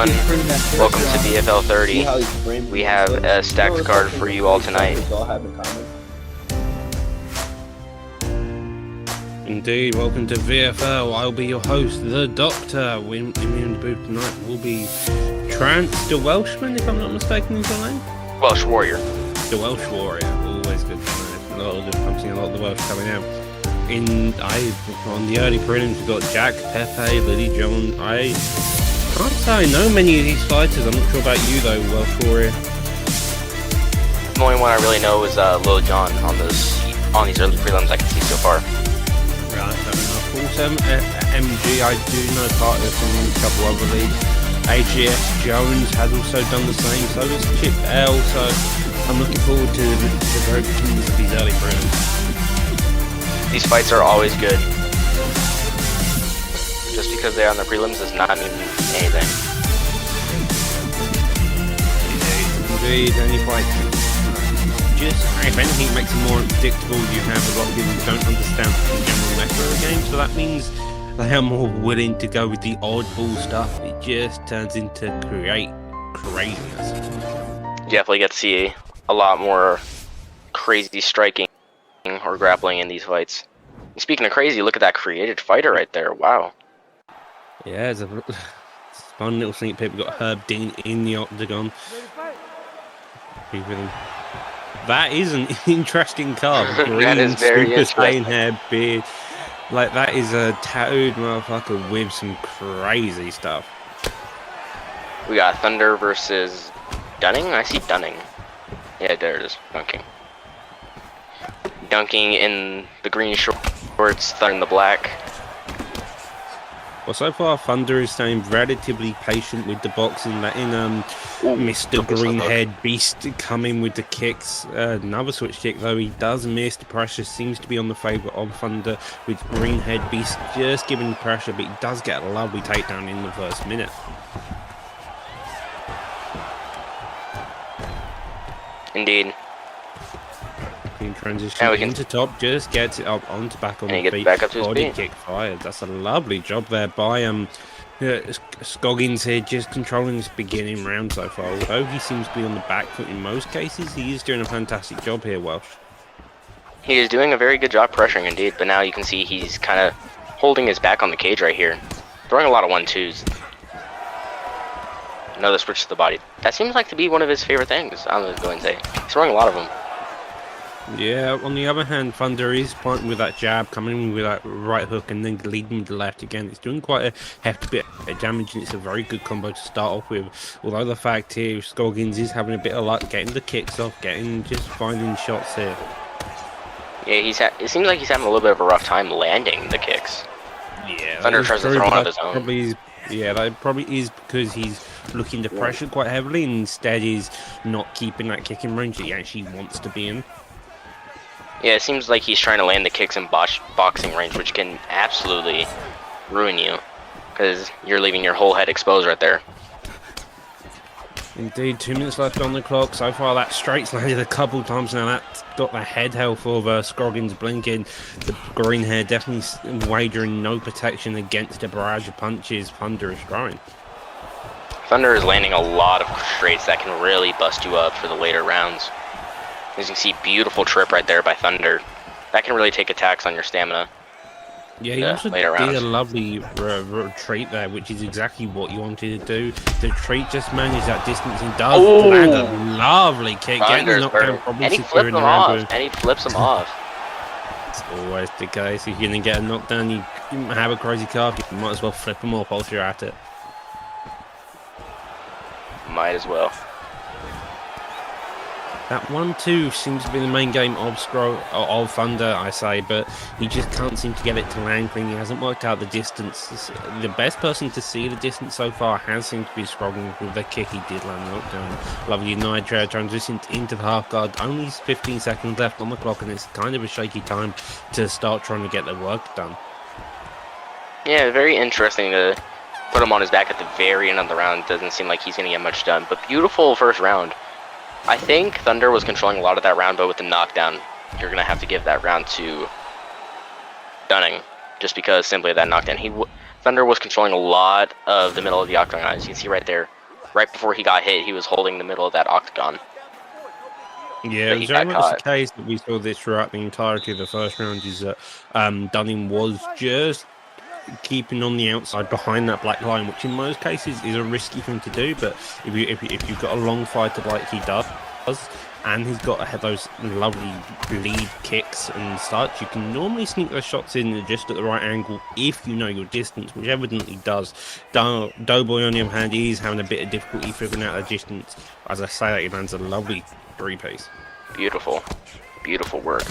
everyone, welcome to BFL30. We have a stacked card for you all tonight. Indeed, welcome to VFL. I'll be your host, the Doctor. In the booth tonight will be Trance, the Welshman, if I'm not mistaken, is the name? Welsh Warrior. The Welsh Warrior, always good. I'm seeing a lot of the Welsh coming out. On the early prelims, we've got Jack, Pepe, Lily John. I can't say I know many of these fighters. I'm not sure about you though, Welsh Warrior. The only one I really know is Lil Jon on these early prelims I can see so far. Right, fair enough. Also, MG, I do know part of from a couple other leagues. AGS Jones has also done the same, so does Chip L, so I'm looking forward to the very beginnings of these early prelims. These fights are always good. Just because they're on the prelims does not mean anything. Indeed, any fight. Just, if anything, makes it more predictable. You have a lot of people who don't understand the general meta of the game, so that means they are more willing to go with the oddball stuff. It just turns into create craziness. You definitely get to see a lot more crazy striking or grappling in these fights. And speaking of crazy, look at that created fighter right there. Wow. Yeah, it's a fun little sneak peek. We've got Herb Dean in the octagon. Be with him. That is an interesting card. That is very interesting. Hair, beard. Like, that is a tattooed motherfucker with some crazy stuff. We got Thunder versus Dunning? I see Dunning. Yeah, there it is. Dunking in the green shorts, Thunder in the black. Well, so far Thunder is staying relatively patient with the boxing, letting Mr. Greenhead Beast come in with the kicks. Another switch kick, though he does miss. The pressure seems to be on the favour of Thunder, with Greenhead Beast just giving the pressure, but he does get a lovely takedown in the first minute. Indeed. In transition into top, just gets it up back on the feet. Back up to his body feet. Kick fired. That's a lovely job there by Scoggins here, just controlling this beginning round so far. Although he seems to be on the back foot in most cases, he is doing a fantastic job here, Welsh. He is doing a very good job pressuring indeed, but now you can see he's kind of holding his back on the cage right here. Throwing a lot of 1-2s. Another switch to the body. That seems like to be one of his favorite things, I'm going to say. He's throwing a lot of them. Yeah, on the other hand, Thunder is pointing with that jab, coming in with that right hook, and then leading with the left again. It's doing quite a hefty bit of damage, and it's a very good combo to start off with. Although the fact here, Scoggins is having a bit of luck getting the kicks off, just finding shots here. Yeah, it seems like he's having a little bit of a rough time landing the kicks. Yeah, Thunder tries to throw on his own. That probably is because he's looking to pressure quite heavily, and instead is not keeping that kicking range that he actually wants to be in. Yeah, it seems like he's trying to land the kicks in boxing range, which can absolutely ruin you, because you're leaving your whole head exposed right there. Indeed, 2 minutes left on the clock. So far, that straight's landed a couple times now. That's got the head health of Scoggins blinking. The green hair definitely wagering no protection against a barrage of punches Thunder is throwing. Thunder is landing a lot of straights that can really bust you up for the later rounds. As you can see, beautiful trip right there by Thunder. That can really take attacks on your stamina. Yeah, he also did a lovely retreat there, which is exactly what you wanted to do. The retreat just managed that distance and does land a lovely kick. Getting knocked down, and he flips him off. It's always the case. If you're going to get a knockdown, you have a crazy calf, you might as well flip him off whilst you're at it. Might as well. That 1-2 seems to be the main game of Thunder, I say, but he just can't seem to get it to land clean. He hasn't worked out the distance. The best person to see the distance so far has seemed to be Scoggins with the kick he did land knockdown. Lovely Nitro transitioned into the half guard. Only 15 seconds left on the clock, and it's kind of a shaky time to start trying to get the work done. Yeah, very interesting to put him on his back at the very end of the round. Doesn't seem like he's going to get much done, but beautiful first round. I think Thunder was controlling a lot of that round, but with the knockdown, you're going to have to give that round to Dunning, just because simply of that knockdown. Thunder was controlling a lot of the middle of the octagon. As you can see right there, right before he got hit, he was holding the middle of that octagon. Yeah, it was very much the case that we saw this throughout the entirety of the first round, is that Dunning was just keeping on the outside behind that black line, which in most cases is a risky thing to do. But if you've got a long fighter like he does, and he's got those lovely lead kicks and such, you can normally sneak those shots in just at the right angle if you know your distance, which evidently does. Doughboy, on the other hand, is having a bit of difficulty figuring out the distance. As I say, he lands a lovely three-piece. Beautiful, beautiful work.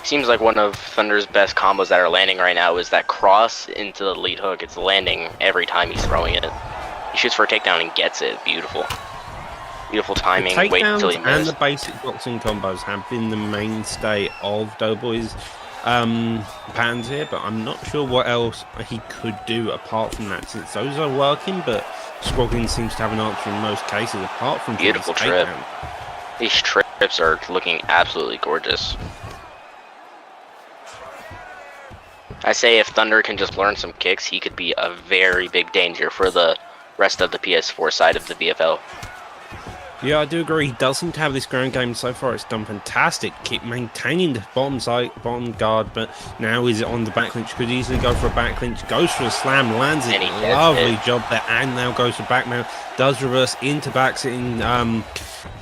Seems like one of Thunder's best combos that are landing right now is that cross into the lead hook. It's landing every time he's throwing it. He shoots for a takedown and gets it. Beautiful. Beautiful timing. Wait until he and misses. the basic boxing combos have been the mainstay of Doughboy's patterns here, but I'm not sure what else he could do apart from that, since those are working, but Scroggins seems to have an answer in most cases apart from beautiful trip. These trips are looking absolutely gorgeous. I say if Thunder can just learn some kicks, he could be a very big danger for the rest of the PS4 side of the BFL. Yeah, I do agree. He does seem to have this ground game so far. It's done fantastic. Keep maintaining the bottom guard, but now he's on the back clinch. Could easily go for a back clinch. Goes for a slam, lands it. Lovely job there, and now goes for back mount. Does reverse into back sitting.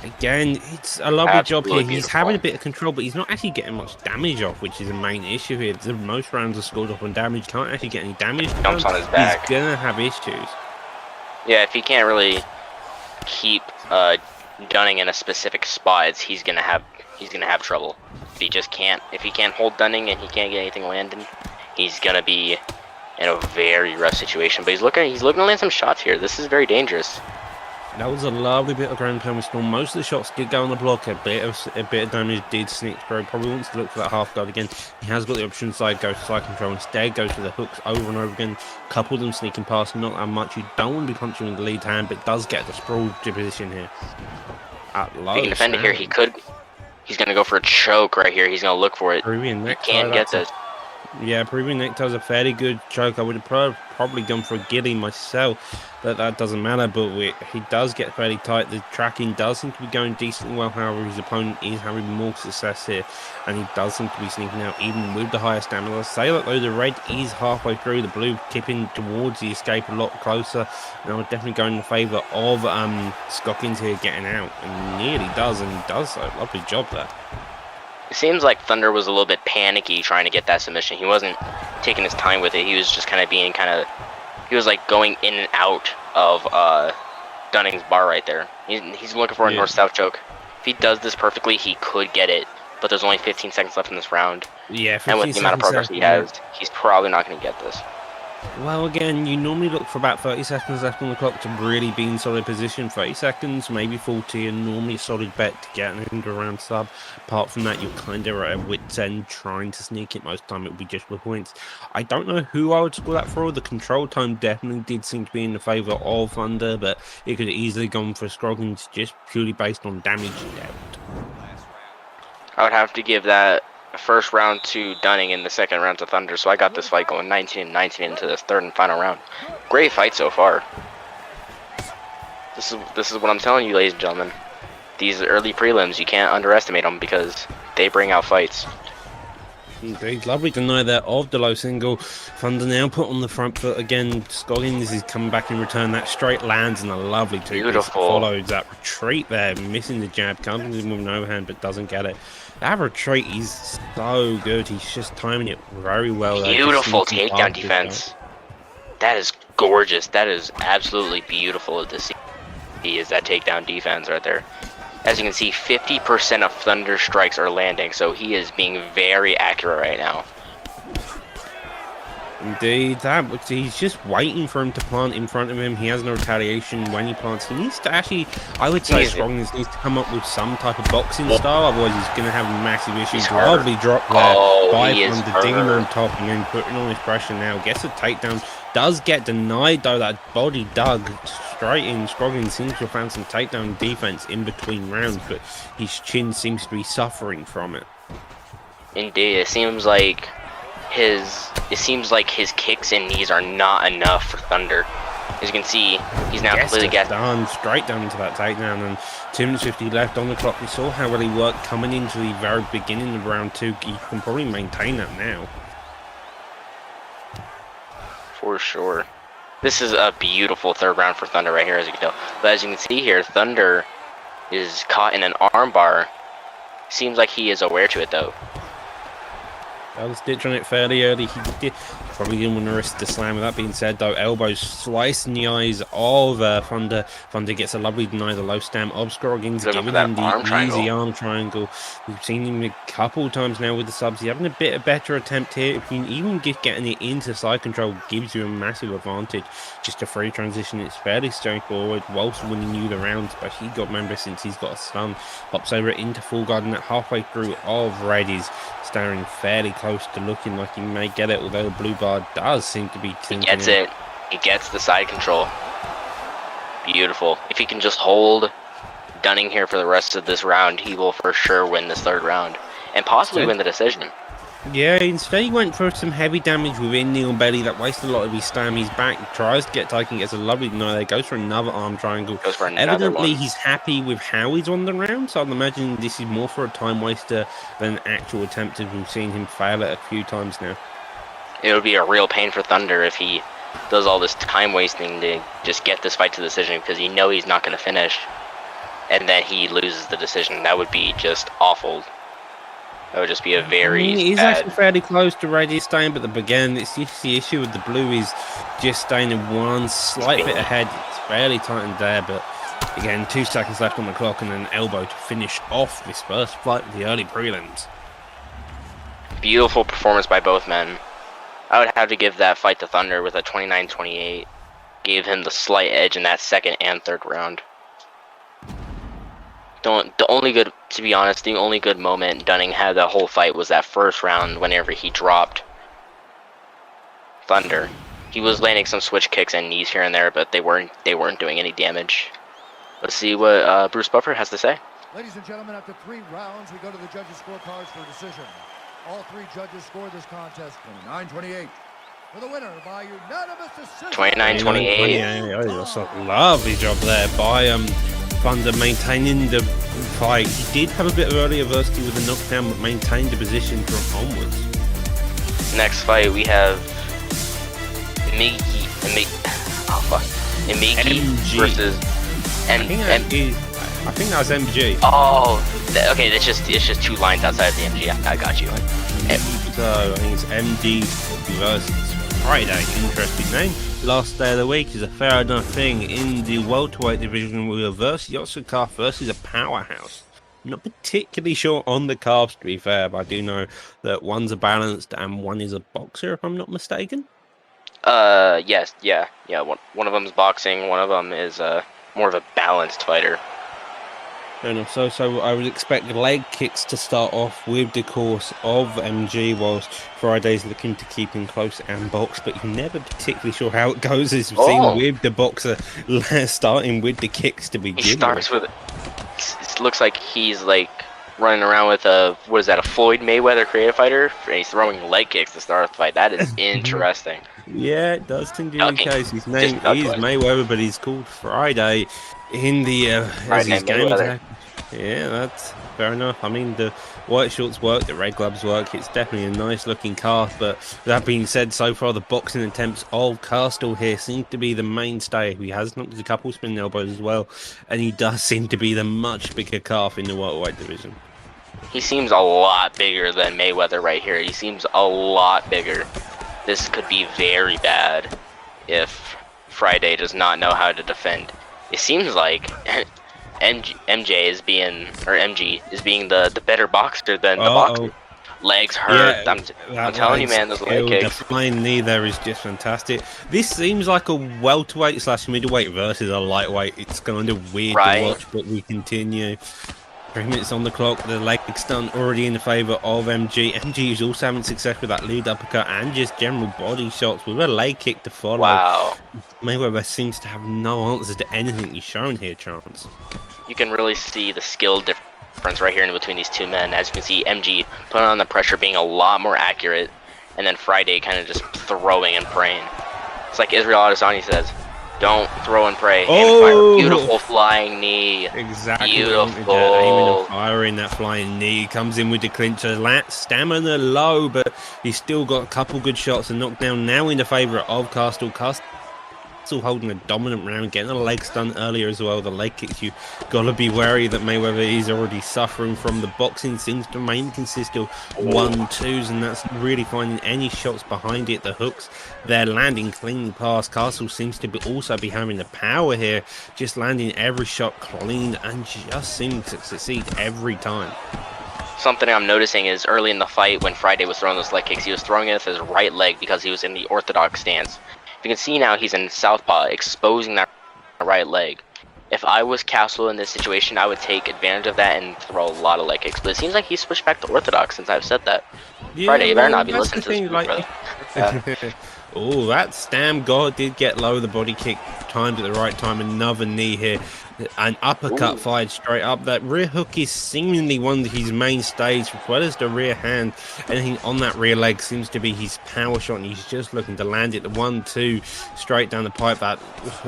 Again, it's a lovely job here. He's having a bit of control, but he's not actually getting much damage off, which is the main issue here. Most rounds are scored off on damage. Can't actually get any damage. Jumps on his back. He's gonna have issues. Yeah, if he can't really keep Dunning in a specific spot, he's gonna have trouble. If he can't hold Dunning and he can't get anything landing, he's gonna be in a very rough situation. But he's looking to land some shots here. This is very dangerous. That was a lovely bit of ground pound. Most of the shots did go on the block. A bit of damage did sneak through. Probably wants to look for that half guard again. He has got the option side, goes to side control. Instead, goes for the hooks over and over again. Couple of them sneaking past, not that much. You don't want to be punching with the lead hand, but does get the sprawl position here. At low. He can defend it here. He's going to go for a choke right here. He's going to look for it. He can't get this. Yeah, Peruvian necktie is a fairly good choke. I would have probably gone for a giddy myself, but that doesn't matter. But he does get fairly tight. The tracking does seem to be going decently well. However, his opponent is having more success here, and he does seem to be sneaking out even with the higher stamina. I say that though, the red is halfway through. The blue tipping towards the escape a lot closer. And I would definitely go in the favour of Scoggins here getting out, and nearly does, and he does so. Lovely job there. It seems like Thunder was a little bit panicky trying to get that submission. He wasn't taking his time with it. He was just he was like going in and out of Dunning's bar right there. He's looking for a north-south choke. If he does this perfectly, he could get it. But there's only 15 seconds left in this round. Yeah, and with the amount of progress he has, he's probably not going to get this. Well, again, you normally look for about 30 seconds left on the clock to really be in solid position. 30 seconds, maybe 40, and normally a solid bet to get into a round sub. Apart from that, you're kind of at a wit's end trying to sneak it. Most of the time, it will be just for points. I don't know who I would score that for. The control time definitely did seem to be in the favour of Thunder, but it could have easily gone for Scroggins just purely based on damage dealt. I would have to give that first round to Dunning and the second round to Thunder, so I got this fight going 19-19 into this third and final round. Great fight so far. This is what I'm telling you, ladies and gentlemen. These early prelims, you can't underestimate them because they bring out fights. Indeed, lovely to know that of the low single. Thunder now put on the front foot again. Scoggins is coming back in return. That straight lands and a lovely two-piece follows that retreat there, missing the jab, comes in with an overhand but doesn't get it. That retreat is so good. He's just timing it very well. Beautiful takedown defense. That is gorgeous. That is absolutely beautiful to see. He is that takedown defense right there. As you can see, 50% of Thunder strikes are landing, so he is being very accurate right now. Indeed, he's just waiting for him to plant in front of him. He has no retaliation when he plants. He needs to actually, I would say Scroggins needs to come up with some type of boxing style, otherwise he's going to have massive issues. Lovely drop there by Thunder, digging on top and then putting on his pressure now. Gets a takedown, does get denied though, that body dug straight in. Scroggins seems to have found some takedown defense in between rounds, but his chin seems to be suffering from it. Indeed, it seems like it seems like his kicks and knees are not enough for Thunder. As you can see, he's now completely gassed. Straight down into that takedown, and 2 minutes 50 left on the clock. We saw how well he worked coming into the very beginning of round 2. He can probably maintain that now. For sure. This is a beautiful third round for Thunder right here, as you can tell. But as you can see here, Thunder is caught in an armbar. Seems like he is aware to it, though. Got a stitch on it fairly early. He did probably didn't want to risk the slam. With that being said, though, elbows slicing the eyes of Thunder. Thunder gets a lovely deny the low stamp. Obscroggins giving him the easy arm triangle. We've seen him a couple times now with the subs. He's having a bit of better attempt here. If you even getting it into side control gives you a massive advantage. Just a free transition. It's fairly straightforward whilst winning you the rounds. But he got member since he's got a stun. Hops over into full guard and halfway through of red is staring fairly close to looking like he may get it, although the blue bar does seem to be he gets it. He gets the side control. Beautiful. If he can just hold Dunning here for the rest of this round, he will for sure win this third round and possibly win the decision. Yeah, instead he went for some heavy damage within knee and belly that wasted a lot of his stam. He's back, tries to get taken, gets a lovely deny there, goes for another arm triangle. Goes for another Evidently, one. He's happy with how he's on the round, so I'd imagine this is more for a time waster than an actual attempt, as we've seen him fail it a few times now. It would be a real pain for Thunder if he does all this time wasting to just get this fight to the decision, because you know he's not going to finish, and then he loses the decision. That would be just awful. That would just be a very he's actually fairly close to Radius staying, but again, it's just the issue with the blue is just staying in one slight bit ahead. It's fairly tightened there, but again, 2 seconds left on the clock and an elbow to finish off this first fight with the early prelims. Beautiful performance by both men. I would have to give that fight to Thunder with a 29-28. Gave him the slight edge in that second and third round. To be honest, the only good moment Dunning had the whole fight was that first round whenever he dropped Thunder. He was landing some switch kicks and knees here and there, but they weren't doing any damage. Let's see what Bruce Buffer has to say. Ladies and gentlemen, after 3 rounds, we go to the judges' scorecards for a decision. All 3 judges scored this contest 29-28. For the winner by unanimous decision. 29-28. Oh, that's a lovely job there by Thunder maintaining the fight. He did have a bit of early adversity with the knockdown, but maintained the position from onwards. Next fight we have Imigi versus I think that was MG. Oh, okay. It's just 2 lines outside of the MG. I got you. So I think it's MD versus Friday. Interesting name. Last day of the week is a fair enough thing in the welterweight division. We reverse Yotsukar versus a powerhouse. I'm not particularly sure on the cards, to be fair, but I do know that one's a balanced and one is a boxer, if I'm not mistaken. Yes, yeah. One of them's boxing. One of them is more of a balanced fighter. Fair enough. So I would expect leg kicks to start off with the course of MG, whilst Friday's looking to keep him close and box, but you're never particularly sure how it goes, as we've seen with the boxer starting with the kicks to begin. He starts with it looks like he's like running around with a Floyd Mayweather creative fighter, and he's throwing leg kicks to start the fight. That is interesting. Yeah, it does seem to be the case. His name is Mayweather, but he's called Friday in the as his game attack. Yeah, that's fair enough. I mean, the white shorts work, the red gloves work. It's definitely a nice looking cast, but that being said, so far the boxing attempts of Castle here seem to be the mainstay. He has knocked a couple spinning elbows as well, and he does seem to be the much bigger calf in the welterweight division. He seems a lot bigger than Mayweather right here. He seems a lot bigger. This could be very bad if Friday does not know how to defend. It seems like MG is being the better boxer than the boxer. Legs hurt. Yeah, I'm telling you, man, those leg kicks. The flying knee there is just fantastic. This seems like a welterweight / middleweight versus a lightweight. It's kind of weird to watch, but we continue. 3 minutes on the clock. The leg stun already in the favour of MG. MG is also having success with that lead uppercut and just general body shots with a leg kick to follow. Wow. Mayweather seems to have no answers to anything he's shown here, Chance. You can really see the skill difference right here in between these two men. As you can see, MG putting on the pressure, being a lot more accurate, and then Friday kind of just throwing and praying. It's like Israel Adesanya says, don't throw and pray, aim and fire. Beautiful flying knee. Exactly. Beautiful. Aiming and firing that flying knee. Comes in with the clincher. Stamina low, but he's still got a couple good shots and knockdown now in the favour of Castle. Still holding a dominant round, getting a leg stun earlier as well. The leg kicks, you gotta be wary that Mayweather is already suffering from. The boxing seems to mainly consist of 1-2s, and that's really finding any shots behind it. The hooks, they're landing cleanly past. Castle seems to also be having the power here, just landing every shot clean and just seeming to succeed every time. Something I'm noticing is early in the fight when Friday was throwing those leg kicks, he was throwing it with his right leg because he was in the orthodox stance. You can see now he's in southpaw, exposing that right leg. If I was Castle in this situation, I would take advantage of that and throw a lot of leg kicks. But it seems like he's switched back to orthodox since I've said that. Yeah, Friday, you better not be listening to this, like, brother. Oh, that Stam God did get low. The body kick timed at the right time. Another knee here. An uppercut fired straight up. That rear hook is seemingly one of his mainstays, as well as the rear hand. Anything on that rear leg seems to be his power shot, and he's just looking to land it. The 1-2 straight down the pipe. That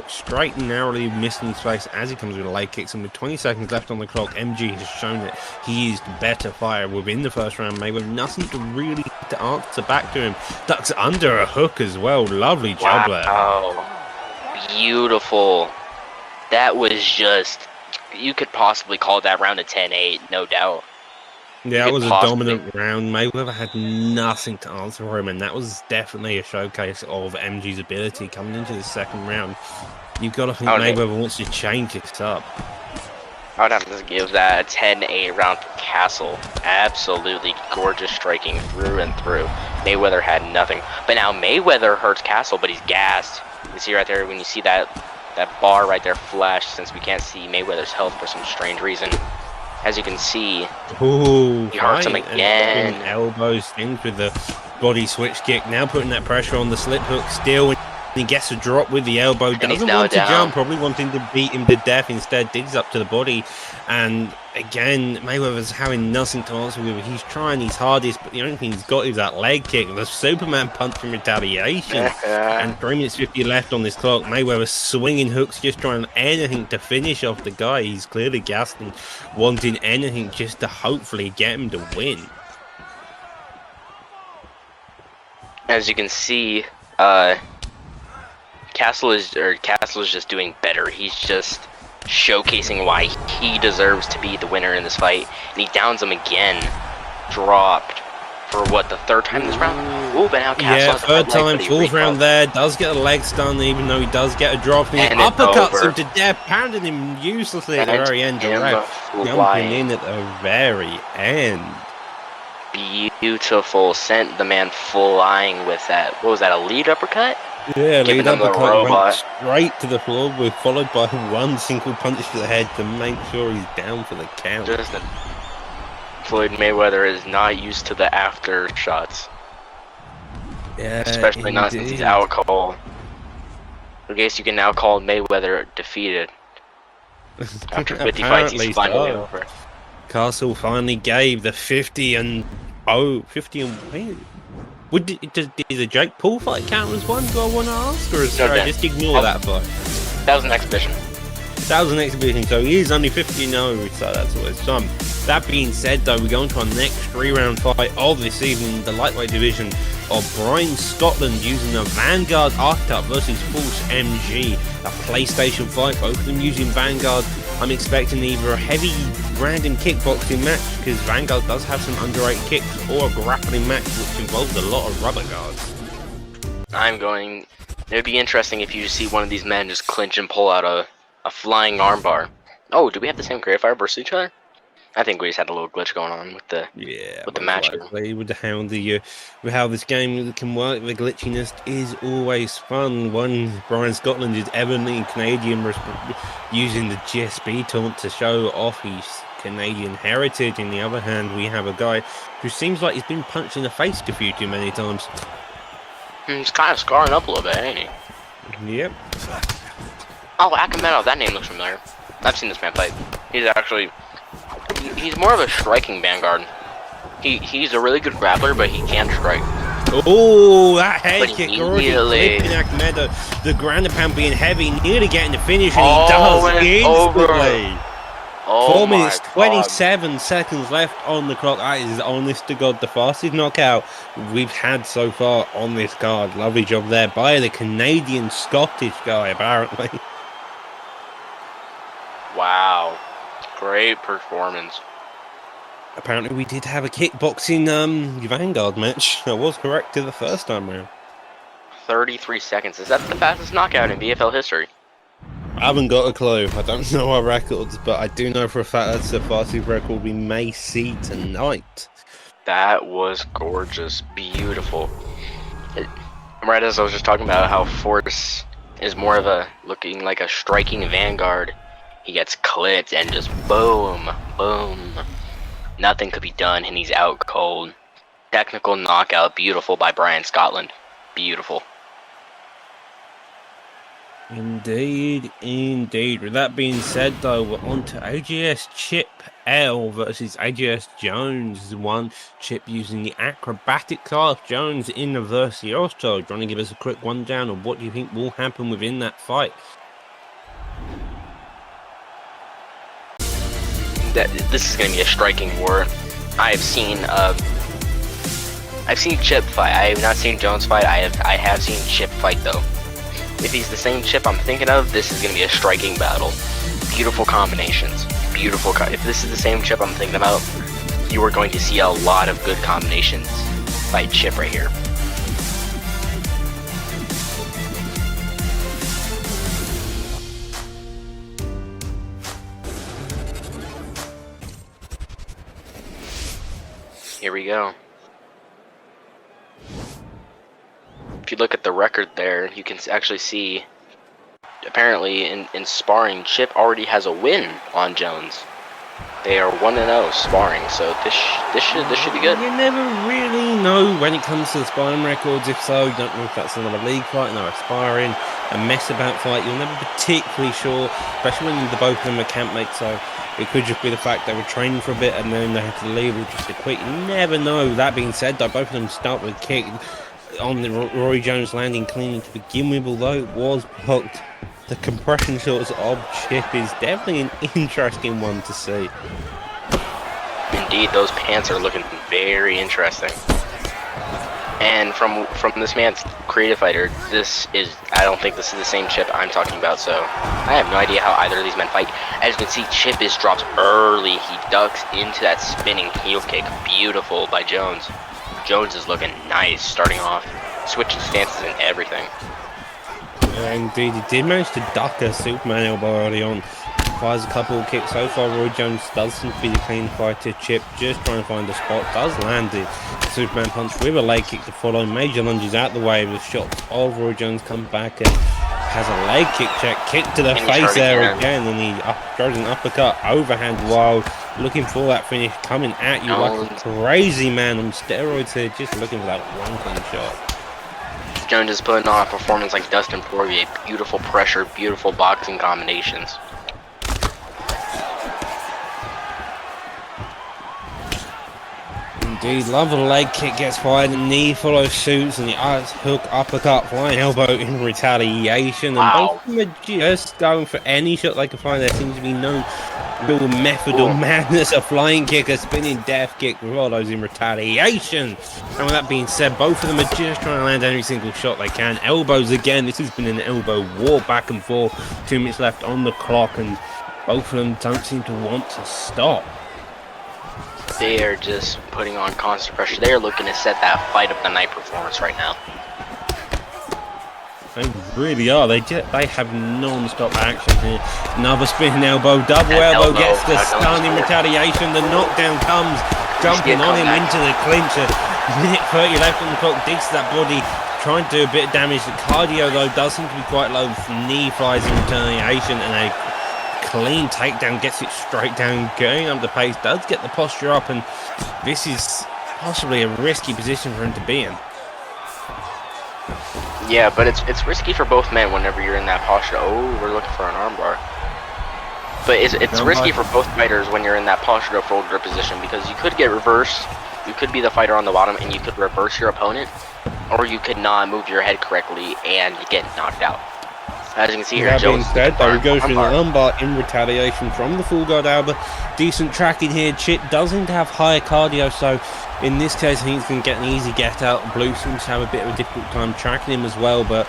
straight and narrowly missing his face as he comes with the leg kicks. And with 20 seconds left on the clock, MG has shown that he is the better fighter within the first round. Mayweather nothing to really to answer back to him. Ducks under a hook as well. Lovely job there. Wow. Beautiful. That was just, you could possibly call that round a 10-8, no doubt. Yeah, it was a dominant round. Mayweather had nothing to answer for him, and that was definitely a showcase of MG's ability coming into the second round. You've got to think Mayweather wants to change it up. I would have to give that a 10-8 round for Castle. Absolutely gorgeous striking through and through. Mayweather had nothing. But now Mayweather hurts Castle, but he's gassed. You can see right there, when you see that bar right there flash, since we can't see Mayweather's health for some strange reason. As you can see, he hurts him again. Elbows, things with the body switch kick. Now putting that pressure on the slip hook still. He gets a drop with the elbow. Doesn't want to jump, probably wanting to beat him to death. Instead, digs up to the body. And again, Mayweather's having nothing to answer with. He's trying his hardest, but the only thing he's got is that leg kick. The Superman punch in retaliation. And 3 minutes 50 left on this clock. Mayweather swinging hooks, just trying anything to finish off the guy. He's clearly gassed and wanting anything just to hopefully get him to win. As you can see, Castle is just doing better. He's just showcasing why he deserves to be the winner in this fight. And he downs him again. Dropped for what, the third time this round? Ooh, but now Castle has third time, fourth round there. Does get a leg stun, even though he does get a drop. And he uppercuts him to death, pounding him uselessly at the very end. Jumping in at the very end. Beautiful. Sent the man flying with that. What was that, a lead uppercut? Yeah, lead uppercut went straight to the floor, followed by one single punch to the head to make sure he's down for the count. Floyd Mayweather is not used to the after shots. Yeah, especially not since he's out cold. I guess you can now call Mayweather defeated. After 50 fights, he's finally over. Castle finally gave the 50 and wait. Did the Jake Paul fight count as one? Do I want to ask, or should I just ignore that fight? That was an exhibition. That was an exhibition, so he is only 50-0, so that's what it's done. That being said, though, we're going to our next 3-round fight of this evening, the lightweight division of Brian Scotland using the Vanguard Archetype versus Force MG, a PlayStation fight, both of them using Vanguard. I'm expecting either a heavy random kickboxing match, because Vanguard does have some underrated kicks, or a grappling match which involves a lot of rubber guards. It would be interesting if you see one of these men just clinch and pull out a flying armbar. Oh, do we have the same Grey Fire versus each other? I think we just had a little glitch going on with the match. With how this game can work, the glitchiness is always fun. One, Brian Scotland is evidently Canadian, using the GSP taunt to show off his Canadian heritage. On the other hand, we have a guy who seems like he's been punched in the face a few too many times. He's kind of scarring up a little bit, ain't he? Yep. Oh, Akhmedov, that name looks familiar. I've seen this man fight. He's more of a striking Vanguard. He's a really good grappler, but he can strike. Oh, that head But kick already immediately. clipping Akhmedov. The ground and pound being heavy, nearly getting the finish, and he Oh, does and it's over. instantly. Oh 4 my minutes, god. 27 seconds left on the clock. That is, honest to God, the fastest knockout we've had so far on this card. Lovely job there by the Canadian-Scottish guy, apparently. Wow. Great performance. Apparently, we did have a kickboxing Vanguard match. I was correct to the first time round. 33 seconds. Is that the fastest knockout in BFL history? I haven't got a clue. I don't know our records, but I do know for a fact that's the fastest record we may see tonight. That was gorgeous. Beautiful. Right as I was just talking about how Force is more of a looking like a striking vanguard. He gets clipped and just boom, boom. Nothing could be done and he's out cold. Technical knockout. Beautiful by Brian Scotland. Beautiful. Indeed, indeed. With that being said, though, we're on to AGS Chip L versus AGS Jones. One Chip using the acrobatic class, Jones in the Virtuoso. Do you want to give us a quick rundown of what you think will happen within that fight? This is going to be a striking war. I've seen Chip fight. I have not seen Jones fight. I have seen Chip fight though. If he's the same Chip I'm thinking of, this is going to be a striking battle. Beautiful combinations. If this is the same Chip I'm thinking about, you are going to see a lot of good combinations by Chip right here. Here we go. If you look at the record there, you can actually see, apparently in sparring, Chip already has a win on Jones. They are 1-0 sparring, so this should be good. You never really know when it comes to the sparring records. If so, you don't know if that's another league fight, another sparring, a mess about fight. You're never particularly sure, especially when the both of them are campmates. So it could just be the fact they were training for a bit and then they had to leave or just to quit. You never know. That being said, though, both of them start with a kick on the Roy Jones landing clean to begin with, although it was blocked. The compression shots of Chip is definitely an interesting one to see. Indeed, those pants are looking very interesting. And from this man's creative fighter, I don't think this is the same Chip I'm talking about, so I have no idea how either of these men fight. As you can see, Chip is dropped early. He ducks into that spinning heel kick. Beautiful by Jones. Jones is looking nice starting off. Switching stances and everything. Indeed, he did manage to duck a Superman elbow early on. Fires a couple of kicks so far. Roy Jones does seem to be the clean fighter. Chip just trying to find a spot. Does land it. Superman punch with a leg kick to follow. Major lunges out the way with shots of Roy Jones. Come back and has a leg kick check. Kick to the face there again. And he throws an uppercut. Overhand wild. Looking for that finish. Coming at you like a crazy man on steroids here. Just looking for that one clean shot. Jones is putting on a performance like Dustin Poirier. Beautiful pressure, beautiful boxing combinations. Indeed, love the leg kick gets fired, the knee follows suits, and the hook, uppercut, flying elbow in retaliation. And both of them are just going for any shot they can find. There seems to be no real method or madness. A flying kick, a spinning death kick with all those in retaliation. And with that being said, both of them are just trying to land every single shot they can. Elbows again. This has been an elbow war back and forth. 2 minutes left on the clock, and both of them don't seem to want to stop. They are just putting on constant pressure. They are looking to set that fight of the night performance right now. They really are. They have non-stop action here. Another spinning elbow, double elbow gets the stun in retaliation. The knockdown comes, jumping on him into the clinch. Minute 30 left on the clock. Digs to that body, trying to do a bit of damage. The cardio though does seem to be quite low. Knee flies in retaliation, and a clean takedown gets it straight down, going up the pace. Does get the posture up, and this is possibly a risky position for him to be in. Yeah, but it's risky for both men whenever you're in that posture. Oh, we're looking for an armbar. But it's risky for both fighters when you're in that posture of full grip position, because you could get reversed. You could be the fighter on the bottom and you could reverse your opponent. or you could not move your head correctly and get knocked out. As you can see here, That being Jones said, though, he goes for armbar. an armbar in retaliation from the full guard elbow. Decent tracking here. Chip doesn't have higher cardio, so in this case, I think he's going to get an easy get out. Blue seems to have a bit of a difficult time tracking him as well, but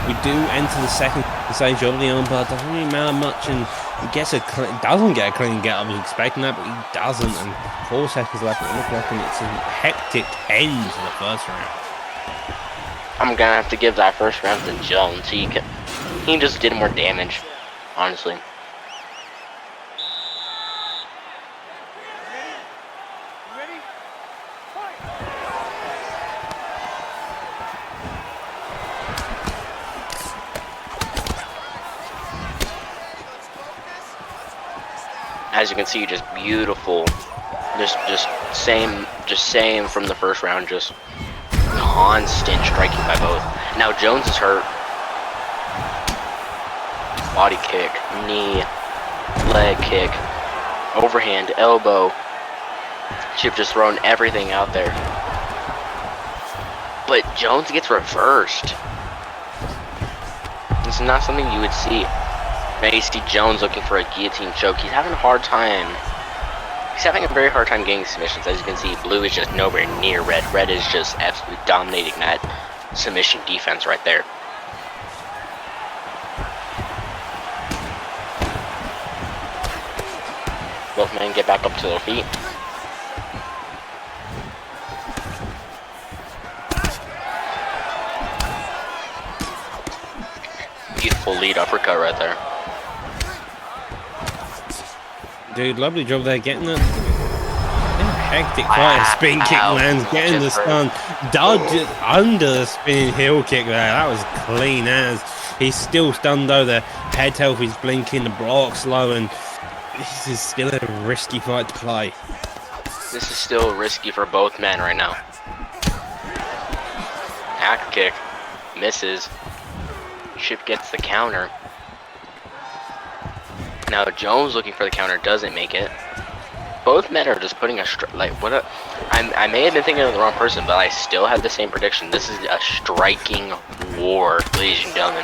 we do enter the second stage of the armbar. Doesn't really matter much, and he doesn't get a clean get. I was expecting that, but he doesn't. And 4 seconds left on the clock, and it's a hectic end to the first round. I'm gonna have to give that first round to Jones. He just did more damage, honestly. As you can see, just beautiful, just same from the first round, just constant striking by both. Now Jones is hurt. Body kick, knee, leg kick, overhand, elbow. Chip just throwing everything out there. But Jones gets reversed. This is not something you would see. Now you see Jones looking for a guillotine choke. He's having a hard time. He's having a very hard time getting submissions. As you can see, blue is just nowhere near red. Red is just absolutely dominating that submission defense right there. Both men get back up to their feet. Beautiful lead uppercut right there. Dude, lovely job there getting that. Hectic fight. Spin kick lands, getting the stun. Dodge under the spinning heel kick there. That was clean as. He's still stunned though. The head health is blinking, the block's low, and this is still a risky fight to play. This is still risky for both men right now. Hack kick. Misses. Chip gets the counter. Now Jones looking for the counter, doesn't make it. Both men are just putting I may have been thinking of the wrong person, but I still have the same prediction. This is a striking war, ladies and gentlemen.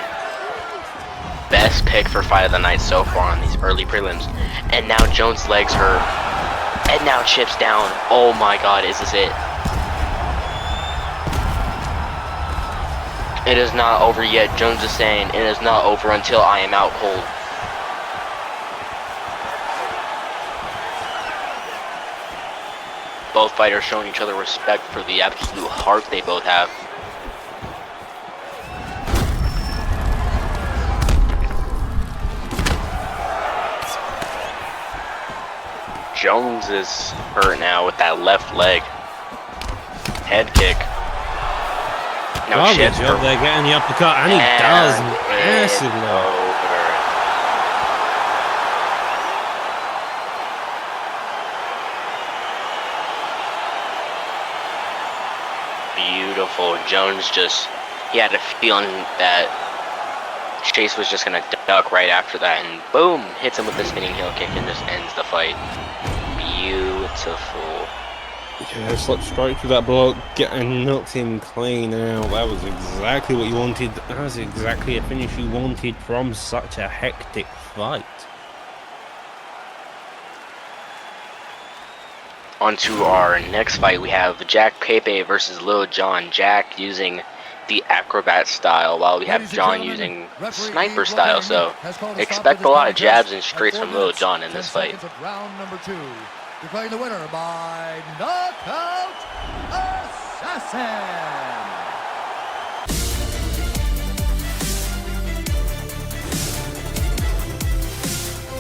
Best pick for fight of the night so far on these early prelims. And now Jones' legs hurt. And now Chip's down. Oh my god, is this it? It is not over yet. Jones is saying it is not over until I am out cold. Both fighters showing each other respect for the absolute heart they both have. Jones is hurt now with that left leg. Head kick. Now Chip's job there getting the uppercut, and he does massively. Beautiful. Jones he had a feeling that Chase was just gonna duck right after that, and boom, hits him with the spinning heel kick and just ends the fight. Beautiful. Yeah, slap straight through that block, getting knocked him clean out. That was exactly what you wanted. That was exactly a finish you wanted from such a hectic fight. On to our next fight, we have Jack Pepe versus Lil Jon. Jack using the acrobat style, while we have John using sniper style. So expect a lot of jabs and straights from Lil Jon in this fight. Round number 2. Declaring the winner by knockout assassin.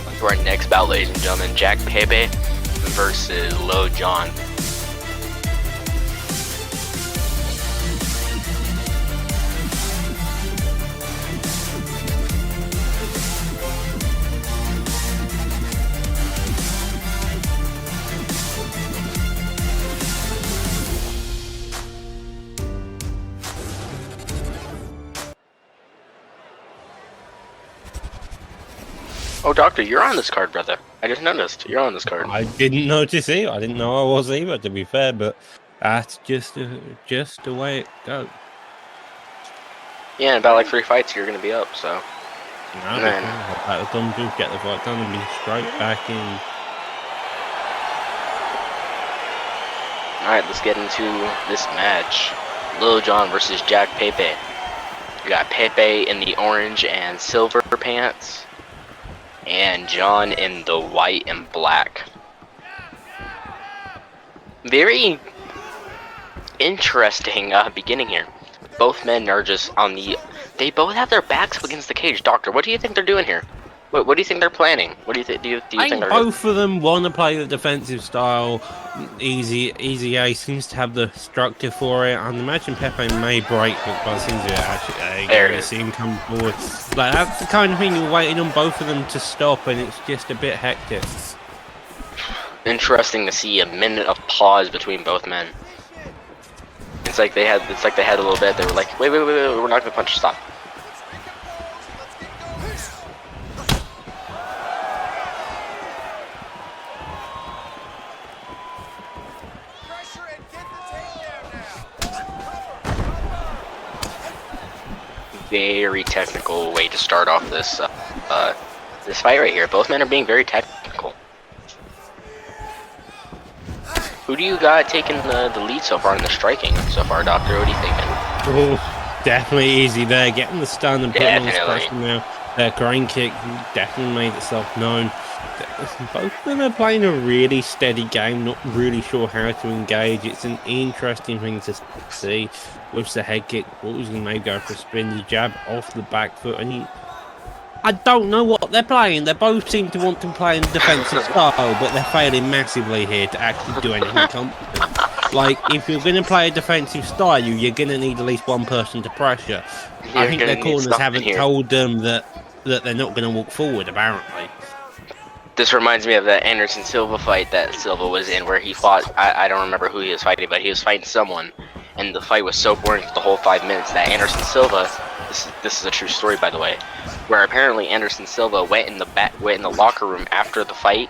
On to our next bout, ladies and gentlemen, Jack Pepe versus Lil Jon. Oh, Doctor, you're on this card, brother. I just noticed. You're on this card. I didn't notice either. I didn't know I was either, to be fair, but that's just the way it goes. Yeah, in about like 3 fights, you're gonna be up. So. No, And then, the thumb do get the fight done and be straight back in. all right, let's get into this match. Lil Jon versus Jack Pepe. You got Pepe in the orange and silver pants, and Jon in the white and black. Very interesting beginning here. Both men are just on the. They both have their backs up against the cage. Doctor, what do you think they're doing here? What do you think they're planning? What do you think? Do you I think think both of them want to play the defensive style. Easy A seems to have the structure for it. I'd imagine Pepe may break, but by the seems of it, actually, There it you is. see him come forward. Like that's the kind of thing you're waiting on both of them to stop, and it's just a bit hectic. Interesting to see a minute of pause between both men. It's like they had. It's like they had a little bit. They were like, wait, we're not gonna punch. Stop. Very technical way to start off this this fight right here. Both men are being very technical. Who do you got taking the lead so far in the striking so far, Doctor? What are you thinking? Oh, definitely easy there, getting the stun and putting on the Definitely. pressure now. Grain kick definitely made itself known. Both of them are playing a really steady game, not really sure how to engage. It's an interesting thing to see. With the head kick, Walters may go for a spin, the jab off the back foot, and I don't know what they're playing. They both seem to want to play in defensive style, but they're failing massively here to actually do anything competent. Like, if you're going to play a defensive style, you're going to need at least one person to pressure. I think their corners haven't told them that they're not going to walk forward, apparently. This reminds me of that Anderson Silva fight that Silva was in, where he fought. I don't remember who he was fighting, but he was fighting someone, and the fight was so boring for the whole 5 minutes that Anderson Silva. This is a true story, by the way, where apparently Anderson Silva went in the locker room after the fight,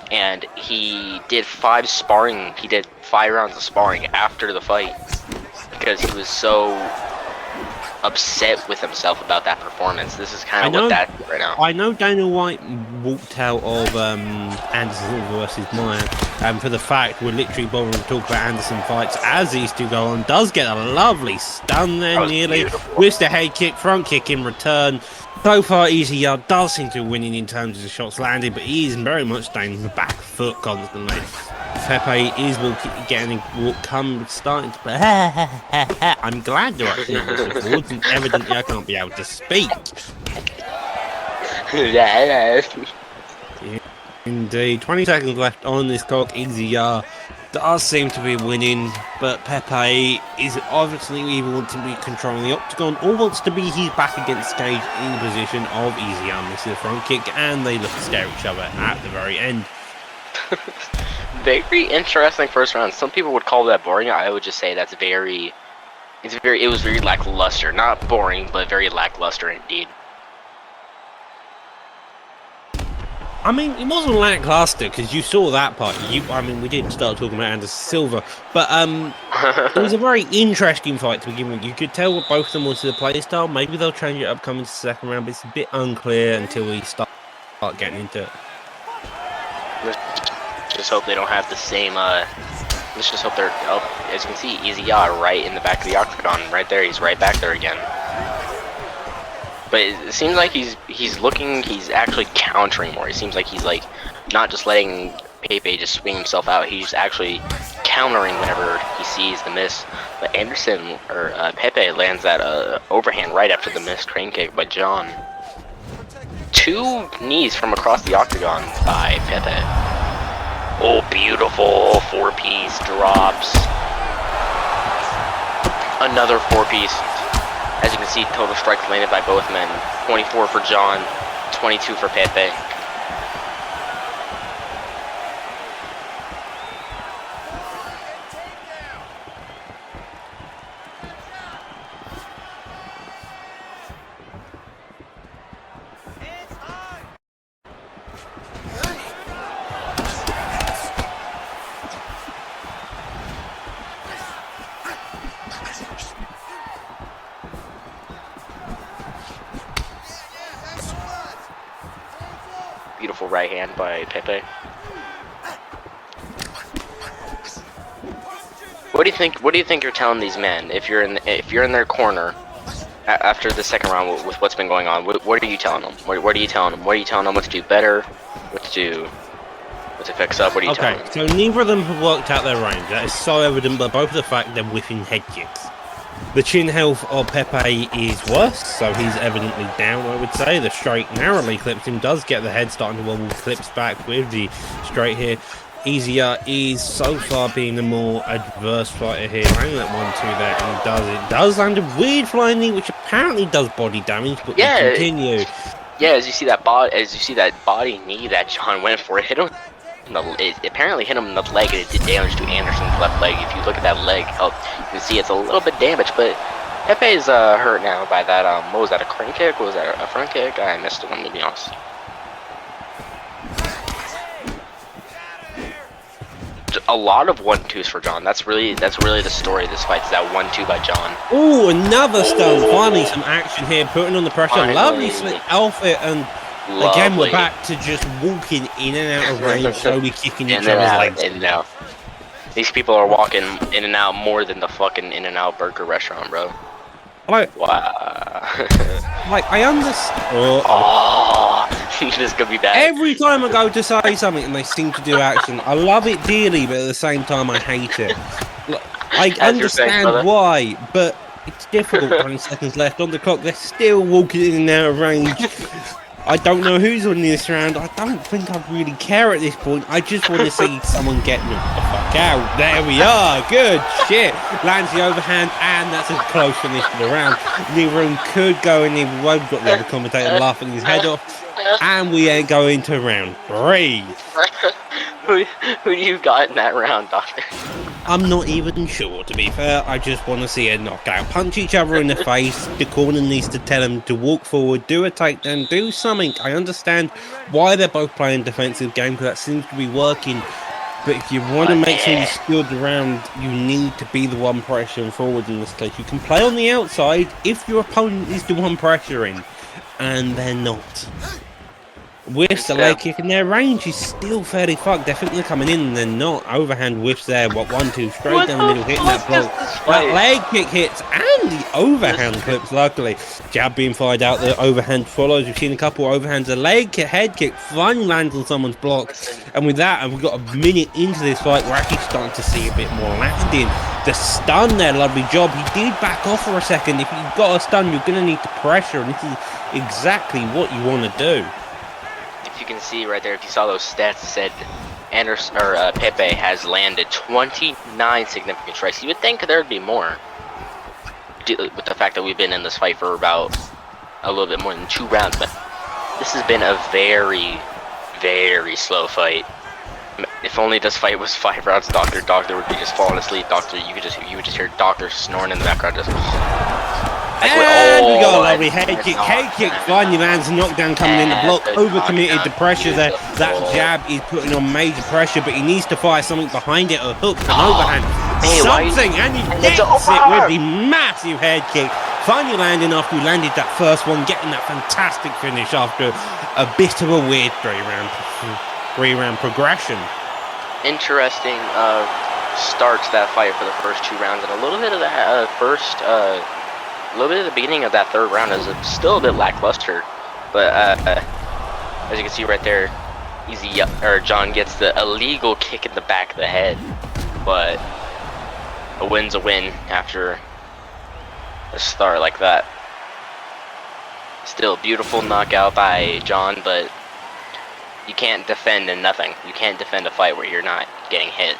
and he did 5 rounds of sparring after the fight because he was so upset with himself about that performance. This is kind of what that's right now. I know Dana White walked out of Anderson Silva versus Maya, for the fact we're literally bothering to talk about Anderson fights as these two go on. Does get a lovely stun there nearly with the head kick, front kick in return. So far, Easy Yard does seem to be winning in terms of the shots landed, but he is very much staying on the back foot constantly. Pepe is starting to play. I'm glad they're actually moving forwards, and evidently I can't be able to speak. Indeed, 20 seconds left on this clock. Easy does seem to be winning, but Pepe is obviously either wants to be controlling the octagon or wants to be his back against cage in the position of Easy Misses the front kick, and they look to stare at each other at the very end. Very interesting first round. Some people would call that boring. I would just say it was very lackluster. Not boring, but very lackluster indeed. I mean, it wasn't lackluster because you saw that part. We did start talking about Anderson Silva, but it was a very interesting fight to begin with. You could tell what both of them wanted the play style. Maybe they'll change it up coming to the second round, but it's a bit unclear until we start getting into it. Just hope they don't have the same. Let's just hope they're. Oh, as you can see, Easy right in the back of the octagon, right there. He's right back there again. But it seems like he's actually countering more. It seems like he's like not just letting Pepe just swing himself out. He's actually countering whenever he sees the miss. But Pepe lands that overhand right after the missed crane kick by Jon. 2 knees from across the octagon by Pepe. Oh, beautiful 4-piece drops. Another 4-piece. As you can see, total strikes landed by both men. 24 for Jon, 22 for Pepe. right hand by Pepe. What do you think? What do you think you're telling these men if you're in their corner after the second round with what's been going on? What are you telling them? What are you telling them? What are you telling them? What to do better? What to do? What to fix up? What are you telling them? Okay, so neither of them have worked out their range. That is so evident by both the fact they're whiffing head kicks. The chin health of Pepe is worse, so he's evidently down, I would say. The straight narrowly clips him, does get the head starting to wobble, clips back with the straight here. Easier is so far being the more adverse fighter here, landing that 1-2 there, and it does land a weird flying knee, which apparently does body damage, but we continue. Yeah, as you see that body knee that John went for, it hit him. It apparently hit him in the leg, and it did damage to Anderson's left leg. If you look at that leg, you can see it's a little bit damaged, but Pepe's hurt now by that. What was that, a crane kick? What was that, a front kick? I missed it, I'm gonna be honest. A lot of 1-2s for John. That's really the story of this fight, is that 1-2 by John. Ooh, another stone. Finally some action here, putting on the pressure. Finally. Lovely split outfit, and again we're back to just walking in and out of range, slowly kicking each other's legs. In and out. These people are walking in and out more than the fucking In-N-Out burger restaurant, bro. Like, wow. Like, I understand. Oh, this is gonna be bad. Every time I go to say something and they seem to do action, I love it dearly, but at the same time I hate it. I understand why, but it's difficult. 20 seconds left on the clock. They're still walking in and out of range. I don't know who's on this round. I don't think I really care at this point. I just want to see someone get the fuck out. There we are. Good shit. Lands the overhand, and that's a close finish to the round. Neither of them could go in either way. We've got the other commentator laughing his head off. And we ain't going to round 3. Who do you got in that round, Doctor? I'm not even sure, to be fair. I just want to see a knockout. Punch each other in the face. The corner needs to tell them to walk forward, do a takedown, do something. I understand why they're both playing defensive game, because that seems to be working. But if you want to make sure you steal the round, you need to be the one pressuring forward in this case. You can play on the outside if your opponent is the one pressuring, and they're not. Whiffs the leg kick, and their range is still fairly fucked. They're thinking they're coming in, and they're not. Overhand whiffs there. 1-2 straight down the middle, hitting that block. That leg kick hits, and the overhand clips, luckily. Jab being fired out, the overhand follows. We've seen a couple of overhands. A leg kick, head kick, finally lands on someone's block. And with that, and we've got a minute into this fight, we're actually starting to see a bit more landing. The stun there, lovely job. He did back off for a second. If you've got a stun, you're going to need to pressure, and this is exactly what you want to do. You can see right there, if you saw those stats, said Anderson or Pepe has landed 29 significant strikes. You would think there'd be more, with the fact that we've been in this fight for about a little bit more than 2 rounds. But this has been a very, very slow fight. If only this fight was 5 rounds, Doctor would be just falling asleep. Doctor, you would just hear Doctor snoring in the background. Just. And we got a lovely head kick. Head kick finally lands, a knockdown coming in the block. Overcommitted the pressure there. That jab is putting on major pressure, but he needs to fire something behind it, a hook, an overhand, something, and he gets it with the massive head kick. Finally landing after we landed that first one, getting that fantastic finish after a bit of a weird three-round progression. Interesting start to that fight for the first 2 rounds, and a little bit of that a little bit of the beginning of that 3rd round is still a bit lackluster, but as you can see right there, John gets the illegal kick in the back of the head, but a win's a win after a start like that. Still beautiful knockout by John, but you can't defend in nothing. You can't defend a fight where you're not getting hit.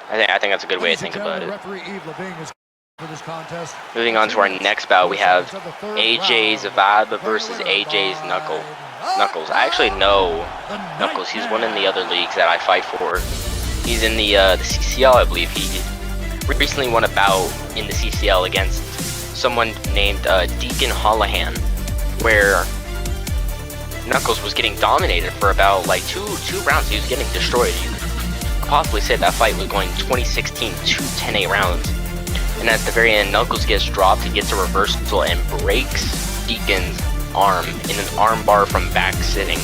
I think that's a good way to think about it. Moving on to our next bout, we have AJ's Vibe versus AJ's Knuckles. I actually know Knuckles. He's one in the other leagues that I fight for. He's in the CCL, I believe. He recently won a bout in the CCL against someone named Deacon Holohan, where Knuckles was getting dominated for about like two rounds. He was getting destroyed. You could possibly say that fight was going 2016 to 10-8 rounds. And at the very end, Knuckles gets dropped. He gets a reversal and breaks Deacon's arm in an arm bar from back sitting.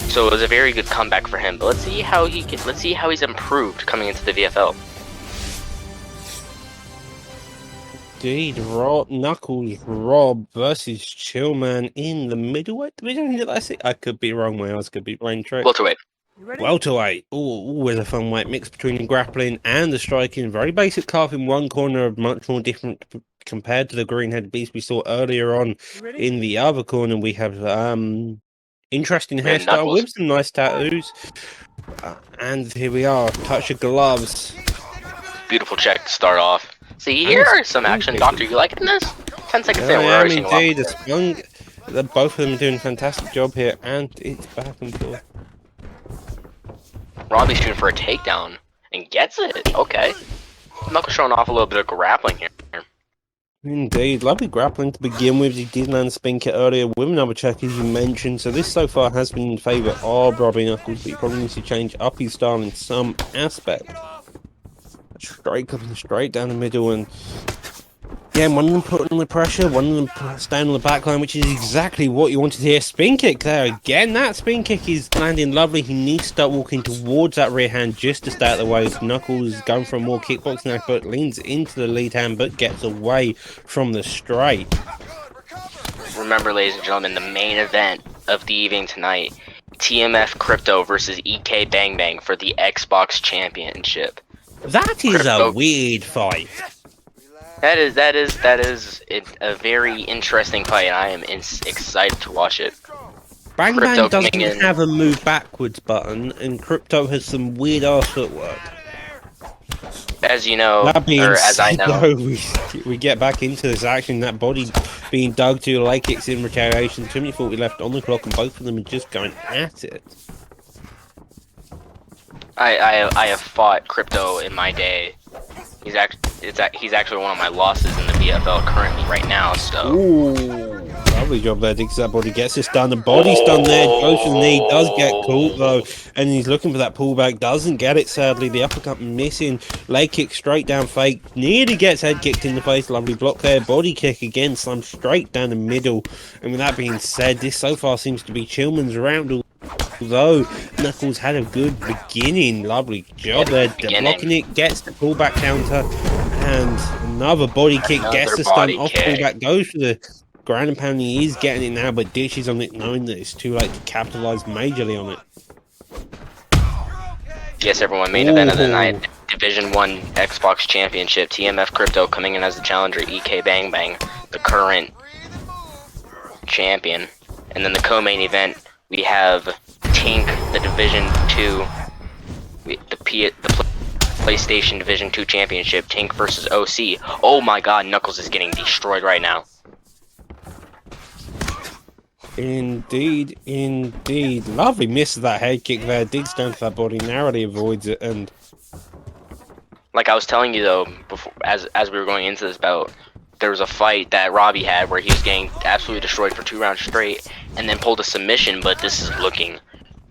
So it was a very good comeback for him. But let's see how he's improved coming into the VFL. Indeed, Knuckles Rob versus Chillman in the middleweight division. Did I see? I could be wrong. My eyes could be playing tricks. Welterweight. Welterweight. Always a fun weight mix between the grappling and the striking. Very basic carve in one corner, much more different compared to the green-headed beast we saw earlier on. In the other corner, we have interesting hairstyle with some nice tattoos. And here we are. Touch of gloves. Beautiful check to start off. See, here are some action. Doctor, you liking this? 10 seconds there. I am indeed. Both of them are doing a fantastic job here, and it's back and forth. Robbie's shooting for a takedown and gets it. Okay. Knuckles showing off a little bit of grappling here. Indeed. Lovely grappling to begin with. He did land a spin kick earlier with another check, as you mentioned. So this so far has been in favour of Robbie Knuckles, but he probably needs to change up his style in some aspect. Straight coming straight down the middle, and again, one of them putting the pressure, one of them staying on the back line, which is exactly what you wanted to hear. Spin kick there again. That spin kick is landing lovely. He needs to start walking towards that rear hand just to stay out of the way. Knuckles is going for a more kickboxing now, but leans into the lead hand, but gets away from the straight. Remember, ladies and gentlemen, the main event of the evening tonight: TMF Crypto versus EK Bang Bang for the Xbox Championship. That is a weird fight. That is a very interesting fight, and I am excited to watch it. Bang Bang doesn't have a move backwards button, and Crypto has some weird ass footwork. As you know, as I know, we get back into this action. That body being dug to, leg kicks in retaliation. 2:40 left on the clock, and both of them are just going at it. I have fought Crypto in my day. He's actually one of my losses in the VFL currently right now. So. Ooh, lovely job there. Digs that body, gets this done. The body's done there. Goes for the knee. Does get caught though, and he's looking for that pullback. Doesn't get it. Sadly, the uppercut missing. Leg kick straight down fake. Nearly gets head kicked in the face. Lovely block there. Body kick again. Slammed straight down the middle. And with that being said, this so far seems to be Chillman's round. Although Knuckles had a good beginning. Lovely job there, blocking it, gets the pullback counter, and another body kick, gets the stun off pullback, goes for the ground and pound. He is getting it now, but dishes on it, knowing that it's too late to capitalize majorly on it. Yes, everyone, main event of the night, Division 1 Xbox Championship, TMF Crypto coming in as the challenger, EK Bang Bang, the current champion. And then the co-main event, we have Tink, the Division 2, the PlayStation Division 2 Championship, Tink versus OC. Oh my god, Knuckles is getting destroyed right now. Indeed, indeed. Lovely miss of that head kick there. Digs down to that body, narrowly avoids it, and... Like I was telling you though, before, as we were going into this bout, there was a fight that Robbie had where he was getting absolutely destroyed for 2 rounds straight, and then pulled a submission, but this is looking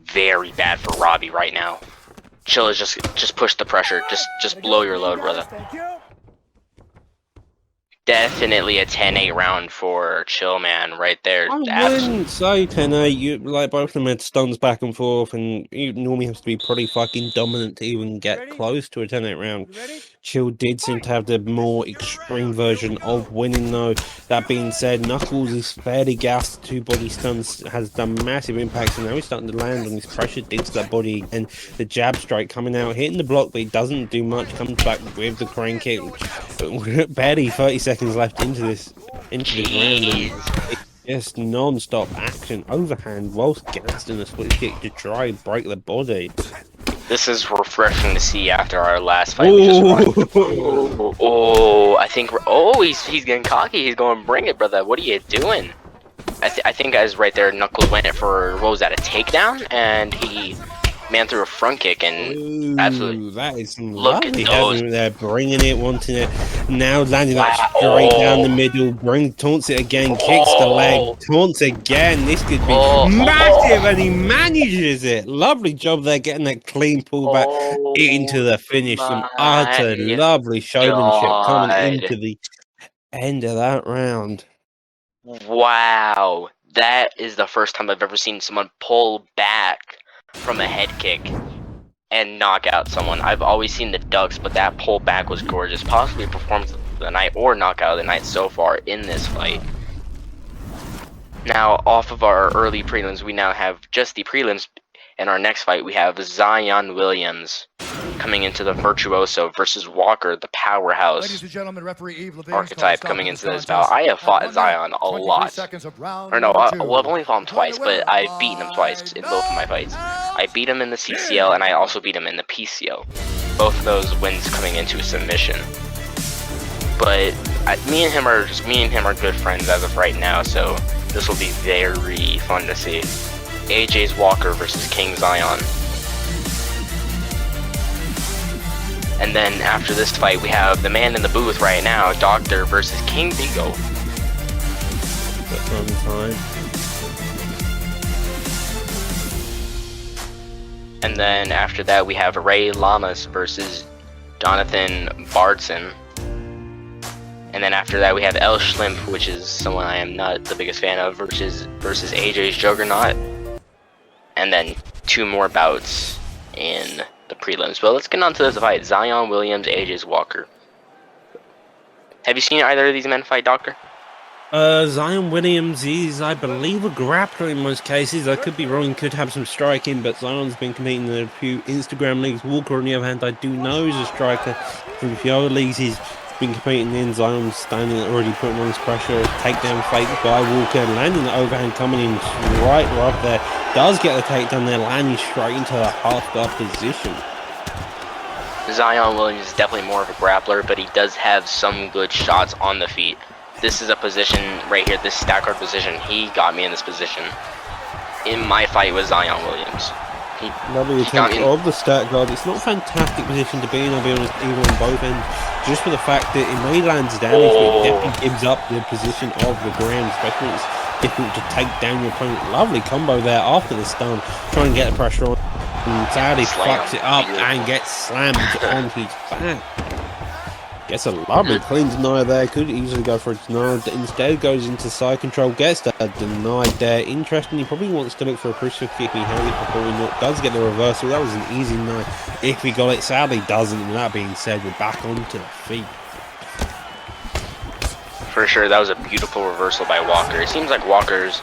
very bad for Robbie right now. Chill is just push the pressure. Just blow your load, brother. Definitely a 10-8 round for Chill, man, right there. I wouldn't say 10-8. You like both of them had stuns back and forth, and you normally have to be pretty fucking dominant to even get close to a 10-8 round. Chill did seem to have the more extreme version of winning, though. That being said, Knuckles is fairly gassed. 2 body stuns has done massive impacts, and now he's starting to land on his pressure. Digs that body, and the jab strike coming out, hitting the block, but he doesn't do much. Comes back with the crane kick. Barely 30 seconds left into this round, and it's just non-stop action. Overhand whilst gassed in a split kick to try and break the body. This is refreshing to see after our last fight. We just won. Oh, I think he's getting cocky. He's going, bring it, brother. What are you doing? I think guys right there, Knuckles went for, what was that, a takedown, and he man threw a front kick and absolutely. That is some look lovely at those. there, bringing it, wanting it, now landing that straight down the middle, taunts it again, kicks the leg, taunts again. This could be massive, and he manages it. Lovely job there, getting that clean pullback into the finish. Some utter lovely showmanship coming into the end of that round. Wow, that is the first time I've ever seen someone pull back from a head kick and knock out someone. I've always seen the ducks, but that pull back was gorgeous. Possibly performance of the night or knockout of the night so far in this fight. Now, off of our early prelims, we now have just the prelims. In our next fight, we have Zion Williams coming into the Virtuoso versus Walker, the powerhouse Ladies and gentlemen, referee Yves Levine's archetype coming into this bout. I have fought Zion a lot. Or no, well, I've only fought him twice, but I've beaten him twice in both of my fights. I beat him in the CCL, and I also beat him in the PCL. Both of those wins coming into a submission. But me and him are good friends as of right now, so this will be very fun to see. AJ's Walker versus King Zion. And then after this fight, we have the man in the booth right now, Doctor versus King Bingo. That's on time. And then after that, we have Ray Lamas versus Jonathan Bardson. And then after that, we have El Schlimp, which is someone I am not the biggest fan of, versus AJ's Juggernaut. And then 2 more bouts in the prelims. But let's get on to this fight. Zion Williams, AJ's Walker. Have you seen either of these men fight, Doctor? Zion Williams is, I believe, a grappler in most cases. I could be wrong, could have some striking, but Zion's been competing in a few Instagram leagues. Walker, on the other hand, I do know is a striker. From a few other leagues he's been competing in. Zion's standing, already putting on his pressure. Takedown fake by Walker, landing the overhand, coming in right up there. Does get the takedown there, landing straight into the half guard position. Zion Williams is definitely more of a grappler, but he does have some good shots on the feet. This is a position right here, this stack guard position. He got me in this position in my fight with Zion Williams. Lovely attempt of the stack guard. It's not a fantastic position to be in, I'll be honest, even on both ends. Just for the fact that it may land damage, but it definitely gives up the position of the ground, especially when it's difficult to take down your opponent. Lovely combo there after the stun. Try and get the pressure on. And sadly fucks it up and gets slammed on his back. Gets a lovely clean denial there. Could easily go for a denial. Instead goes into side control. Gets that denied there. Interesting. He probably wants to look for a crucial kick. He has it, but probably not. Does get the reversal. That was an easy deny if he got it. Sadly doesn't. And that being said, we're back onto the feet. For sure, that was a beautiful reversal by Walker. It seems like Walker's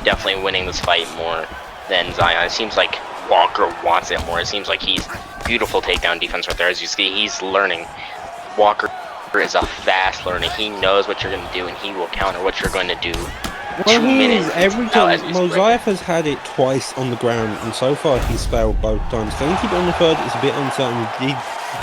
definitely winning this fight more than Zion. It seems like Walker wants it more. It seems like he's beautiful takedown defense right there. As you see, he's learning. Walker is a fast learner. He knows what you're going to do, and he will counter what you're going to do. Well, 2 minutes. Every time Mosiah has had it twice on the ground, and so far he's failed both times. Going to keep it on the third, it's a bit uncertain. He did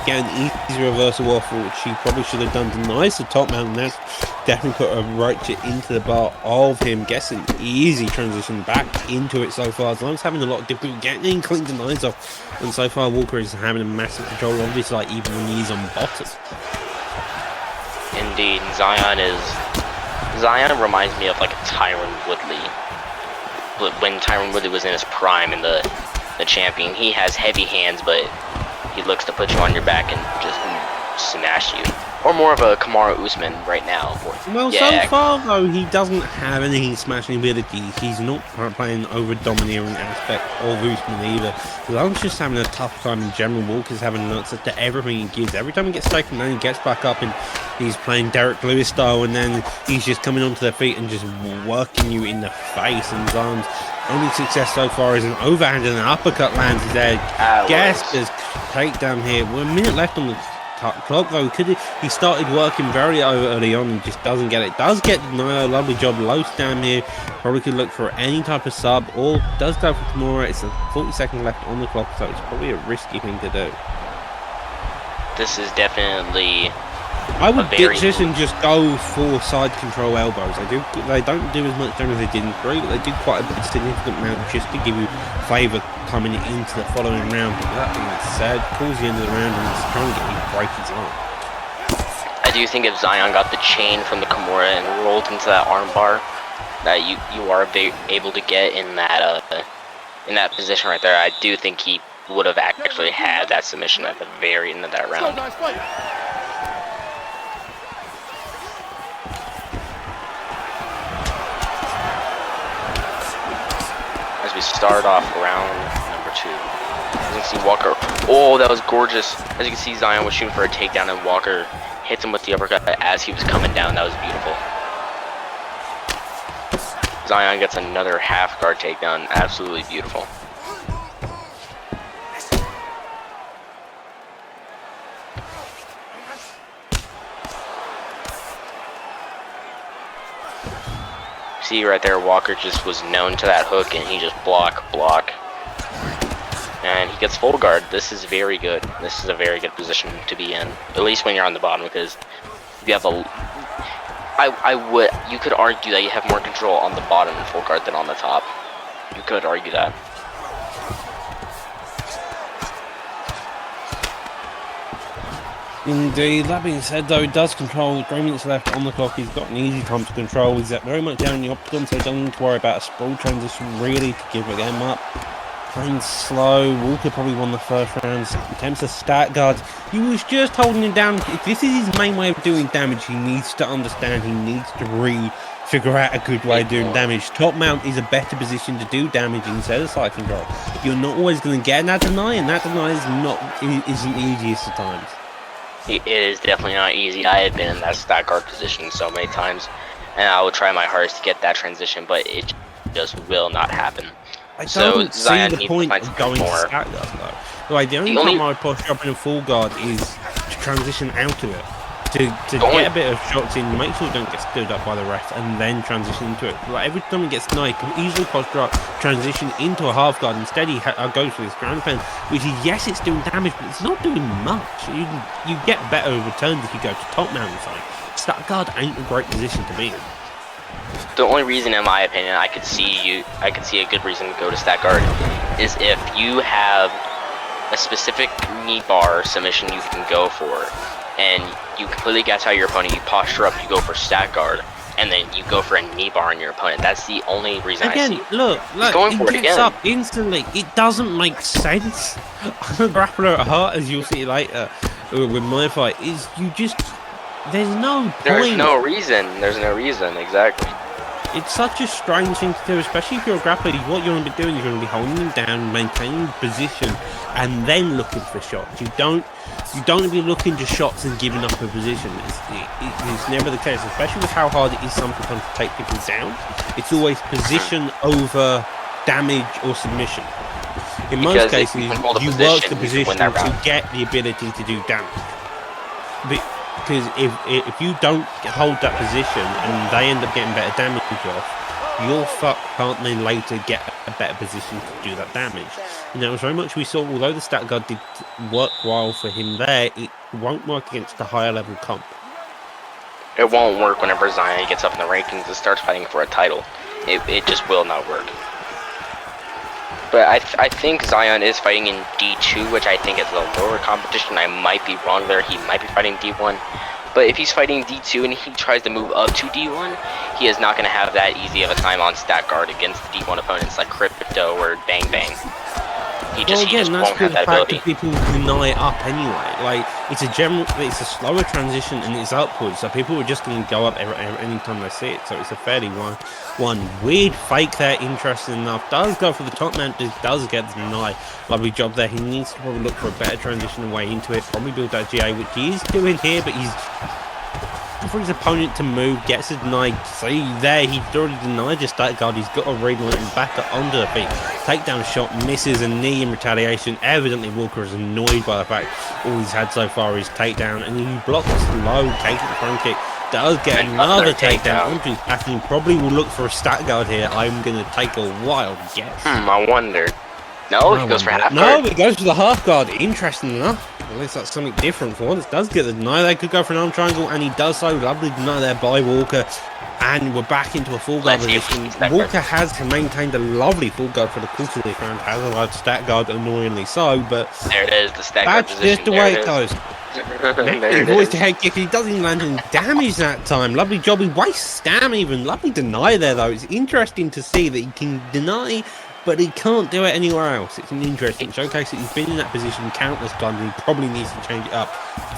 get an easy reversal off, which he probably should have done. Denies the top mount, and that's definitely put a right into the bar of him. Gets an easy transition back into it so far. Zion's having a lot of difficulty getting clean denies off, and so far Walker is having a massive control of this, like even when he's on bottom. Indeed, Zion reminds me of like a Tyron Woodley. When Tyron Woodley was in his prime and the champion, he has heavy hands, but he looks to put you on your back and just smash you. Or more of a Kamaru Usman right now. Well, yeah. So far though, he doesn't have any smashing abilities. He's not playing over domineering aspect of Usman either. Zion's just having a tough time in general. Walker's having an answer to everything he gives. Every time he gets taken down, he gets back up and he's playing Derek Lewis style, and then he's just coming onto their feet and just working you in the face. And Zion's only success so far is an overhand and an uppercut lands there. Gasper's takedown here. We're a minute left on the clock though. He started working very early on and just doesn't get it. Does get a lovely job low down here. Probably could look for any type of sub, or does go for Kimura. It's a 40 seconds left on the clock, so it's probably a risky thing to do. This is definitely I would ditch this and just go for side control elbows. They don't do as much damage as they did in 3, but they do quite a significant amount just to give you favour coming into the following round. But that being said, towards the end of the round, and he's trying to get you to break his arm. I do think if Zion got the chain from the Kimura and rolled into that armbar, that you are able to get in that position right there, I do think he would have actually had that submission at the very end of that round. we start off round number 2. As you can see, Walker. Oh, that was gorgeous. As you can see, Zion was shooting for a takedown, and Walker hits him with the uppercut as he was coming down. That was beautiful. Zion gets another half guard takedown. Absolutely beautiful. See right there, Walker just was known to that hook, and he just block. And he gets full guard. This is very good. This is a very good position to be in, at least when you're on the bottom, because you have you could argue that you have more control on the bottom in full guard than on the top. You could argue that. Indeed. That being said, though, he does control 3 minutes left on the clock. He's got an easy time to control. He's very much down in the octagon, so he doesn't need to worry about a sprawl transition really to give a game up. Playing slow. Walker probably won the first round. Attempts to start guard. He was just holding him down. If this is his main way of doing damage, he needs to understand. He needs to figure out a good way of doing damage. Top mount is a better position to do damage instead of side control. You're not always going to get that deny, and that deny isn't easiest at times. It is definitely not easy. I had been in that stack guard position so many times, and I will try my hardest to get that transition, but it just will not happen. I don't see the point of going to stack guard, though. Like, the only time I would push up in a full guard is to transition out of it. To get a bit of shots in, make sure you don't get stood up by the ref, and then transition into it. Like, every time he gets denied, he can easily posture up, transition into a half guard. Instead, he goes for this ground pen, which is, yes, it's doing damage, but it's not doing much. You get better returns if you go to top mount side. Stack guard ain't a great position to be in. The only reason, in my opinion, I could see a good reason to go to stack guard is if you have a specific knee bar submission you can go for, and you completely gas out your opponent, you posture up, you go for stack guard, and then you go for a knee bar on your opponent. That's the only reason I see. Look, going he for it gets again. up instantly. It doesn't make sense. I'm a grappler at heart, as you'll see later with my fight, is there's no point. There's no reason, exactly. It's such a strange thing to do, especially if you're a grappler. What you're going to be doing is you're going to be holding him down, maintaining position, and then looking for shots. You don't be looking to shots and giving up a position. It's never the case, especially with how hard it is sometimes to take people down. It's always position over damage or submission. In most cases, you work the position to get the ability to do damage. Because if you don't hold that position and they end up getting better damage off, your fuck can't then later get a better position to do that damage. And that was very much we saw, although the stat guard did work well for him there, it won't work against the higher level comp. It won't work whenever Zion gets up in the rankings and starts fighting for a title. It just will not work. But I think Zion is fighting in D2, which I think is a lower competition. I might be wrong there. He might be fighting D1. But if he's fighting D2 and he tries to move up to D1, he is not going to have that easy of a time on stat guard against D1 opponents like Crypto or Bang Bang. He just won't have that ability. People deny up anyway. Like, it's a slower transition and it's upwards, so people are just going to go up any time they see it. So it's a fairly one weird fake there. Interesting enough, does go for the top mount, does get the deny. Lovely job there. He needs to probably look for a better transition and way into it. Probably build that GA, which he is doing here, but he's for his opponent to move, gets a denied. See there, he's already denied his stat guard. He's got a read on it and back up onto the feet. Takedown shot, misses a knee in retaliation. Evidently Walker is annoyed by the fact all he's had so far is takedown, and he blocks low, takes the front kick, does get another takedown onto his back, and he probably will look for a stat guard here. I'm going to take a wild guess. I wonder. No, he goes for half guard. No, he goes for the half guard. Interesting enough. At least that's something different for once. Does get the deny. They could go for an arm triangle, and he does so. Lovely deny there by Walker. And we're back into a full guard position. Walker has maintained a lovely full guard for the course of this round. Has allowed stat guard, annoyingly so, but there it is, the stat guard position. That's just the way it goes. He avoids the head kick. He doesn't even land any damage that time. Lovely job. He wastes stam even. Lovely deny there, though. It's interesting to see that he can deny, but he can't do it anywhere else. It's an interesting showcase that he's been in that position countless times, and he probably needs to change it up.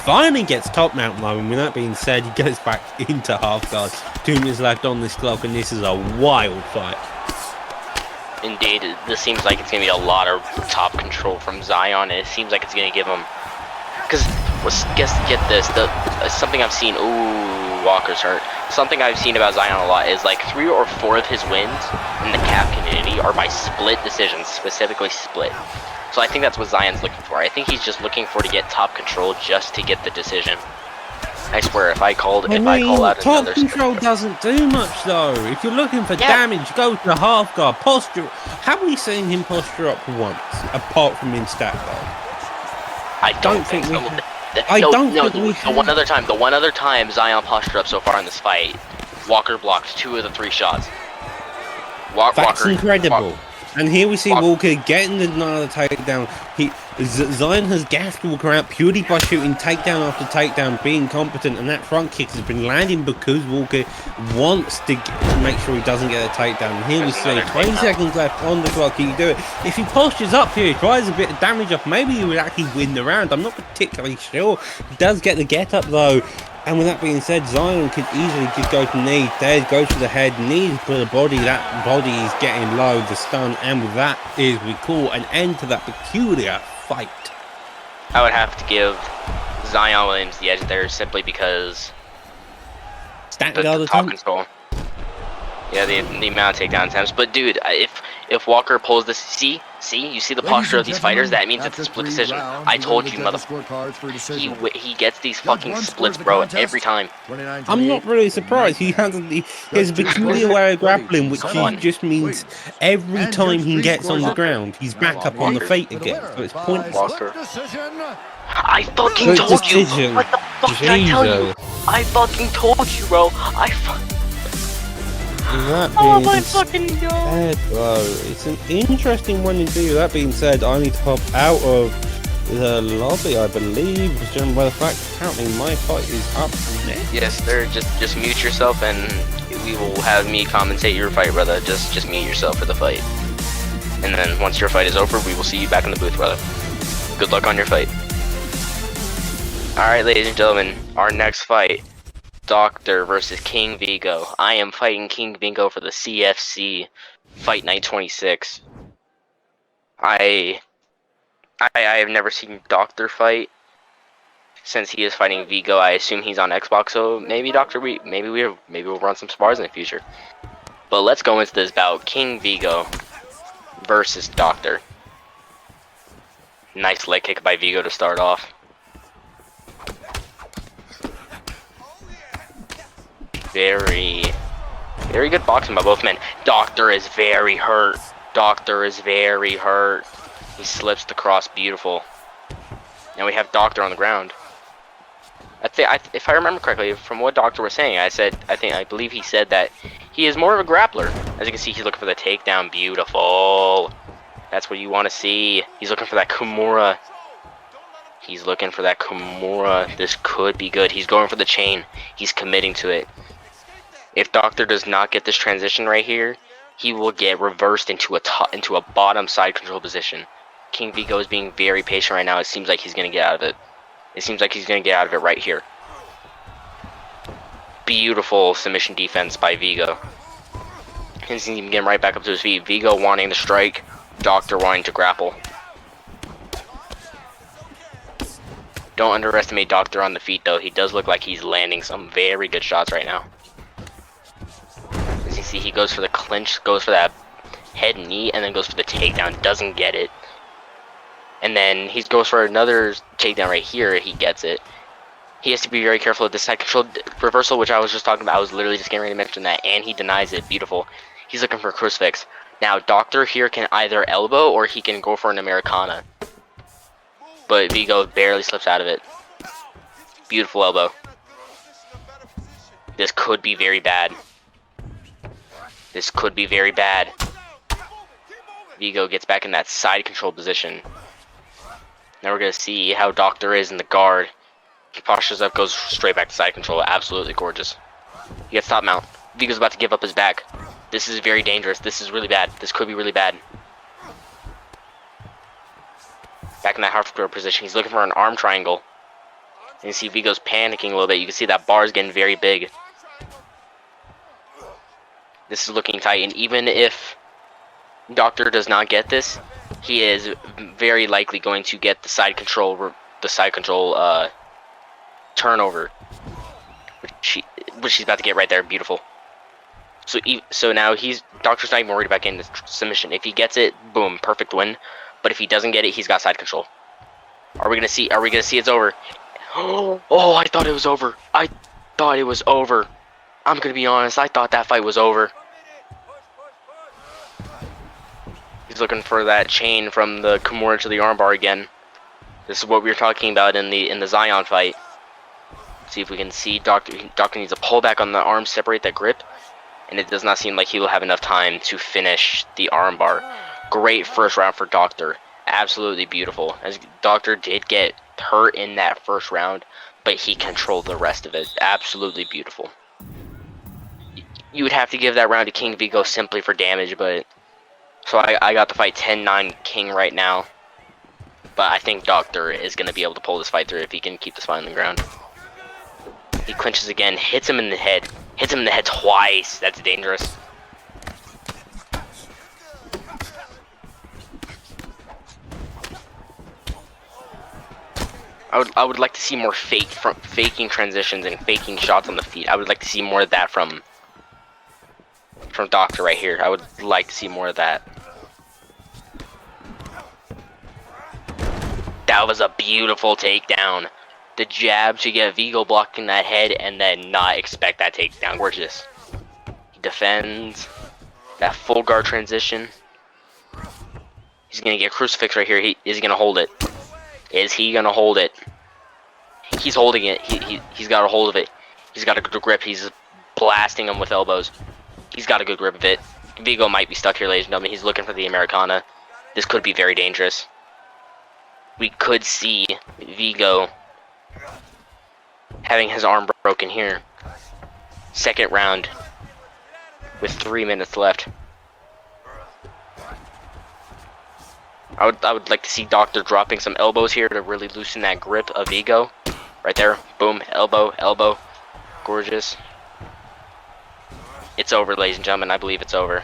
Finally gets top mount though, and with that being said, he goes back into half guard. 2 minutes left on this clock, and this is a wild fight. Indeed, this seems like it's going to be a lot of top control from Zion, and it seems like it's going to give him... Because, get this, something I've seen... Ooh, Walker's hurt. Something I've seen about Zion a lot is like 3 or 4 of his wins in the CAF community are by split decisions, specifically split. So I think that's what Zion's looking for. I think he's just looking for to get top control just to get the decision. I swear, if I call out top another control doesn't do much though. If you're looking for damage, go to the half guard. Posture. Have we seen him posture up once, apart from in stat guard? I don't think so. The one other time Zion postured up so far in this fight, Walker blocked 2 of the 3 shots. That's incredible. And here we see Walker getting another takedown. Zion has gassed Walker out purely by shooting takedown after takedown, being competent, and that front kick has been landing because Walker wants to make sure he doesn't get a takedown. And here we see 20 seconds left on the clock. He can do it. If he postures up here, he tries a bit of damage off, maybe he would actually win the round. I'm not particularly sure. He does get the get up though. And with that being said, Zion could easily just go to knee. There goes to the head, knee for the body. That body is getting low, the stun. And with that is we call an end to that peculiar fight. I would have to give Zion Williams the edge there simply because the top control. Yeah, the amount of takedown attempts. But dude, if Walker pulls this, see, you see the posture of these fighters. That means it's a split decision. I told you, motherfucker. He gets these fucking splits, bro, every time. I'm not really surprised. He has a peculiar way of grappling, which just means every time he gets on the ground, he's back up on the feet again. So it's pointless. I fucking told you. What the fuck did I tell you? I fucking told you, bro. Oh my fucking god! It's an interesting one indeed. That being said, I need to pop out of the lobby, I believe, judging by the fact apparently my fight is up next. Yes, sir. Just mute yourself, and we will have me commentate your fight, brother. Just mute yourself for the fight, and then once your fight is over, we will see you back in the booth, brother. Good luck on your fight. All right, ladies and gentlemen, our next fight. Doctor versus King Vigo. I am fighting King Vigo for the CFC Fight Night 26. I have never seen Doctor fight. Since he is fighting Vigo, I assume he's on Xbox, so maybe we'll run some spars in the future. But let's go into this bout. King Vigo versus Doctor. Nice leg kick by Vigo to start off. Very good boxing by both men. Doctor is very hurt. He slips the cross, beautiful. Now we have Doctor on the ground. If I remember correctly, from what Doctor was saying, I believe he said that he is more of a grappler. As you can see, he's looking for the takedown, beautiful. That's what you want to see. He's looking for that Kimura. This could be good. He's going for the chain. He's committing to it. If Doctor does not get this transition right here, he will get reversed into a bottom side control position. King Vigo is being very patient right now. It seems like he's going to get out of it. Right here. Beautiful submission defense by Vigo. He's getting right back up to his feet. Vigo wanting to strike, Doctor wanting to grapple. Don't underestimate Doctor on the feet, though. He does look like he's landing some very good shots right now. As you see, he goes for the clinch, goes for that head knee, and then goes for the takedown. Doesn't get it. And then he goes for another takedown right here. He gets it. He has to be very careful of this side control reversal, which I was just talking about. I was literally just getting ready to mention that, and he denies it. Beautiful. He's looking for a crucifix. Now, Doctor here can either elbow or he can go for an Americana. But Vigo barely slips out of it. Beautiful elbow. This could be very bad. Vigo gets back in that side control position. Now we're going to see how Doctor is in the guard. He postures up, goes straight back to side control. Absolutely gorgeous. He gets top mount. Vigo's about to give up his back. This is very dangerous. This is really bad. This could be really bad. Back in that half guard position. He's looking for an arm triangle. And you see Vigo's panicking a little bit. You can see that bar is getting very big. This is looking tight. And even if Doctor does not get this, he is very likely going to get the side control turnover, which he's about to get right there. Beautiful. So now Doctor's not even worried about getting the submission. If he gets it, boom, perfect win. But if he doesn't get it, he's got side control. Are we gonna see it's over? Oh, I thought it was over. I thought it was over. I'm gonna be honest, I thought that fight was over. He's looking for that chain from the Kimura to the armbar again. This is what we were talking about in the Zion fight. See if we can see Doctor needs to pull back on the arm, separate that grip, and it does not seem like he will have enough time to finish the armbar. Great first round for Doctor. Absolutely beautiful. As Doctor did get hurt in that first round, but he controlled the rest of it. Absolutely beautiful. You would have to give that round to King Vigo simply for damage, but so I got the fight 10-9 King right now. But I think Doctor is going to be able to pull this fight through if he can keep the spine on the ground. He clinches again, hits him in the head. Hits him in the head twice. That's dangerous. I would like to see more faking transitions and faking shots on the feet. I would like to see more of that from Doctor right here. I would like to see more of that. That was a beautiful takedown. The jab to get Vigo blocking that head and then not expect that takedown. Gorgeous. He defends. That full guard transition. He's going to get crucifix right here. Is he going to hold it? Is he going to hold it? He's holding it. He's got a hold of it. He's got a good grip. He's blasting him with elbows. He's got a good grip of it. Vigo might be stuck here, ladies and gentlemen. He's looking for the Americana. This could be very dangerous. We could see Vigo having his arm broken here. Second round with 3 minutes left. I would like to see Doctor dropping some elbows here to really loosen that grip of Vigo. Right there. Boom. Elbow. Elbow. Gorgeous. It's over, ladies and gentlemen. I believe it's over.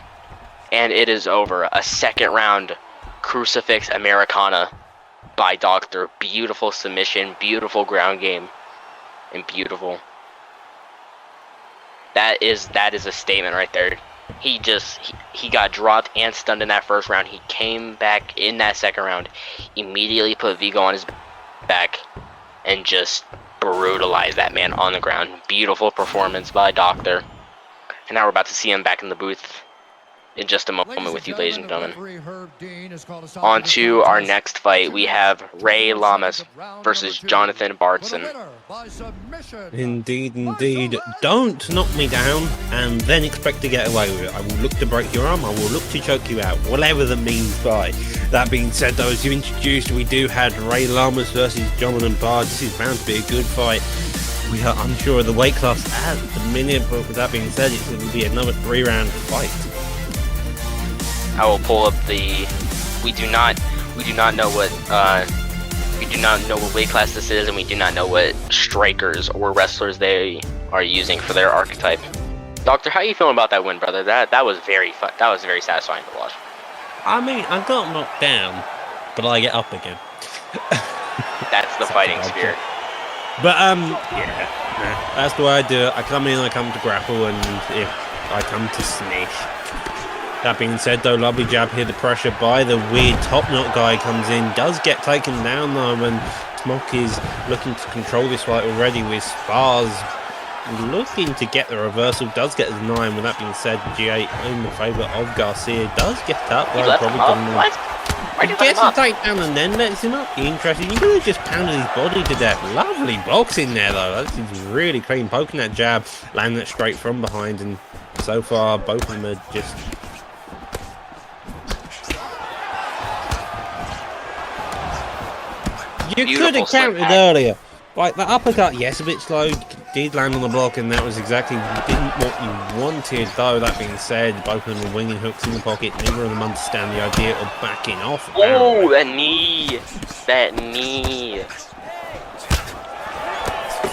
And it is over. A second round crucifix Americana by Doctor. Beautiful submission. Beautiful ground game. And beautiful. That is a statement right there. He got dropped and stunned in that first round. He came back in that second round, immediately put Vigo on his back, and just brutalized that man on the ground. Beautiful performance by Doctor. And now we're about to see him back in the booth in just a moment with you, ladies and gentlemen. On to our next fight. We have Ray Lamas versus Jonathan Bardson. Indeed, indeed. Don't knock me down and then expect to get away with it. I will look to break your arm. I will look to choke you out, whatever that means by. That being said, though, as you introduced, we do have Ray Lamas versus Jonathan Bard. This is bound to be a good fight. We are unsure of the weight class at the minute, but with that being said, it's going to be another 3-round fight. I will pull up the. We do not know what weight class this is, and we do not know what strikers or wrestlers they are using for their archetype. Doctor, how are you feeling about that win, brother? That was very fun. That was very satisfying to watch. I mean, I got knocked down, but I get up again. That's the fighting spirit. But yeah, that's the way I do it. I come in, I come to grapple, and if I come to smash. That being said, though, lovely jab here. The pressure by the weird top knot guy comes in. Does get taken down, though, when Smock is looking to control this fight already with Spars looking to get the reversal. Does get the 9. With that being said, G8 in the favour of Garcia. Does get up. He left him up? What? He gets a takedown and then lets him up. Interesting. You could have just pounded his body to death. Lovely boxing there, though. That seems really clean. Poking that jab, landing it straight from behind, and so far both of them are just. You could have counted earlier. Like, the uppercut, yes, a bit slow, did land on the block, and that was exactly what you wanted, though. That being said, both of them are winging hooks in the pocket. Neither of them understand the idea of backing off. Oh, that knee! That knee!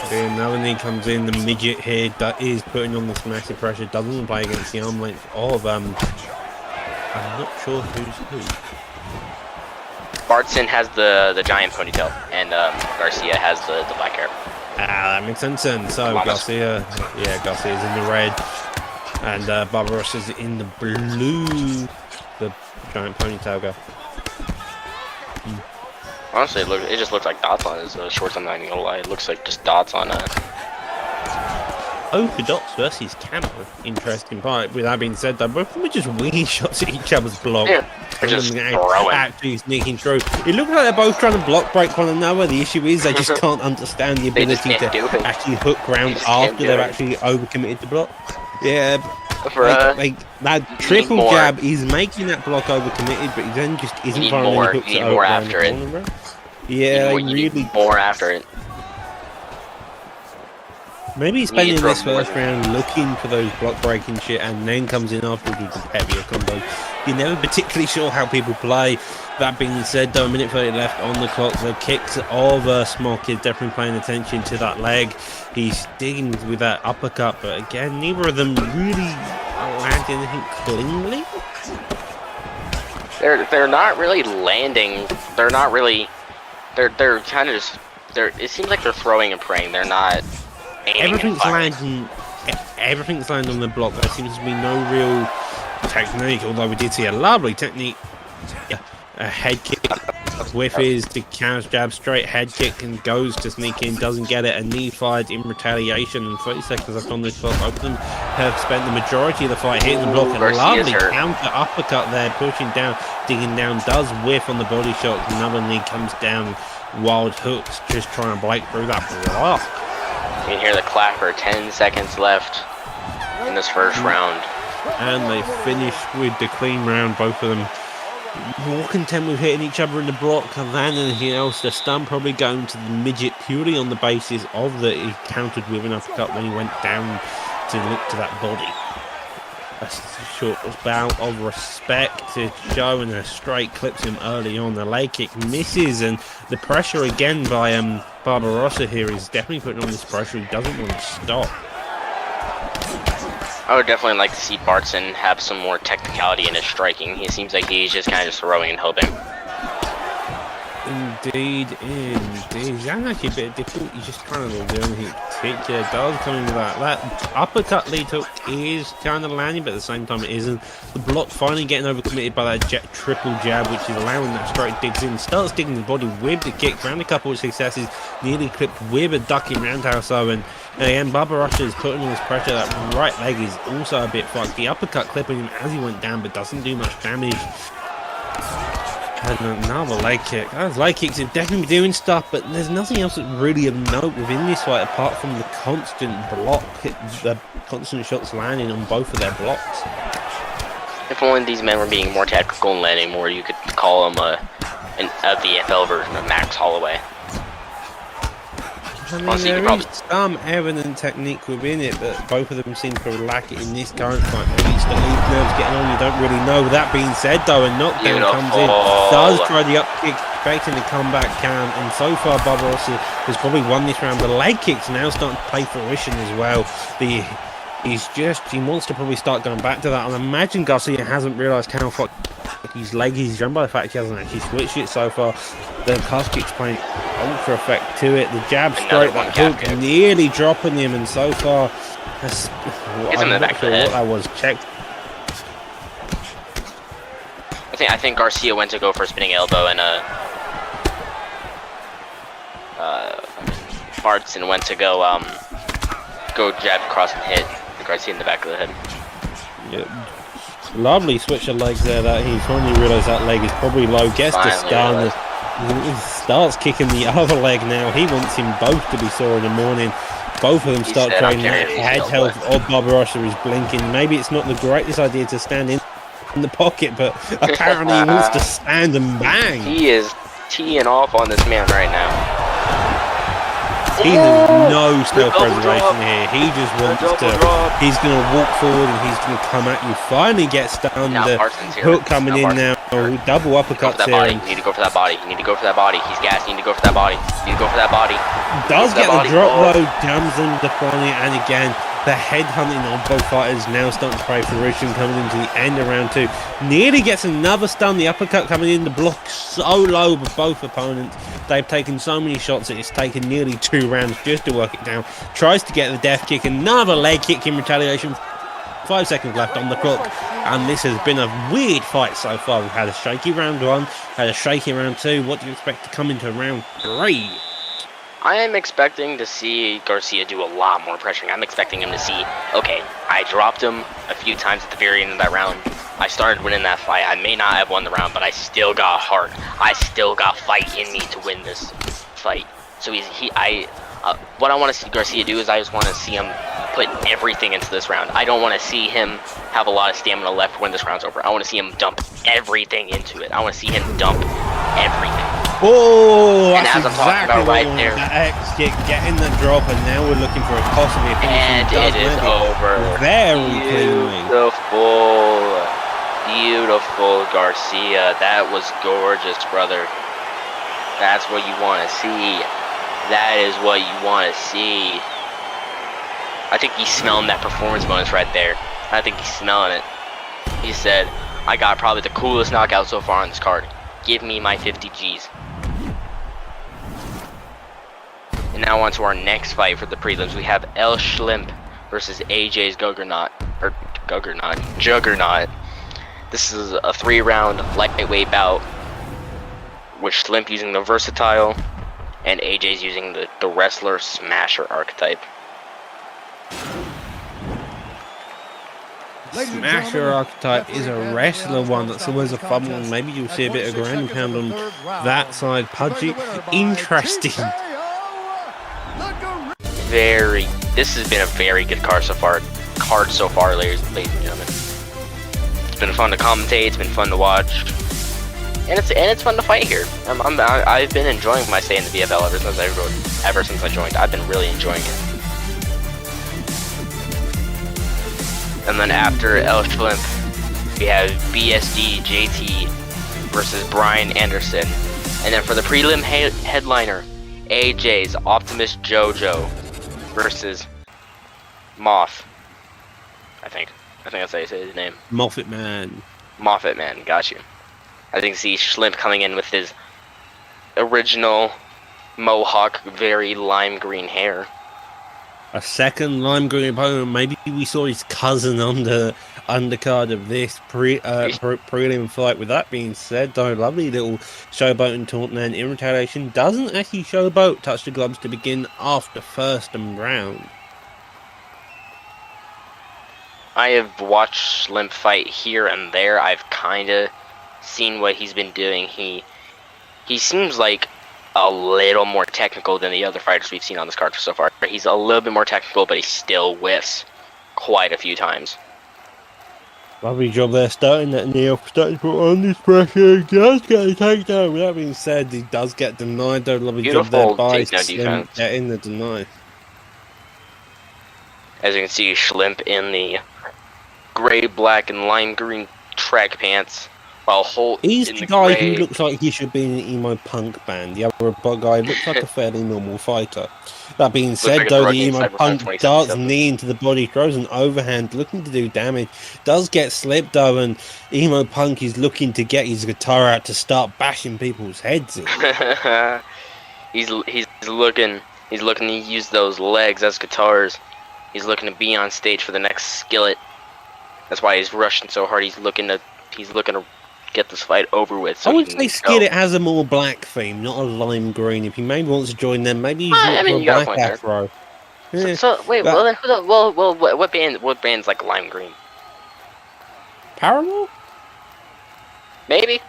Then another knee comes in. The midget here is putting on this massive pressure. Doesn't play against the arm length of I'm not sure who's who. Bartson has the giant ponytail, and Garcia has the black hair. That makes sense then. So Garcia's in the red, and Barbarossa's in the blue. The giant ponytail guy. Honestly, it just looks like dots on his shorts. I'm not even gonna lie. It looks like just dots on Polka dots versus camo. Interesting part. With that being said, though, both of them are just winging shots at each other's block. Yeah, they're just throwing. Actually sneaking through. It looks like they're both trying to block break one another. The issue is they just can't understand the ability to actually hook round after they're actually overcommitted to block. Yeah. That triple jab is making that block overcommitted, but he then just isn't finding any hooks more after it. Yeah, really more after it. Maybe he's spending this first round looking for those block breaking shit, and then comes in afterwards with the heavier combos. You're never particularly sure how people play. That being said, though, a minute 30 left on the clock. The kicks of Smok is definitely paying attention to that leg. He's digging with that uppercut, but again, neither of them really land anything cleanly. They're not really landing. They're not really. They're kind of just. It seems like they're throwing and praying. They're not. Everything's landing on the block. There seems to be no real technique, although we did see a lovely technique. A head kick whiffs the counter jab, straight head kick, and goes to sneak in, doesn't get it. A knee fired in retaliation, and 30 seconds left on this clock. Both of them have spent the majority of the fight hitting the block. A lovely counter uppercut there, pushing down, digging down, does whiff on the body shot. Another knee comes down, wild hooks, just trying to break through that block. You can hear the clapper. 10 seconds left in this first round. And they finished with the clean round, both of them more content with hitting each other in the block than anything else. The stun probably going to the midget purely on the basis of that he countered with an uppercut when he went down to look to that body. A short bout of respect to show, and a straight clips him early on. The leg kick misses, and the pressure again by Barbarossa here is definitely putting on this pressure. He doesn't want to stop. I would definitely like to see Bartson have some more technicality in his striking. He seems like he's just kind of just throwing and hoping. Indeed. That's actually a bit difficult. He's just trying to do anything particular. Does coming with that uppercut lead hook is kind of landing, but at the same time it isn't. The block finally getting overcommitted by that triple jab, which is allowing that straight digs in. Starts digging the body with the kick, found a couple of successes, nearly clipped with a ducking roundhouse. And again, Barbarossa is putting all this pressure. That right leg is also a bit fucked. The uppercut clipping him as he went down, but doesn't do much damage. And another leg kick. Those leg kicks are definitely doing stuff, but there's nothing else that really of note within this fight apart from the constant block, the constant shots landing on both of their blocks. If only these men were being more tactical and landing more, you could call them a VFL version of Max Holloway. I mean, there is some evident technique within it, but both of them seem to lack it in this current fight. Maybe it's the lead nerves getting on, you don't really know. That being said, though, a knockdown comes in, does try the up kick, expecting the comeback can, and so far Barbarossa has probably won this round. The leg kicks now starting to play fruition as well. He wants to probably start going back to that. And I imagine Garcia hasn't realised how far his leg is done by the fact he hasn't actually switched it so far. The calf kick's playing ultra effect to it. The jab straight, that hook nearly dropping him, and so far I'm not sure what that was. Checked. I think Garcia went to go for a spinning elbow, and Bartson went to go jab across and hit Garcia in the back of the head. Yep. Lovely switch of legs there. That he finally realised that leg is probably low. Gets to stun. He starts kicking the other leg now. He wants him both to be sore in the morning. Both of them start trading. That head health of Barbarossa is blinking. Maybe it's not the greatest idea to stand in the pocket, but apparently he wants to stand and bang. He is teeing off on this man right now. He has no self-preservation here. He just wants to. He's going to walk forward and he's going to come at you. Finally gets stunned. The hook coming in now. Double uppercuts here. You need to go for that body. You need to go for that body. He's gassed. You need to go for that body. You need to go for that body. Does get the drop low. Jams him to finally, and again, The headhunting of both fighters now starting to play fruition coming into the end of round 2. Nearly gets another stun. The uppercut coming in, the block so low with both opponents. They've taken so many shots that it's taken nearly 2 rounds just to work it down. Tries to get the death kick, another leg kick in retaliation. 5 seconds left on the clock, and this has been a weird fight so far. We've had a shaky round 1, had a shaky round 2. What do you expect to come into round 3? I am expecting to see Garcia do a lot more pressuring. I'm expecting him to see, okay, I dropped him a few times at the very end of that round. I started winning that fight. I may not have won the round, but I still got heart. I still got fight in me to win this fight. So what I want to see Garcia do is I just want to see him put everything into this round. I don't want to see him have a lot of stamina left when this round's over. I want to see him dump everything into it. I want to see him dump everything. Oh, and that's as I'm talking exactly about right what there, that X kick, getting the drop, and now we're looking for a possibly a finish. And it is over. Very cleanly. Beautiful Garcia. That was gorgeous, brother. That's what you want to see. That is what you want to see. I think he's smelling that performance bonus right there. I think he's smelling it. He said, I got probably the coolest knockout so far on this card. Give me my 50 G's. And now on to our next fight for the prelims. We have El Schlimp versus AJ's Juggernaut. This is a 3-round lightweight bout with Schlimp using the versatile and AJ's using the wrestler smasher archetype. Smasher archetype is a wrestler one. That's always a fun one. Maybe you'll see a bit of ground and pound on that side. Pudgy, interesting. This has been a very good card so far, ladies and gentlemen. It's been fun to commentate. It's been fun to watch, and it's fun to fight here. I've been enjoying my stay in the VFL ever since I joined. I've been really enjoying it. And then after El Schlimp, we have BSD JT versus Brian Anderson. And then for the prelim headliner, AJ's Optimus Jojo versus Moth. I think that's how you say his name. Moffat Man, got you. I think see Schlimp coming in with his original mohawk, very lime green hair. a second lime green opponent. Maybe we saw his cousin on the undercard of this prelim fight. With that being said, though, lovely little showboat and taunt, and in retaliation doesn't actually showboat touch the gloves to begin after first round. I have watched Schlimp fight here and there. I've kind of seen what he's been doing. He seems like a little more technical than the other fighters we've seen on this card so far. He's a little bit more technical, but he still whiffs quite a few times. Lovely job there, starting that Neil, starting to put on this pressure. He does get a takedown. With that being said, he does get denied, though. Lovely job there by Schlimp getting the deny. As you can see, Schlimp in the gray, black, and lime green track pants, while Holt he's in the the guy gray. who looks like he should be in an emo punk band. The other guy looks like a fairly normal fighter. That being said, like though, the the emo punk does knee into the body, throws an overhand, looking to do damage, does get slipped though, and emo punk is looking to get his guitar out to start bashing people's heads in. he's looking to use those legs as guitars. He's looking to be on stage for the next Skillet. That's why he's rushing so hard. He's looking to get this fight over with. So I would say Skillet has a more black theme, not a lime green. If he maybe wants to join them, maybe he's a black afro. Yeah. So wait, well then, what band's like lime green? Paramore? Maybe.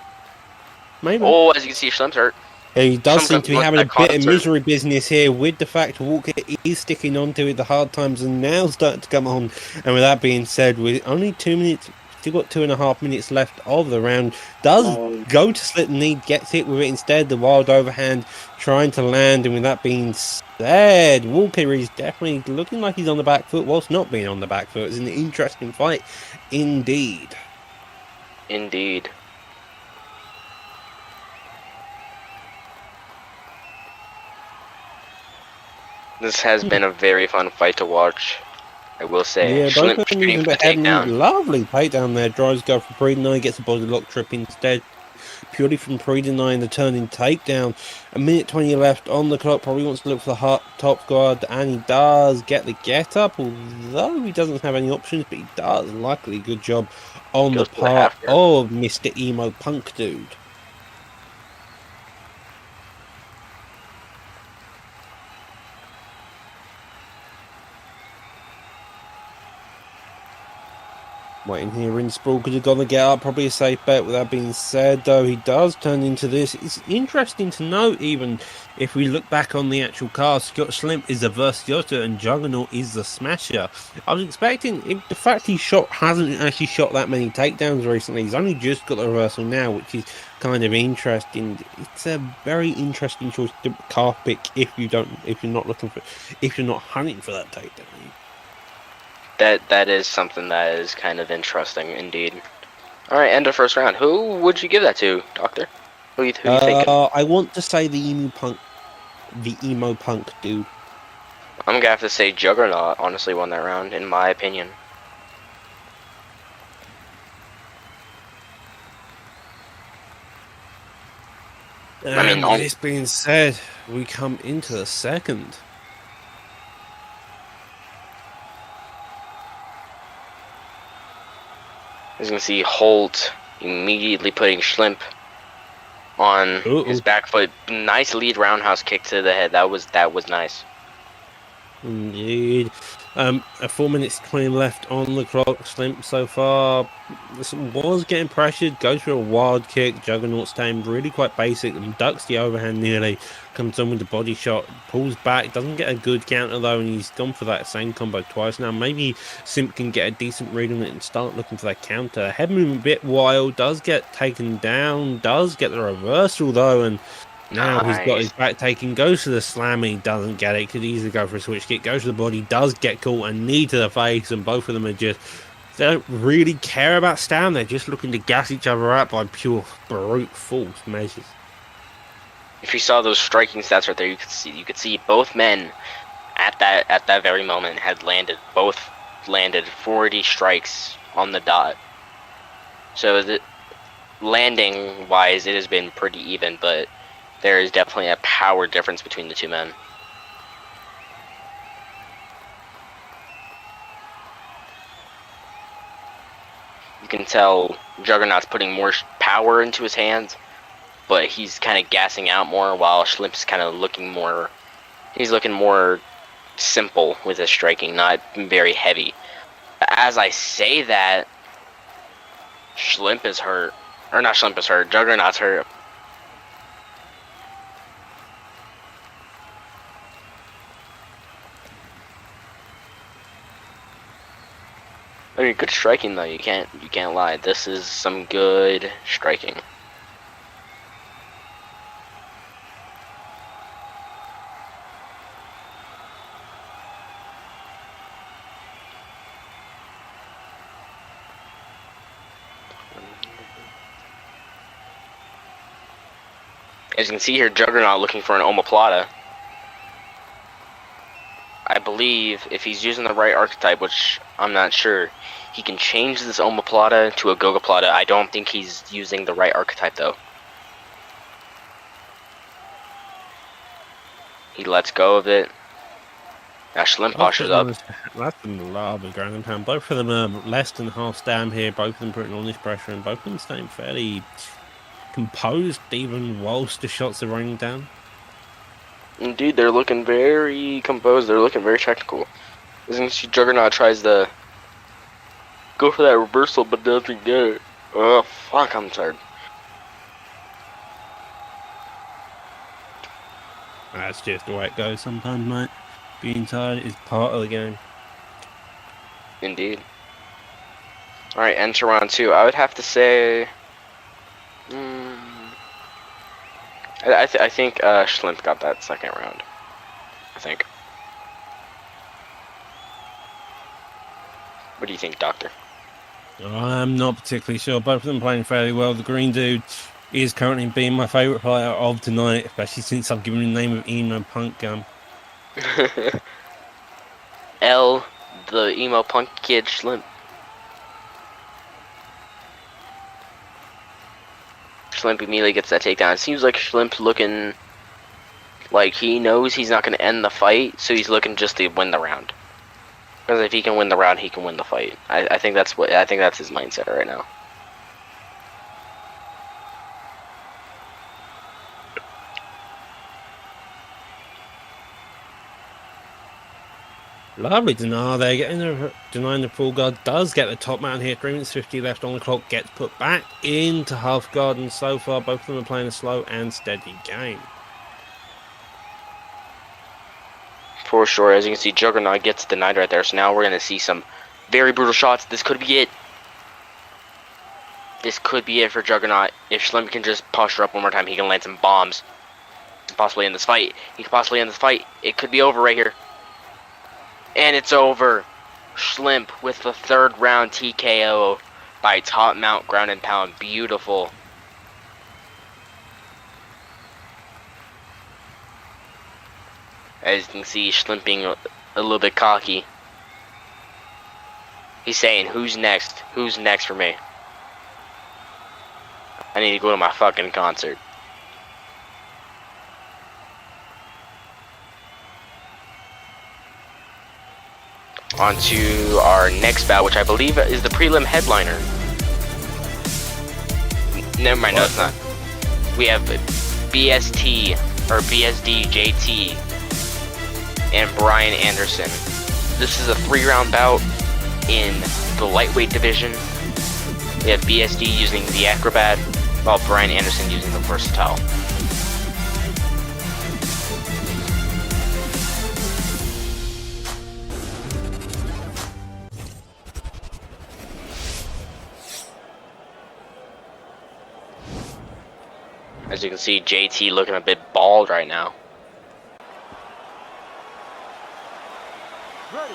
Oh, as you can see, Schlimp's hurt. He does seem to be having a bit of misery business here with the fact Walker is sticking on to it. The hard times are now starting to come on. And with that being said, with only 2 minutes, still got 2.5 minutes left of the round, does go to slip the knee, gets hit with it instead. The wild overhand trying to land. And with that being said, Walker is definitely looking like he's on the back foot whilst not being on the back foot. It's an interesting fight indeed. Indeed. This has been a very fun fight to watch. I will say. Yeah, both of Schlimp's them shooting using a for the bit head takedown. lovely takedown there. Drives go for pre-deny, gets a body lock trip instead. Purely from pre-denying the turning takedown. A minute 20 left on the clock. Probably wants to look for the top guard, and he does get the get up, although he doesn't have any options, but he does. Likely good job on the Goes for the part half guard. of Mr. Emo Punk Dude. Waiting here in sprawl, could have gone to get up, probably a safe bet. With that being said, though, he does turn into this. It's interesting to note, even if we look back on the actual card, Scott Schlimp is the Versioto and Juggernaut is the Smasher. I was expecting, the fact he hasn't actually shot that many takedowns recently. He's only just got the reversal now, which is kind of interesting. It's a very interesting choice to calf pick if you're not hunting for that takedown. That is something that is kind of interesting indeed. All right, end of first round. Who would you give that to, Doctor? Who you thinking? I want to say the emo punk dude. I'm gonna have to say Juggernaut honestly won that round, in my opinion. And with this being said, we come into the second. As you can see, Holt immediately putting Schlimp on his back foot. Nice lead roundhouse kick to the head. That was nice. Indeed. 4 minutes 20 left on the clock. Schlimp so far was getting pressured, goes for a wild kick. Juggernaut's time really quite basic and ducks the overhand nearly. Comes on with the body shot, pulls back, doesn't get a good counter though, and he's gone for that same combo twice now. Maybe Simp can get a decent read on it and start looking for that counter. Head movement a bit wild, does get taken down, does get the reversal though, and now he's got his back taken, goes to the slam, and he doesn't get it. Could easily go for a switch kick, goes to the body, does get caught, and knee to the face, and both of them are just, they don't really care about stand. They're just looking to gas each other out by pure brute force measures. If you saw those striking stats right there, you could see both men at that very moment had both landed 40 strikes on the dot. So landing wise, it has been pretty even, but there is definitely a power difference between the two men. You can tell Juggernaut's putting more power into his hands, but he's kind of gassing out more, while Schlimp's kind of looking more simple with his striking, not very heavy. As I say that, Schlimp is hurt. Or not Schlimp is hurt, Juggernaut's hurt. I mean, good striking though. You can't lie. This is some good striking. As you can see here, Juggernaut looking for an omoplata. I believe if he's using the right archetype, which I'm not sure, he can change this omoplata to a gogoplata. I don't think he's using the right archetype though. He lets go of it. Now Schlimp postures up. That's a lot of ground and pound. Both of them are less than half stand here. Both of them putting on this pressure, and both of them staying fairly composed even whilst the shots are raining down. Indeed, they're looking very composed. They're looking very technical. As you can see, Juggernaut tries to go for that reversal, but doesn't get it. Oh, fuck, I'm tired. That's just the way it goes sometimes, mate. Being tired is part of the game. Indeed. Alright, enter round 2. I would have to say... I think Schlimp got that second round. I think. What do you think, Doctor? I'm not particularly sure. Both of them playing fairly well. The green dude is currently being my favourite player of tonight, especially since I've given him the name of Emo Punk Gun. the emo punk kid Schlimp. Schlimp immediately gets that takedown. It seems like Schlimp's looking like he knows he's not going to end the fight, so he's looking just to win the round. Because if he can win the round, he can win the fight. I think that's his mindset right now. Lovely denial there, denying the full guard. Does get the top mount here. 3 minutes 50 left on the clock. Gets put back into half guard, and so far both of them are playing a slow and steady game. For sure, as you can see, Juggernaut gets denied right there. So now we're going to see some very brutal shots. This could be it. This could be it for Juggernaut. If Schlimp can just posture up one more time, he can land some bombs. Possibly end this fight. He could possibly end this fight. It could be over right here. And it's over. Schlimp with the 3rd round TKO by top mount ground and pound. Beautiful. As you can see, Schlimp being a little bit cocky. He's saying, who's next? Who's next for me? I need to go to my fucking concert. On to our next bout, which I believe is the prelim headliner. Never mind, no it's not. We have BST, or BSD, JT, and Brian Anderson. This is a 3-round bout in the lightweight division. We have BSD using the Acrobat, while Brian Anderson using the Versatile. As you can see, JT looking a bit bald right now. Ready.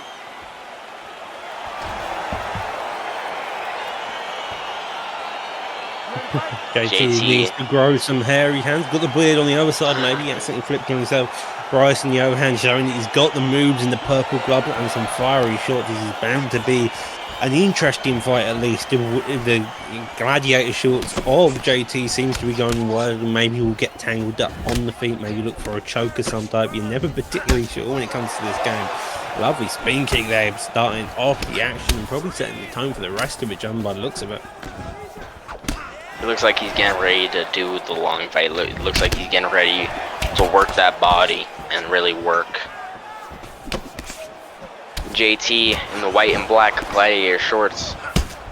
JT needs to grow some hairy hands. Got the beard on the other side, maybe accidentally flipped on himself. Bryce on the other hand showing that he's got the moves in the purple glove and some fiery shots. This is bound to be an interesting fight, at least. The gladiator shorts of JT seems to be going well. Maybe we'll get tangled up on the feet, maybe look for a choke of some type. You're never particularly sure when it comes to this game. Lovely spin kick there, starting off the action and probably setting the tone for the rest of it, John, by the looks of it. It looks like he's getting ready to do the long fight. It looks like he's getting ready to work that body and really work. JT in the white and black gladiator shorts,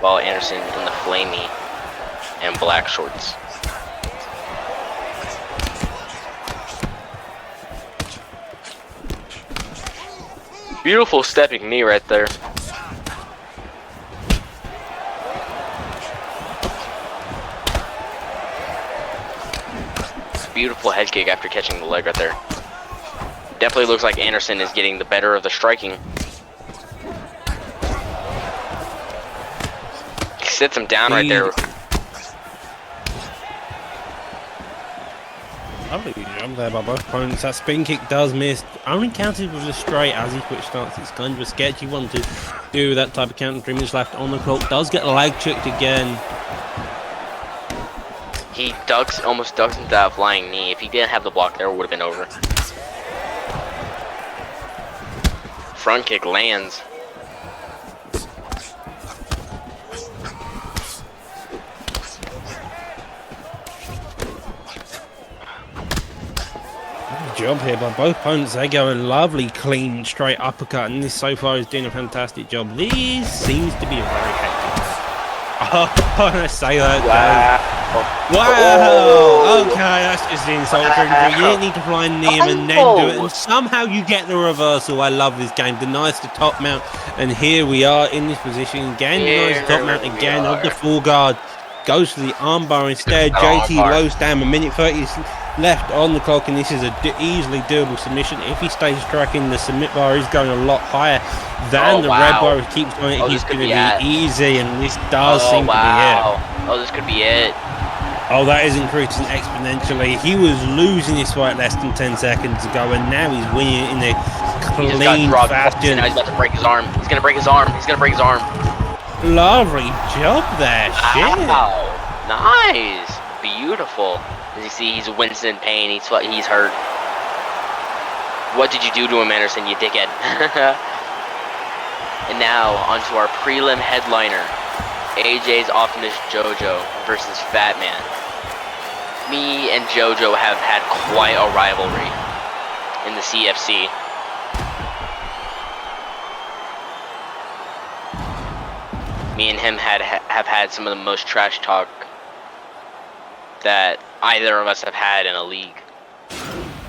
while Anderson in the flamey and black shorts. Beautiful stepping knee right there. Beautiful head kick after catching the leg right there. Definitely looks like Anderson is getting the better of the striking. He sits him down right there. Lovely jump there by both opponents. That spin kick does miss. Only counted with a straight as he switched stance. It's kind of a sketchy one to do that type of counter. 3 minutes left on the clock. Does get the leg tricked again. He almost ducks into that flying knee. If he didn't have the block there, it would have been over. Front kick lands. Job here by both opponents. They go a lovely clean straight uppercut, and this so far is doing a fantastic job. This seems to be a very hectic. Oh, I say that. Wow. Okay, that's just the insult. You didn't need to fly near him and then do it, and somehow you get the reversal. I love this game. Denies the top mount, and here we are in this position again. Denies the top mount again of the full guard. Goes for the armbar instead. JT lows down. 1:30 left on the clock, and this is a easily doable submission. If he stays tracking, the submit bar is going a lot higher than the red bar. If he keeps going, he's going to be easy, and this does seem to be it. Oh, this could be it. Oh, that is increasing exponentially. He was losing this fight less than 10 seconds ago, and now he's winning it in a He just got clean dropped. fashion. Now he's about to break his arm. He's gonna break his arm. He's gonna break his arm. Lovely job there. Shit. Wow. Nice. Beautiful. As you see, he's wincing in pain. He's hurt. What did you do to him, Anderson, you dickhead? And now, onto our prelim headliner. AJ's Optimus JoJo versus Fat Man. Me and JoJo have had quite a rivalry in the CFC. Me and him have had some of the most trash talk that either of us have had in a league.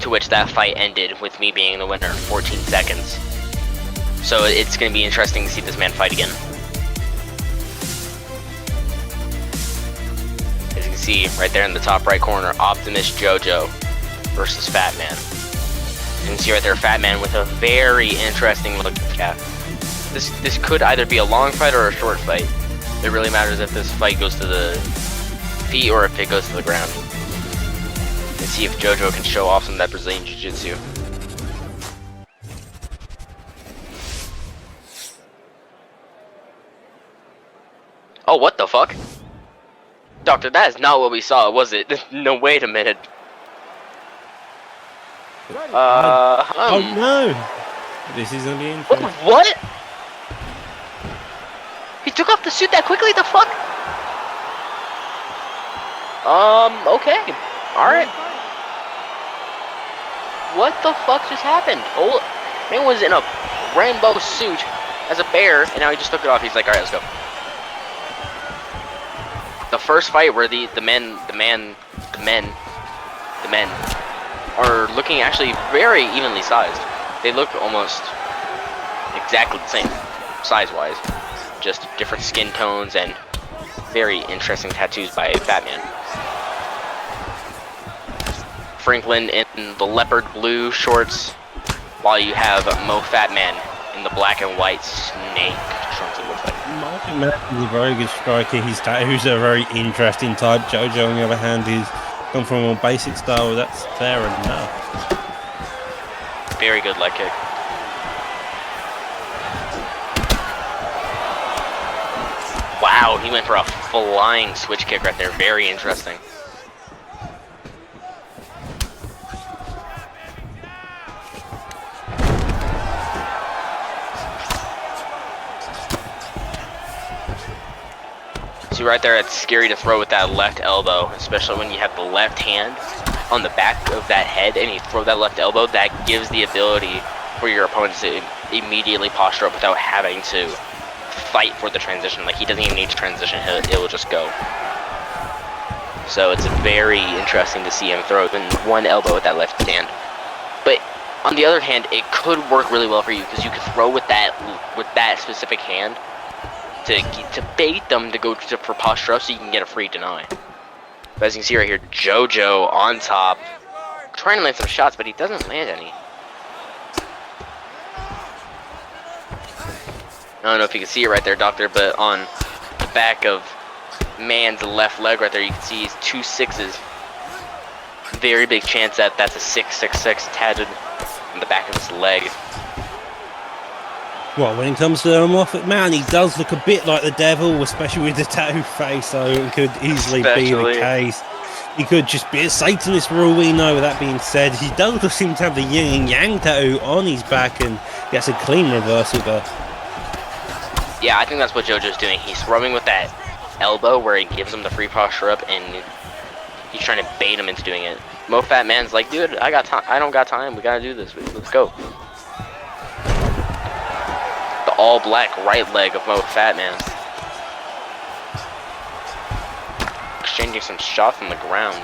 To which that fight ended with me being the winner, 14 seconds. So it's going to be interesting to see this man fight again. As you can see right there in the top right corner, Optimus JoJo versus Fat Man. You can see right there, Fat Man with a very interesting looking cap. This could either be a long fight or a short fight. It really matters if this fight goes to the feet or if it goes to the ground. And see if JoJo can show off some of that Brazilian Jiu-Jitsu. Oh, what the fuck? Doctor, that is not what we saw, was it? No, wait a minute. Oh no! This is gonna be interesting. What? He took off the suit that quickly? The fuck? Okay. Alright. What the fuck just happened? Oh, man was in a rainbow suit as a bear, and now he just took it off. He's like, alright, let's go. The first fight where the men are looking actually very evenly sized. They look almost exactly the same, size-wise. Just different skin tones and very interesting tattoos by Fat Man. Franklin in the leopard blue shorts, while you have Mo Fat Man in the black and white snake shorts, it looks like. Martin Matt is a very good striker. His tattoos are a very interesting type. JoJo, on the other hand, is come from a basic style. That's fair enough. Very good leg kick. Wow, he went for a flying switch kick right there. Very interesting. See right there, it's scary to throw with that left elbow, especially when you have the left hand on the back of that head and you throw that left elbow. That gives the ability for your opponent to immediately posture up without having to fight for the transition. Like, he doesn't even need to transition, it will just go. So it's very interesting to see him throw even one elbow with that left hand. But on the other hand, it could work really well for you because you can throw with that specific hand to bait them to go for posture up so you can get a free deny. But as you can see right here, JoJo on top, trying to land some shots, but he doesn't land any. I don't know if you can see it right there, Doctor, but on the back of Man's left leg right there, you can see he's 2 6s. Very big chance that that's a 666 tatted on the back of his leg. Well, when it comes to Moffat Man, he does look a bit like the devil, especially with the tattoo face, so it could easily be the case. He could just be a Satanist for all we know. With that being said, he does seem to have the yin and yang tattoo on his back, and gets a clean reversal there. Yeah, I think that's what JoJo's doing. He's throwing with that elbow where he gives him the free posture up, and he's trying to bait him into doing it. Mo Fat Man's like, dude, I got time. I don't got time. We gotta do this. Let's go. The all-black right leg of Mo Fat Man. Exchanging some shots on the ground.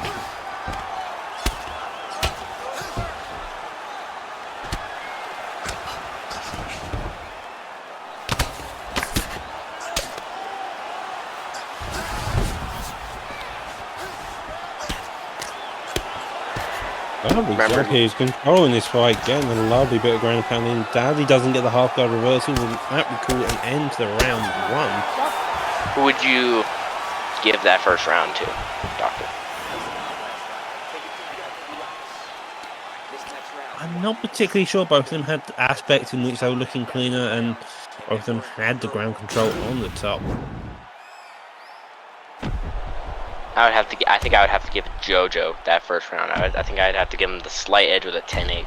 Remember, he's controlling this fight, getting a lovely bit of ground pounding. Daddy doesn't get the half guard reversal, and that would call an end to round one. Who would you give that first round to, Doctor? I'm not particularly sure. Both of them had aspects in which they were looking cleaner, and both of them had the ground control on the top. I think I would have to give JoJo that first round. I think I'd have to give him the slight edge with a 10-8.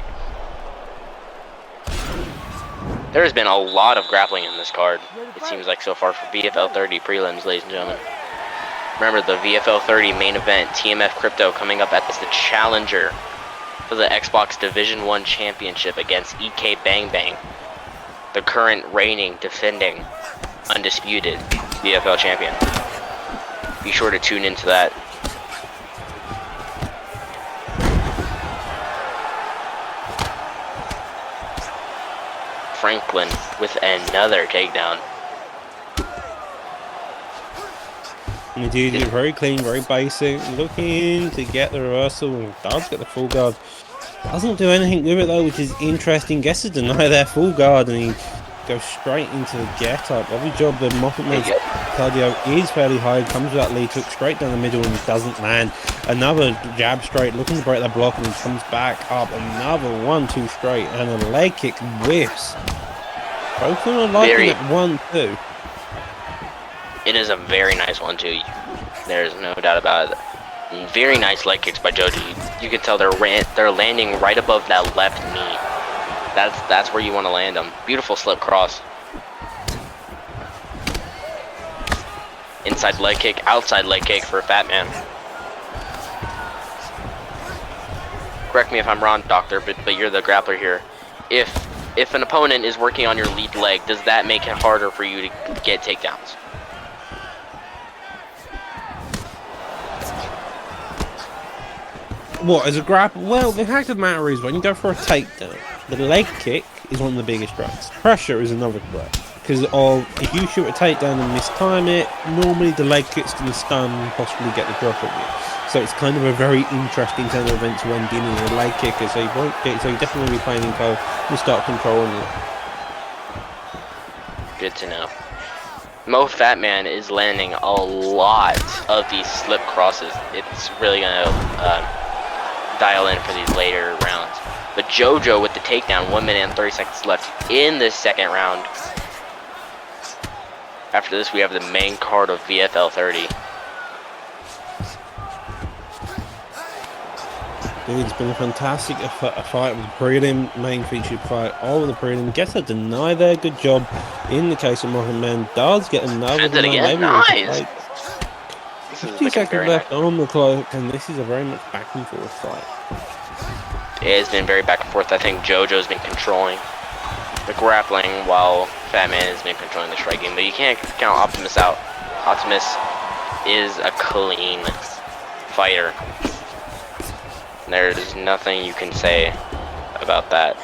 There has been a lot of grappling in this card, it seems like, so far for VFL30 prelims, ladies and gentlemen. Remember, the VFL30 main event, TMF Crypto, coming up as the challenger for the Xbox Division 1 Championship against EK Bang Bang, the current reigning, defending, undisputed VFL champion. Be sure to tune into that. Franklin with another takedown. Indeed, it's very clean, very basic. Looking to get the reversal, and does get the full guard. Doesn't do anything with it though, which is interesting. Gets to deny their full guard, and he goes straight into the get up. Every job the Moffat cardio is fairly high. Comes with that lead hook straight down the middle and doesn't land. Another jab straight, looking to break that block, and he comes back up. Another 1-2 straight, and a leg kick whiffs. Both of them are liking it 1-2. It is a very nice 1-2. There's no doubt about it. Very nice leg kicks by JoJo. You can tell they're landing right above that left knee. That's where you want to land them. Beautiful slip cross. Inside leg kick, outside leg kick for Fat Man. Correct me if I'm wrong, Doctor, but you're the grappler here. If an opponent is working on your lead leg, does that make it harder for you to get takedowns? What, as a grapple? Well, the fact of the matter is, when you go for a takedown, the leg kick is one of the biggest threats. Pressure is another threat. Because if you shoot a takedown and mistime it, normally the leg kick's going to stun and possibly get the drop on you. So it's kind of a very interesting turn of events when dealing with a leg kicker. So you definitely be playing in code and start controlling it. Good to know. Mo Fat Man is landing a lot of these slip crosses. It's really going to dial in for these later rounds. But JoJo with the takedown, 1 minute and 30 seconds left in this second round. After this, we have the main card of VFL30. Dude, it's been a fantastic fight with the prelim, main featured fight over the prelim. Gets a deny there, good job. In the case of Mohammed Man, does get another deny. Again. Nice. 50 seconds left on the clock, and this is a very much back and forth fight. It has been very back and forth. I think JoJo's been controlling the grappling while Fat Man has been controlling the striking, but you can't count Optimus out. Optimus is a clean fighter. There's nothing you can say about that.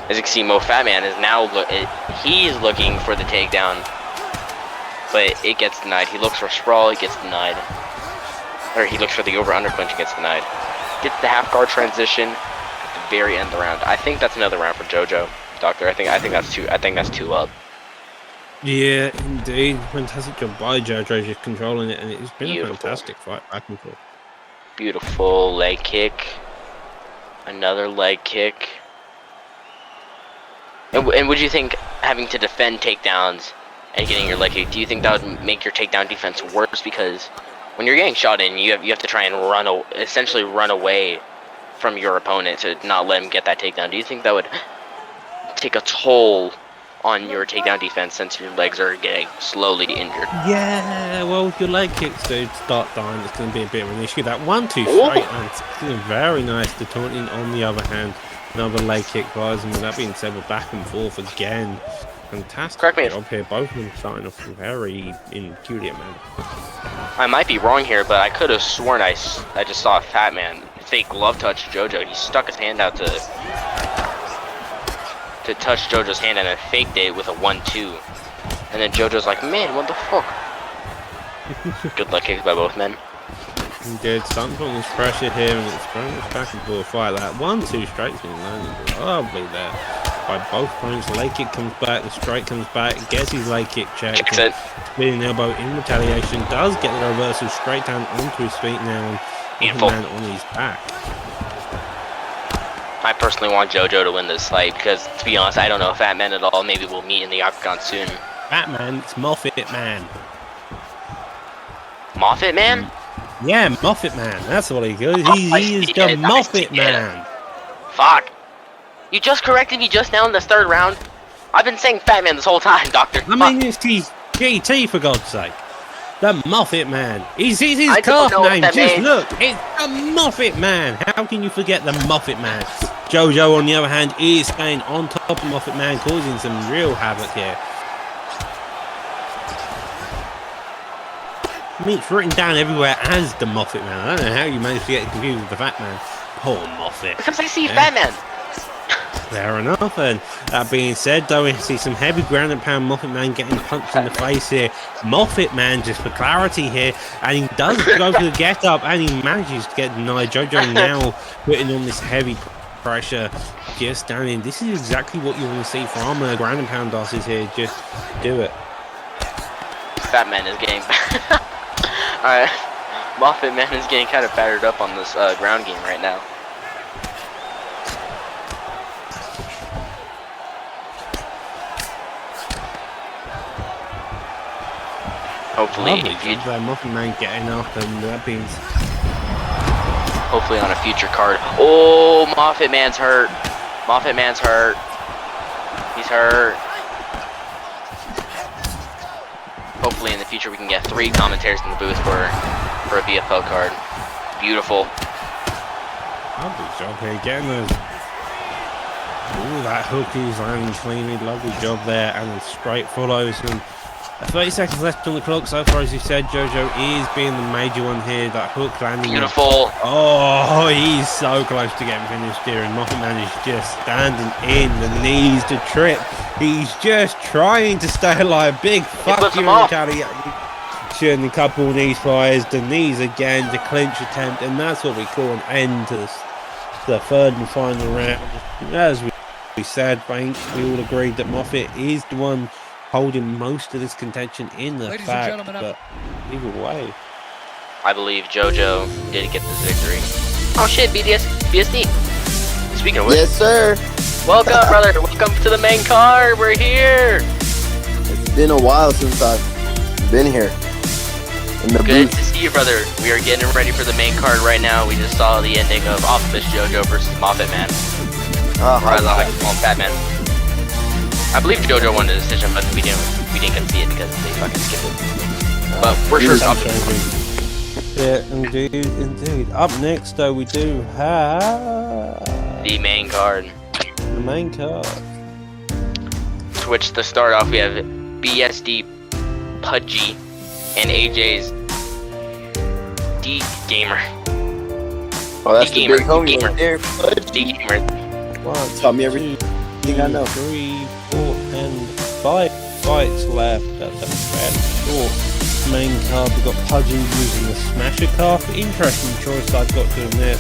As you can see, Mo Fat Man is now he's looking for the takedown, but it gets denied. He looks for sprawl, it gets denied. Or he looks for the over-under clinch, it gets denied. Gets the half guard transition at the very end of the round. I think that's another round for JoJo, Doctor. I think that's two up. Yeah, indeed. Fantastic job by JoJo just controlling it, and it's been Beautiful. A fantastic fight back and forth. Beautiful leg kick. Another leg kick. And would you think having to defend takedowns and getting your leg kick, do you think that would make your takedown defense worse? Because when you're getting shot in, you have to try and essentially run away from your opponent to not let him get that takedown. Do you think that would take a toll on your takedown defense since your legs are getting slowly injured? Yeah, well, if your leg kicks do start dying, it's going to be a bit of an issue. That 1-2 straight, and it's very nice. The taunting on the other hand, another leg kick buys, and with that being said, we're back and forth again. Fantastic job here. Both of them starting off very in peculiar manner. I might be wrong here, but I could have sworn I just saw a Fat Man fake glove touch JoJo. He stuck his hand out to touch JoJo's hand and then faked it with a 1-2. And then JoJo's like, man, what the fuck? Good luck kicks by both men. Indeed, starting to put this pressure here, and it's very much back and forth fight. That 1-2 straight's been landing lovely there by both points. The leg kick comes back, the straight comes back, gets his leg kick checked. Kicks it. Spinning elbow in retaliation, does get the reversal straight down onto his feet now, and man on his back. I personally want JoJo to win this fight because, to be honest, I don't know Fat Man at all. Maybe we'll meet in the octagon soon. Fat Man, it's Moffat Man. Moffat Man? Yeah, Moffat Man. That's what he goes. Oh, He is the Moffat Man. Fuck. You just corrected me just now in this third round. I've been saying Fat Man this whole time, Doctor. I mean, it's GT for God's sake. The Moffat Man. He's his calf name. Just look, it's the Moffat Man. How can you forget the Moffat Man? JoJo, on the other hand, is staying on top of Moffat Man, causing some real havoc here. I mean, it's written down everywhere as the Moffat Man. I don't know how you managed to get confused with the Fat Man. Poor Moffat. Because I see Fat Man. Fair enough, and that being said, though, we see some heavy ground and pound Moffat Man getting punched in the face here. Moffat Man, just for clarity here, and he does go for the get up, and he manages to get denied. JoJo now putting on this heavy pressure, just standing. This is exactly what you want to see from ground and pound asses here. Just do it. Fat Man is getting. Alright, Moffat Man is getting kind of battered up on this ground game right now. Hopefully, Moffat Man getting up, and that means hopefully on a future card. Oh, Moffat Man's hurt. Moffat Man's hurt. He's hurt. Hopefully in the future we can get 3 commentators in the booth for a VFL card. Beautiful. Lovely job here, getting those. Ooh, that hook is landing cleanly. Lovely job there, and straight follows. And 30 seconds left on the clock. So far, as you said, JoJo is being the major one here. That hook landing. Beautiful. Oh, he's so close to getting finished here, and Moffat Man is just standing in the knees to trip. He's just trying to stay alive. Big fuck you, retaliation. A couple of knees fires, the knees again, the clinch attempt, and that's what we call an end to the third and final round. As we said, Bank, we all agreed that Moffat is the one holding most of this contention in the fact, but either way, I believe JoJo did get this victory. Oh shit, BSD. Speaking of which, yes sir. Welcome, brother. Welcome to the main card. We're here. It's been a while since I've been here. Good to see you, brother. We are getting ready for the main card right now. We just saw the ending of Optimus JoJo versus Moffat Man. Or I like to call him Fat Man. I believe JoJo won the decision, but we didn't get to see it because they fucking skipped it. But we're sure it's Optimus. Yeah, indeed. Up next, though, we do have the main card. The main card. To which to start off, we have BSD Pudgy and AJ's D Gamer. Oh, that's the big homie right there. D Gamer. One, taught me everything I know. 3, 4, and 5 fights left at the short main card. We've got Pudgy using the Smasher card. Interesting choice I've got to admit.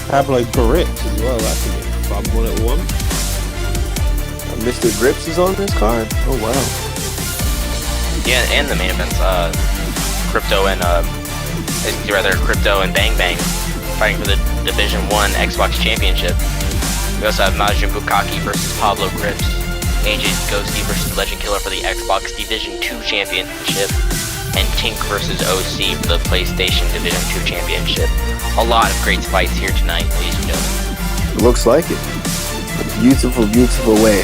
Pablo Grips as well. That's a bit fun little one. Mr. Grips is on this card. Oh wow. Yeah, and the main events, Crypto and Crypto and Bang Bang fighting for the Division 1 Xbox Championship. We also have Majin Bukaki versus Pablo Grips, AJ Ghosty versus Legend Killer for the Xbox Division 2 Championship, and Tink versus OC for the PlayStation Division 2 Championship. A lot of great fights here tonight, ladies and gentlemen. Looks like it. Beautiful, beautiful way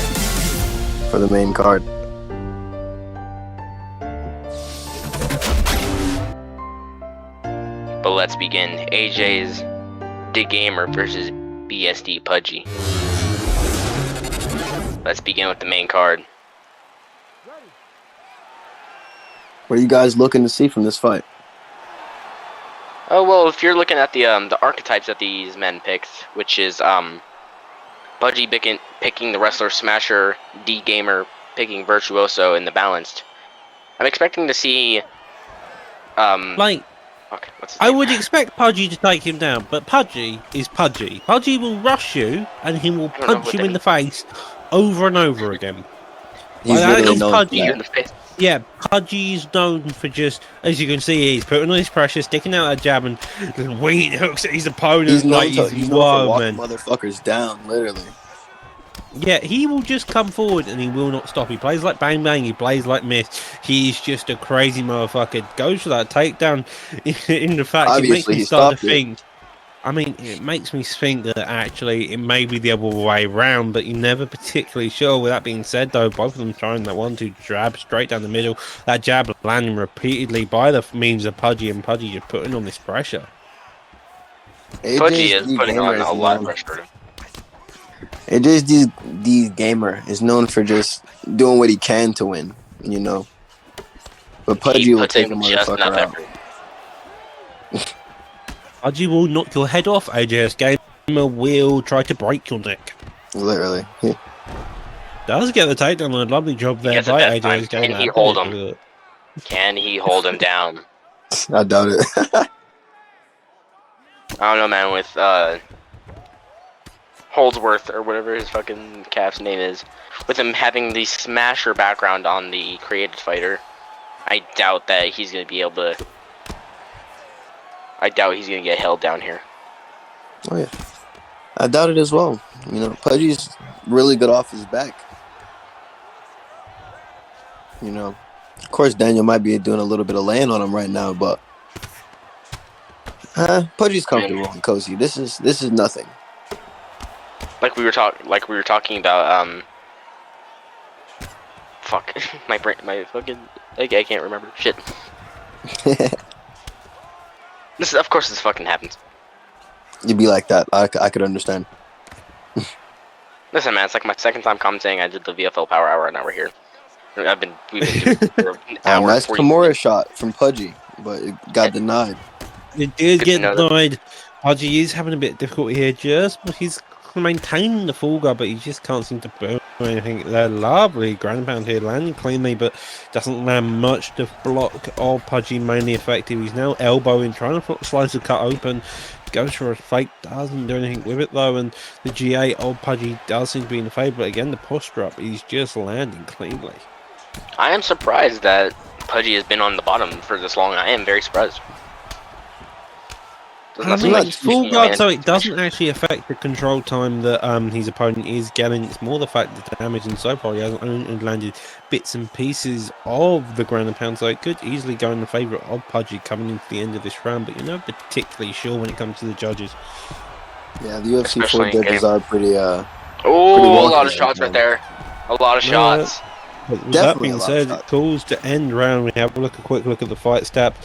for the main card. But let's begin. AJ's D Gamer versus BSD Pudgy. Let's begin with the main card. What are you guys looking to see from this fight? Oh well, if you're looking at the archetypes that these men picked, which is Pudgy picking the wrestler Smasher, D Gamer picking Virtuoso in the balanced. I'm expecting to see I would expect Pudgy to take him down, but Pudgy is Pudgy. Pudgy will rush you, and he will punch you in the face over and over again. He's that is known Pudgy. in the face. Yeah, Pudgy's known for just, as you can see, he's putting all his pressure, sticking out a jab, and wheat hooks at his opponent He's known like to, he's he's known for whoa, walking man. motherfuckers down, literally. Yeah, he will just come forward and he will not stop. He plays like Bang Bang, he plays like Miss. He's just a crazy motherfucker. Goes for that takedown. In the fact, it makes Obviously, me he start to stopped it. think. I mean, it makes me think that actually it may be the other way round, but you're never particularly sure. With that being said, though, both of them trying that 1-2 jab straight down the middle. That jab landing repeatedly by the means of Pudgy, and Pudgy just putting on this pressure. Pudgy AJ's is D putting gamer on is a lot of known. pressure. AJ's D gamer is known for just doing what he can to win, you know. But Pudgy He will puts take a in just motherfucker enough out. effort. Pudgy will knock your head off. AJ's gamer will try to break your neck. Literally. Does get the takedown. A lovely job He there gets it by that time. AJ's gamer. Can he hold him? Can he hold him down? I doubt it. I don't know, man. With Holdsworth or whatever his fucking calf's name is, with him having the smasher background on the created fighter, I doubt that he's gonna be able to. I doubt he's gonna get held down here. Oh, yeah. I doubt it as well. You know, Pudgy's really good off his back. You know, of course, Daniel might be doing a little bit of laying on him right now, but Pudgy's comfortable and cozy. This is nothing. Like we were talking about. Fuck, my brain, my fucking. I can't remember. Shit. Of course, this fucking happens. You'd be like that. I could understand. Listen, man, it's like my second time commentating. I did the VFL Power Hour, and now we're here. We've been doing it for an hour. Nice 40 Kimura minutes. shot from Pudgy, but it got denied. It did Good get to know that. denied. Pudgy is having a bit of difficulty here, he's maintaining the full guard, but he just can't seem to boom anything. They're lovely ground pound here, landing cleanly, but doesn't land much to block all Pudgy mainly effective. He's now elbowing, trying to slice the cut open. Goes for a fake, doesn't do anything with it though, and the GA old Pudgy does seem to be in the favour, but again the posture up, he's just landing cleanly. I am surprised that Pudgy has been on the bottom for this long. I am very surprised. Does I not seem mean, like it's he's full taking guard, advantage so of it the doesn't situation. actually affect the control time that his opponent is getting. It's more the fact that the damage, and so far he hasn't only landed bits and pieces of the ground and pound, so it could easily go in the favour of Pudgy coming into the end of this round, but you're not particularly sure when it comes to the judges. Yeah, the UFC 4 Especially in judges game. are pretty Oh, wonky a lot of right shots now. right there. A lot of No, shots. But with Definitely that a being lot of said, shots. it calls to end round. We have a quick look at the fight stats.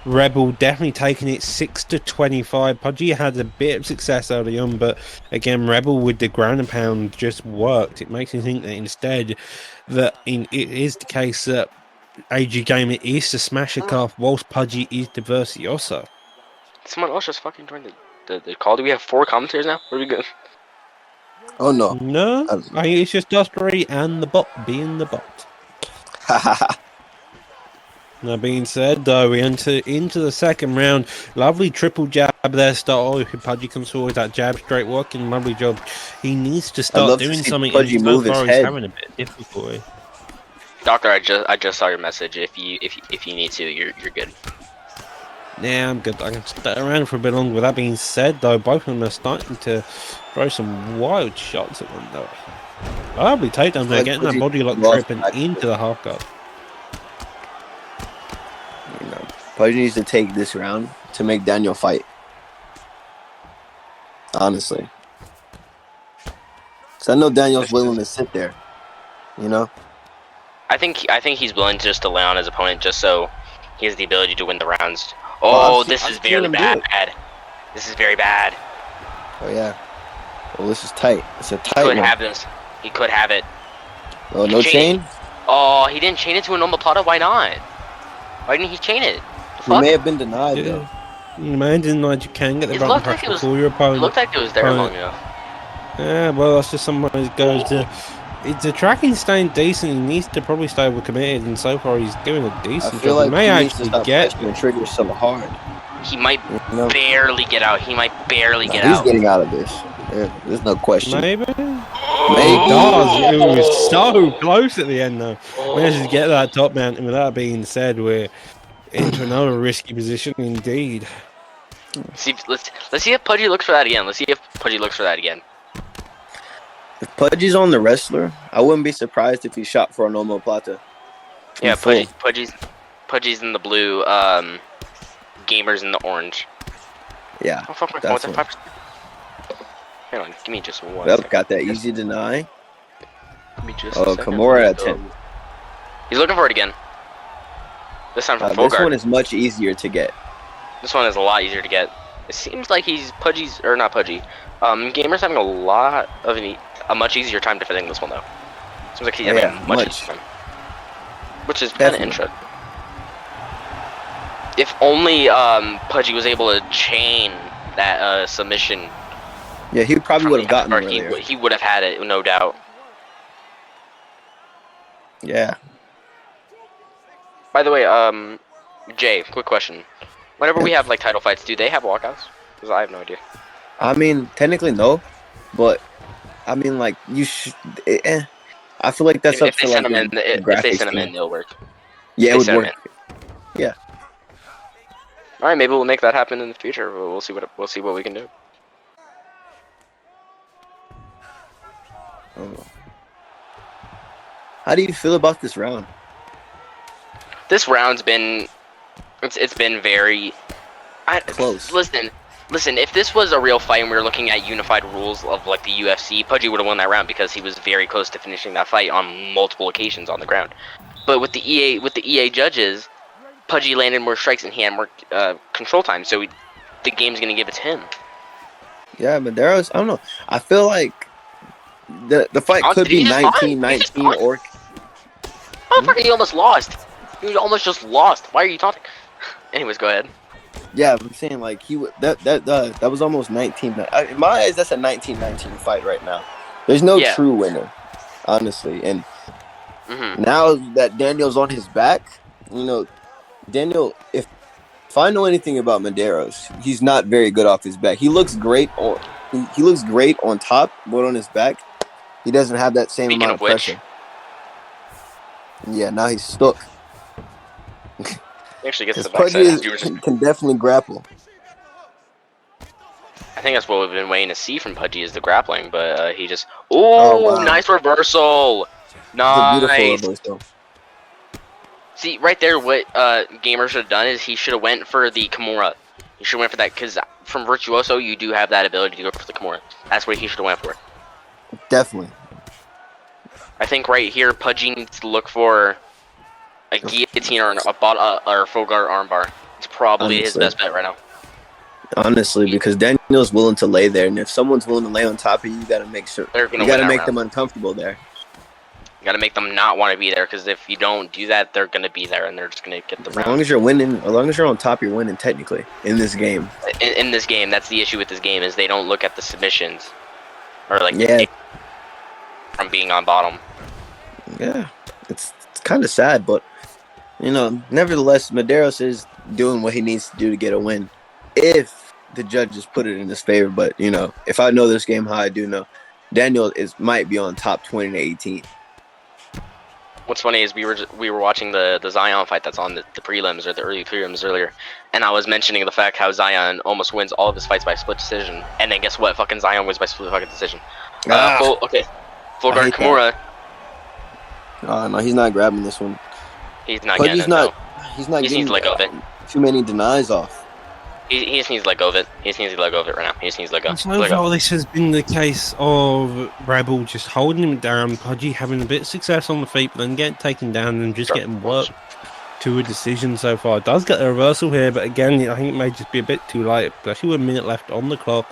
Rebel definitely taking it 6-25. Pudgy had a bit of success early on, but again, Rebel with the ground and pound just worked. It makes me think that instead that it is the case that AG Gamer is to smash a calf, whilst Pudgy is to Versioso. Someone else just fucking joined the call. Do we have 4 commentators now? Where are we going? Oh no. No, I think it's just us three and the bot being the bot. That being said, though, we enter into the second round. Lovely triple jab there, start. Pudgy comes forward, that jab straight working, lovely job. He needs to start love to doing see something, Pudgy and so move his far he's head. having a bit of difficulty. Doctor, I just saw your message. If you need to, you're good. Yeah, I'm good. I can stay around for a bit longer. With that being said, though, both of them are starting to throw some wild shots at one another. Lovely takedown there, Like getting that Pudgy body lock lost tripping back. into the half guard. You know, Pudgy needs to take this round to make Daniel fight. Honestly. So I know Daniel's willing to sit there. You know? I think he's willing just to lay on his opponent just so he has the ability to win the rounds. Well, Oh, I've this seen is very him do bad. it. This is very bad. Oh yeah. Well, this is tight. It's a He tight could one. have this. He could have it. Oh, no chain? Oh, he didn't chain it to an omoplata. Why not? Why didn't he chain it? The He fuck? may have been denied though. Yeah. Man didn't know you can get the It button looked like pressure it was- for your It opponent. looked like it was there Right. long enough. Yeah, well, that's just somebody who goes to. It's a tracking's staying decent. He needs to probably stay over committed, and so far he's doing a I decent feel job. He like may he needs to actually stop get. pressing the trigger so hard. He might You know? barely get out. He might barely Nah, get he's out. getting out of this. There's no question. Maybe. It does. It was so close at the end, though. Managed to get that top mount. And with that being said, we're into another risky position indeed. See, let's see if Pudgy looks for that again. Let's see if Pudgy looks for that again. If Pudgy's on the wrestler, I wouldn't be surprised if he shot for a normal plata. Yeah, full. Pudgy's in the blue. Gamers in the orange. Yeah, Oh, fuck my phone. that's What's one. that 5%? Hang on, give me just one. Yep, second. got that easy deny. Give me just Oh, a second. Kimura at 10. He's looking for it again. This time from full This guard. one is much easier to get. This one is a lot easier to get. It seems like Pudgy's, or not Pudgy. Gamer's having a much easier time defending this one though. Seems like he's having a much easier time. Which is kind of interesting. If only Pudgy was able to chain that submission. Yeah, he probably would have gotten it earlier. He would have had it, no doubt. Yeah. By the way, Jay, quick question. Whenever we have like title fights, do they have walkouts? Because I have no idea. I mean, technically no, but I mean, like you should. I feel like that's up to like if they send them in, it'll work. Yeah, it would work. Yeah. All right, maybe we'll make that happen in the future. We'll see what we can do. Oh. How do you feel about this round? This round's been, it's been very close. Listen. If this was a real fight and we were looking at unified rules of like the UFC, Pudgy would have won that round because he was very close to finishing that fight on multiple occasions on the ground. But with the EA judges, Pudgy landed more strikes and he had more control time, so the game's gonna give it to him. Yeah, Madero's. I don't know. I feel like the fight could be 19-19 or. Motherfucker, he almost lost. He almost just lost. Why are you talking? Anyways, go ahead. Yeah, I'm saying like that was almost 19. In my eyes, that's a 19-19 fight right now. There's no true winner, honestly. And now that Daniel's on his back, Daniel, if I know anything about Medeiros, he's not very good off his back. He looks great on top, but on his back, he doesn't have that same amount of pressure. Yeah, now he's stuck. He actually gets the backside. Can definitely grapple. I think that's what we've been waiting to see from Pudgy is the grappling, but he just wow. Nice reversal. Nice. Reversal. See, right there, what Gamer should have done is he should have went for the Kimura. He should have went for that, because from Virtuoso, you do have that ability to go for the Kimura. That's what he should have went for. Definitely. I think right here, Pudgy needs to look for a guillotine or a full guard armbar. It's probably his best bet right now. Honestly, because Daniel's willing to lay there, and if someone's willing to lay on top of you, you got to make sure. You got to make them uncomfortable there. You got to make them not want to be there, because if you don't do that, they're going to be there, and they're just going to get the round. As long as you're winning, as long as you're on top, you're winning technically in this game. In this game, that's the issue with this game, is they don't look at the submissions. Or like from being on bottom. Yeah, it's kind of sad, but nevertheless, Medeiros is doing what he needs to do to get a win. If the judges put it in his favor, but if I know this game how I do know, Daniel might be on top 20-18. What's funny is we were watching the Zion fight that's on the prelims or the early prelims earlier, and I was mentioning the fact how Zion almost wins all of his fights by split decision, and then guess what? Fucking Zion wins by split fucking decision. Full guard Kimura. No, he's not grabbing this one. He's not getting it. He's not getting let go of it. Too many denies off. He just needs to let go of it. He just needs to let go of it right now. He just needs to let go. So overall, this has been the case of Rebel just holding him down, Pudgy having a bit of success on the feet, but then getting taken down and just getting worked to a decision so far. It does get a reversal here, but again, I think it may just be a bit too late, especially with a minute left on the clock.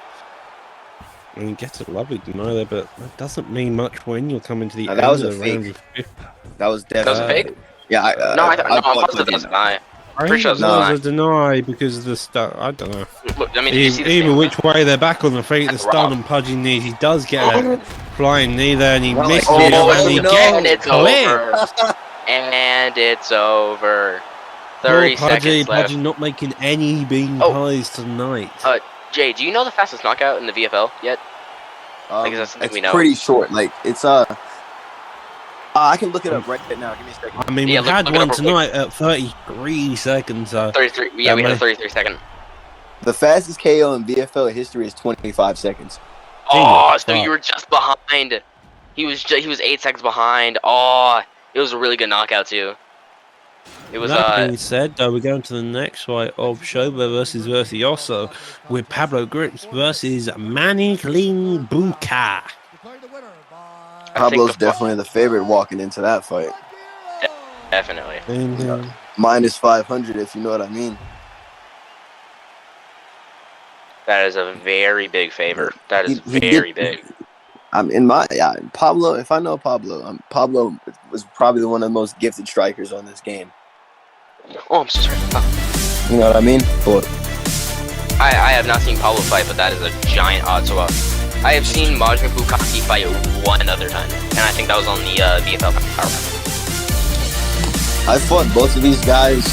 And he gets a lovely deny there, but that doesn't mean much when you're coming to the end of the round. That was definitely a fake? Yeah, I'm positive that was a deny. I think it was a deny because of the stun. I don't know. Look, I mean, either which way, they're back on the feet. The stun and Pudgy knees. He does get a flying knee there, and he misses it. And it's over. And it's over. 30 seconds left. Pudgy not making any bean pies tonight. Jay, do you know the fastest knockout in the VFL yet? Like, is that something we know? It's pretty short. Like, it's I can look it up right now. Give me a second. I mean, we had one tonight at 33 seconds. 33. Yeah, we had a 33-second. The fastest KO in VFL history is 25 seconds. Oh, so you were just behind. He was 8 seconds behind. Oh, it was a really good knockout too. It was. That being said, though, we're going to the next fight of Shoba versus Virtuoso with Pablo Grips versus Manny Clean Buka. Pablo's definitely the favorite walking into that fight. Definitely. Minus 500, if you know what I mean. That is a very big favor. That is very big. Pablo. If I know Pablo, Pablo was probably one of the most gifted strikers on this game. Oh, I'm so sorry. Oh. You know what I mean? But I have not seen Pablo fight, but that is a giant odd swap. I have seen Majin Bukaki fight one other time, and I think that was on the VFL Power. I fought both of these guys.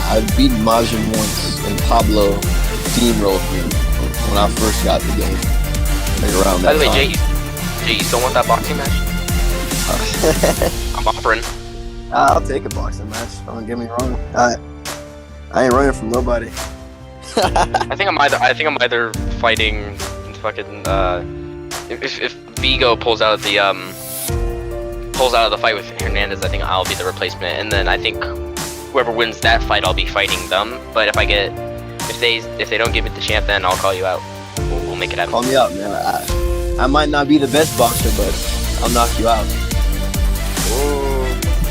I've beaten Majin once, and Pablo steamrolled me when I first got the game. Like around that By the way, time. Jay, you still want that boxing match? I'm offering. I'll take a boxing match. Don't get me wrong. I ain't running from nobody. I think I'm either fighting fucking if Vigo pulls out of the fight with Hernandez, I think I'll be the replacement, and then I think whoever wins that fight, I'll be fighting them. But if they don't give it the champ, then I'll call you out. We'll make it happen. Call me out, man. I might not be the best boxer, but I'll knock you out. Ooh.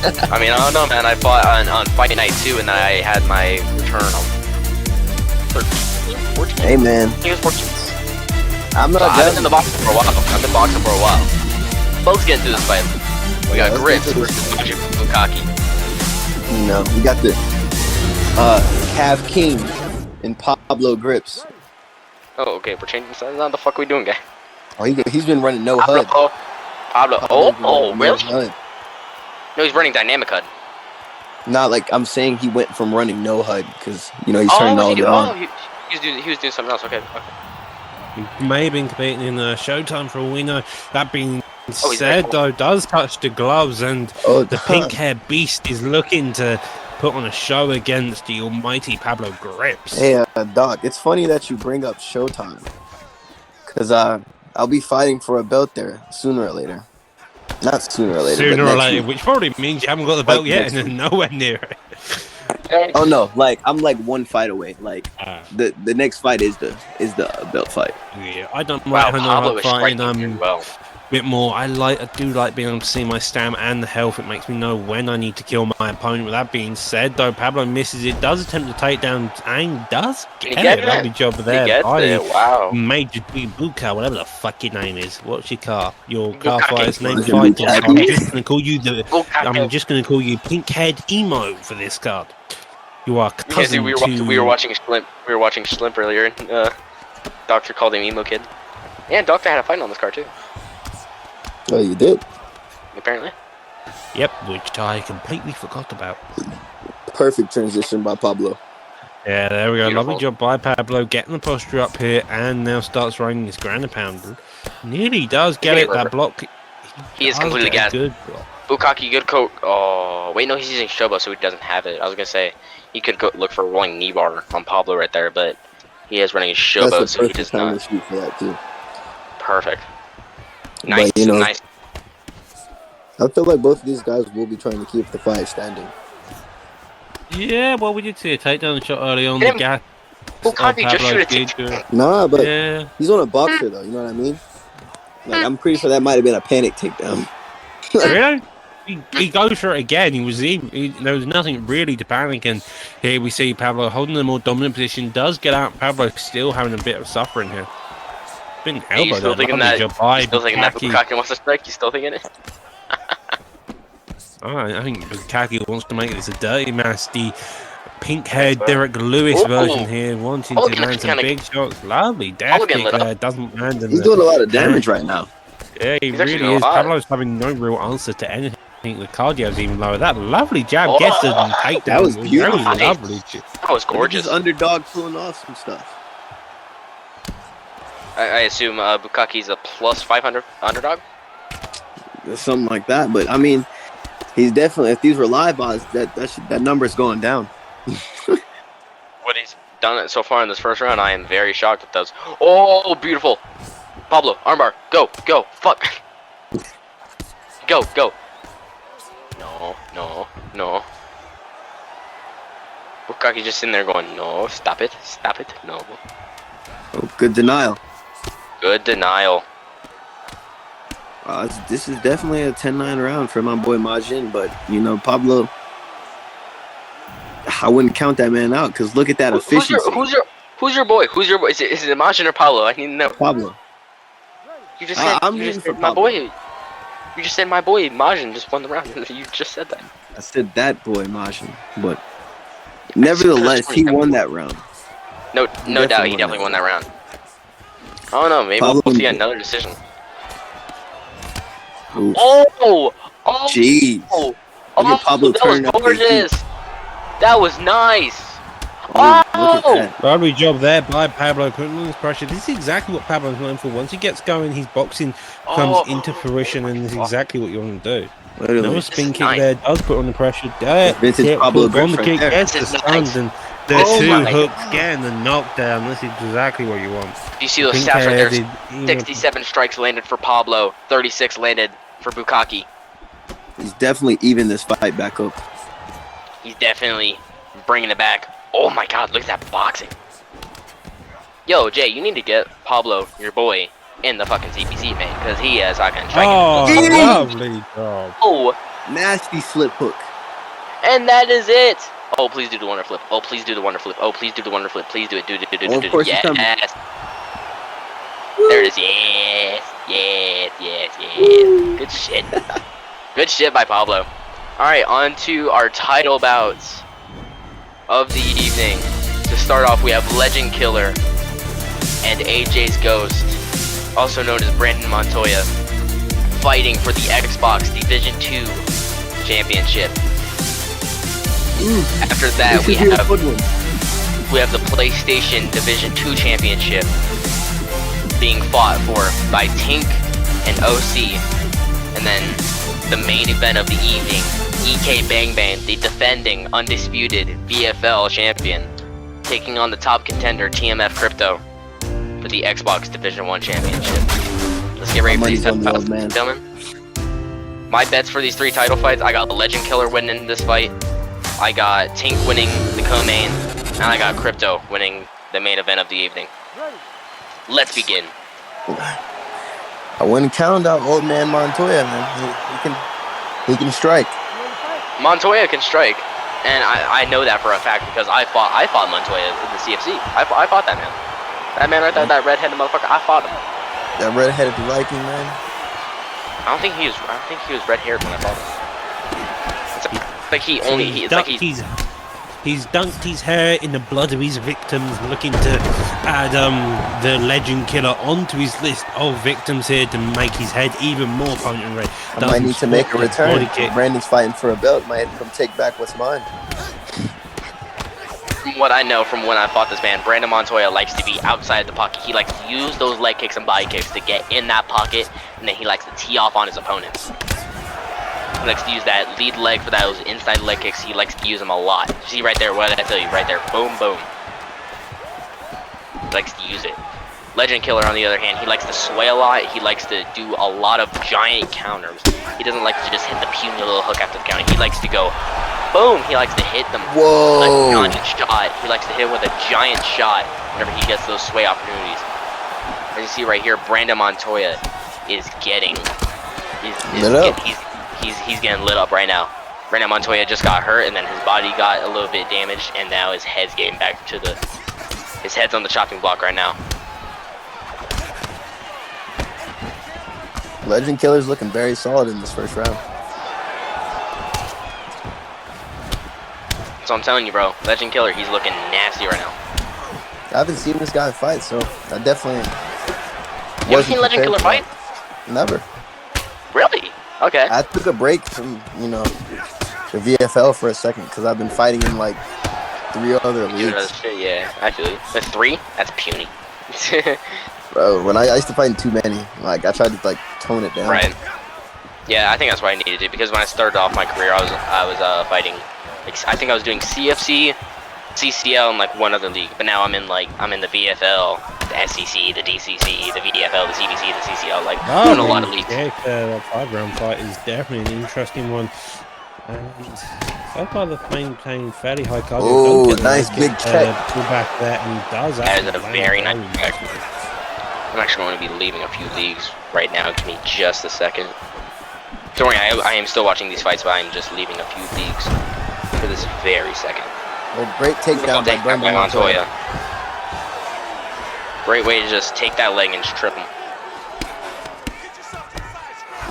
I mean, I don't know, man. I fought on fight night 2, and then I had my return on 13, 14. Hey, man. He was 14. I'm not. I've been in the boxing for a while. Folks getting through this fight. We got Grips versus Majin Bukaki. You know, we got the Cav King and Pablo Grips. Oh, okay. We're changing sides. What the fuck are we doing, guy? Oh, he's been running no HUD. Pablo. Oh, really? HUD. No, he's running dynamic HUD. Not like I'm saying he went from running no HUD because you know he's turning all the on. He was doing something else. Okay. He may have been competing in Showtime for all we know. That being said, though, does touch the gloves, and the pink-haired beast is looking to put on a show against the almighty Pablo Grips. Hey, Doc, it's funny that you bring up Showtime because I'll be fighting for a belt there sooner or later. Not sooner or later. Sooner or later, which probably means you haven't got the belt yet, and then nowhere near it. Oh no! Like I'm like one fight away. Like the next fight is the belt fight. Yeah, I don't like Pablo is fighting. well. Bit more. I do like being able to see my stamina and the health. It makes me know when I need to kill my opponent. With that being said, though, Pablo misses it. Does attempt to take down and does get it. Lovely job there. Wow. Major Buka, whatever the fuck your name is. What's your car? Your car Bukaki. fighter's name? I'm just gonna call you I'm just gonna call you pink-haired emo for this card. You are cousin we were watching Schlimp. We were watching Schlimp earlier. And, Doctor called him emo kid. And Doctor had a fight on this card too. Oh, you did? Apparently. Yep, which I completely forgot about. Perfect transition by Pablo. Yeah, there we go. Beautiful. Lovely job by Pablo, getting the posture up here, and now starts running his ground and pound. Nearly does get it, that block. He is completely gassed. Good block. Bukaki, good coat. Oh, wait, no, he's using Shobo, so he doesn't have it. I was going to say, he could go look for a rolling knee bar on Pablo right there, but he is running his Shobo, so he does not. Shoot for that too. Perfect. Nice, but, nice. I feel like both of these guys will be trying to keep the fight standing. Yeah, well, we did see a takedown shot early on. The gas. Bukaki just shoot a takedown. Nah, but he's on a boxer though. You know what I mean? Like I'm pretty sure that might have been a panic takedown. Really? He goes for it again. There was nothing really to panic, and here we see Pablo holding the more dominant position. Does get out. Pablo still having a bit of suffering here. Been elbowed. You still thinking that? Bukaki wants to strike? You still thinking it? I think Bukaki wants to make this a dirty match. The pink-haired Derek Lewis version here, wanting to land some big shots. Lovely dash kick there, doesn't land. He's doing a lot of damage right now. Yeah, he really is. Pablo's having no real answer to anything. The cardio's even lower. That lovely jab gets it and takedown. That was beautiful. That was lovely. That was gorgeous. Underdog pulling off some stuff. I assume Bukaki's a plus 500 underdog. Something like that. But I mean, he's definitely. If these were live odds, that number's going down. What he's done so far in this first round, I am very shocked at those. Oh, beautiful. Pablo, armbar. Go, go. Fuck. Go, go. No, no, no. Bukaki just sitting there going, no, stop it, no. Oh, good denial. Good denial. This is definitely a 10-9 round for my boy Majin, but you know Pablo, I wouldn't count that man out because look at that efficiency. Who's your boy? Who's your boy? Is it Majin or Pablo? I need to know. Pablo. You just said, my boy. You just said my boy Majin just won the round. You just said that. I said that boy Majin, but nevertheless, he won that round. No doubt, he definitely won that round. I don't know. Maybe we'll see another decision. Oof. Oh, jeez! Oh, Pablo that was gorgeous. That was nice. Oh! Lovely job there by Pablo, putting on his pressure. This is exactly what Pablo's known for. Once he gets going, his boxing comes into fruition, and this is exactly what you want to do. Another spin kick there does put on the pressure. Vintage Pablo on the kick, gets the stuns, and the two hooks God. getting the knockdown. This is exactly what you want. Do you see those stats right there? 67 strikes landed for Pablo, 36 landed for Bukaki. He's definitely even this fight back up. He's definitely bringing it back. Oh my God, look at that boxing. Yo, Jay, you need to get Pablo, your boy, in the fucking CPC, man, because he has fucking striking. Oh, lovely job. Oh, nasty slip hook. And that is it. Oh, please do the wonder flip. Oh, please do the wonder flip. Oh, please do the wonder flip. Please do it. Do it. Yes. There it is. Yes. Good shit. Good shit by Pablo. All right, on to our title bouts of the evening. To start off, we have Legend Killer and AJ's Ghost, also known as Brandon Montoya, fighting for the Xbox Division 2 Championship. After that, we have the PlayStation Division 2 Championship being fought for by Tink and OC. And then the main event of the evening, EK Bang Bang, the defending undisputed VFL champion, taking on the top contender TMF Crypto for the Xbox Division 1 Championship. Let's get ready for these title fights, gentlemen. My bets for these 3 title fights, I got the Legend Killer winning this fight, I got Tink winning the co-main, and I got Crypto winning the main event of the evening. Let's begin. I wouldn't count out old man Montoya, man. He can strike. Montoya can strike, and I know that for a fact because I fought Montoya in the CFC. I fought that man. That man right there, that red-headed motherfucker. I fought him. That red-headed Viking man. I don't think he was red-haired when I fought him. It's like he's dunked his hair in the blood of his victims, looking to add the Legend Killer onto his list of victims here to make his head even more potent red. I might need to make a return. Brandon's fighting for a belt. Might come take back what's mine. From what I know from when I fought this man, Brandon Montoya likes to be outside the pocket. He likes to use those leg kicks and body kicks to get in that pocket, and then he likes to tee off on his opponents. He likes to use that lead leg for those inside leg kicks. He likes to use them a lot. See right there, what did I tell you? Right there, boom, boom. He likes to use it. Legend Killer, on the other hand, he likes to sway a lot. He likes to do a lot of giant counters. He doesn't like to just hit the puny little hook after the counter. He likes to go, boom. He likes to hit them a giant shot. He likes to hit with a giant shot whenever he gets those sway opportunities. As you see right here, Brandon Montoya is getting, he's getting lit up right now. Brandon Montoya just got hurt, and then his body got a little bit damaged, and now his head's getting back to his head's on the chopping block right now. Legend Killer's looking very solid in this first round. So I'm telling you, bro, Legend Killer, he's looking nasty right now. I haven't seen this guy fight, so I definitely. You haven't seen Legend Killer fight? Never. Really? Okay. I took a break from, the VFL for a second because I've been fighting in like 3 other leagues. Yeah, I feel you. That's 3? That's puny. Bro, when I used to fight too many, like I tried to like tone it down. Right. Yeah, I think that's what I needed to, because when I started off my career, I was fighting. Like, I think I was doing CFC, CCL, and like one other league. But now I'm in the VFL, the SCC, the DCC, the VFL, the CBC, the CCL. Like doing a lot of leagues. That 5-round fight is definitely an interesting one. And so far, the maintaining fairly high cardio. Oh, nice big check. Pull back there, and he does. That is a very nice check. I'm actually going to be leaving a few leagues right now. Give me just a second. Don't worry, I am still watching these fights, but I'm just leaving a few leagues for this very second. Well, great takedown by Brendan Montoya. Great way to just take that leg and just trip him.